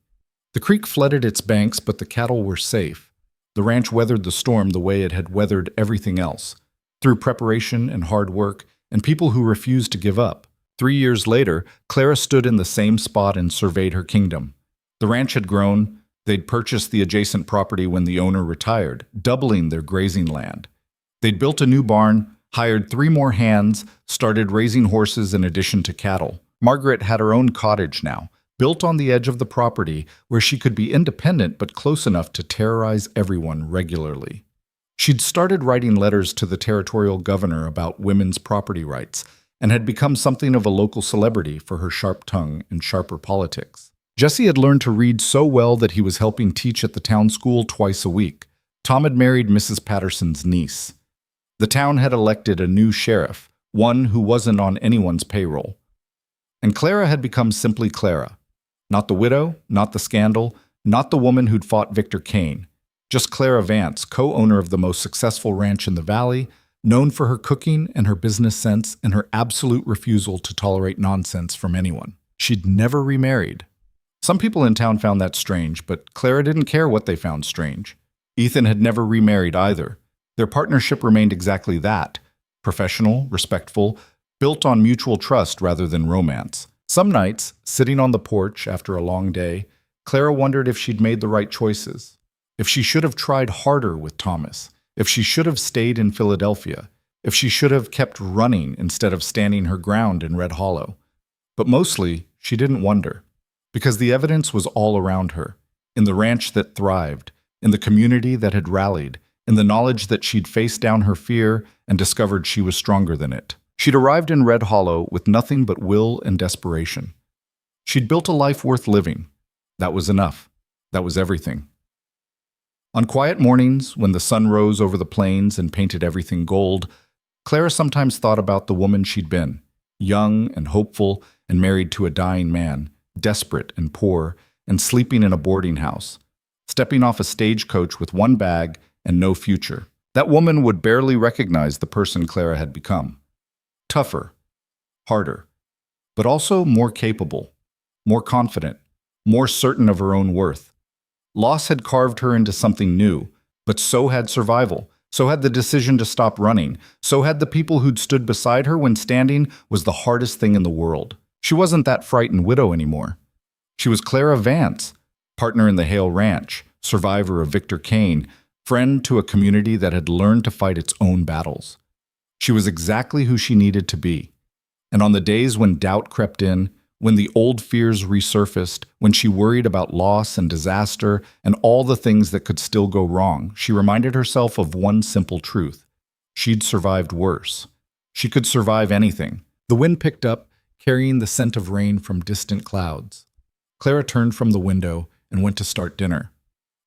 S1: The creek flooded its banks, but the cattle were safe. The ranch weathered the storm the way it had weathered everything else, through preparation and hard work and people who refused to give up. 3 years later, Clara stood in the same spot and surveyed her kingdom. The ranch had grown. They'd purchased the adjacent property when the owner retired, doubling their grazing land. They'd built a new barn, hired 3 more hands, started raising horses in addition to cattle. Margaret had her own cottage now, built on the edge of the property where she could be independent but close enough to terrorize everyone regularly. She'd started writing letters to the territorial governor about women's property rights and had become something of a local celebrity for her sharp tongue and sharper politics. Jesse had learned to read so well that he was helping teach at the town school twice a week. Tom had married Mrs. Patterson's niece. The town had elected a new sheriff, one who wasn't on anyone's payroll. And Clara had become simply Clara. Not the widow, not the scandal, not the woman who'd fought Victor Kane. Just Clara Vance, co-owner of the most successful ranch in the valley, known for her cooking and her business sense and her absolute refusal to tolerate nonsense from anyone. She'd never remarried. Some people in town found that strange, but Clara didn't care what they found strange. Ethan had never remarried either. Their partnership remained exactly that, professional, respectful, built on mutual trust rather than romance. Some nights, sitting on the porch after a long day, Clara wondered if she'd made the right choices, if she should have tried harder with Thomas, if she should have stayed in Philadelphia, if she should have kept running instead of standing her ground in Red Hollow. But mostly, she didn't wonder, because the evidence was all around her, in the ranch that thrived, in the community that had rallied, in the knowledge that she'd faced down her fear and discovered she was stronger than it. She'd arrived in Red Hollow with nothing but will and desperation. She'd built a life worth living. That was enough. That was everything. On quiet mornings, when the sun rose over the plains and painted everything gold, Clara sometimes thought about the woman she'd been, young and hopeful and married to a dying man, desperate and poor, and sleeping in a boarding house, stepping off a stagecoach with one bag and no future. That woman would barely recognize the person Clara had become. Tougher, harder, but also more capable, more confident, more certain of her own worth. Loss had carved her into something new, but so had survival, so had the decision to stop running, so had the people who'd stood beside her when standing was the hardest thing in the world. She wasn't that frightened widow anymore. She was Clara Vance, partner in the Hale Ranch, survivor of Victor Kane, friend to a community that had learned to fight its own battles. She was exactly who she needed to be. And on the days when doubt crept in, when the old fears resurfaced, when she worried about loss and disaster and all the things that could still go wrong, she reminded herself of one simple truth. She'd survived worse. She could survive anything. The wind picked up, carrying the scent of rain from distant clouds. Clara turned from the window and went to start dinner.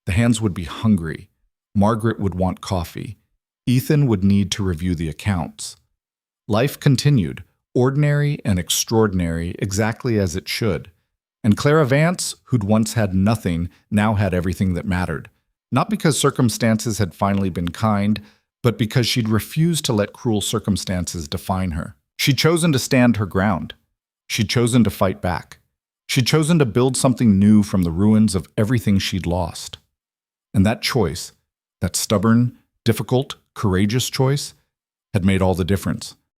S1: The hands would be hungry. Margaret would want coffee. Ethan would need to review the accounts. Life continued, ordinary and extraordinary, exactly as it should. And Clara Vance, who'd once had nothing, now had everything that mattered. Not because circumstances had finally been kind, but because she'd refused to let cruel circumstances define her. She'd chosen to stand her ground. She'd chosen to fight back. She'd chosen to build something new from the ruins of everything she'd lost. And that choice, that stubborn, difficult, courageous choice, had made all the difference.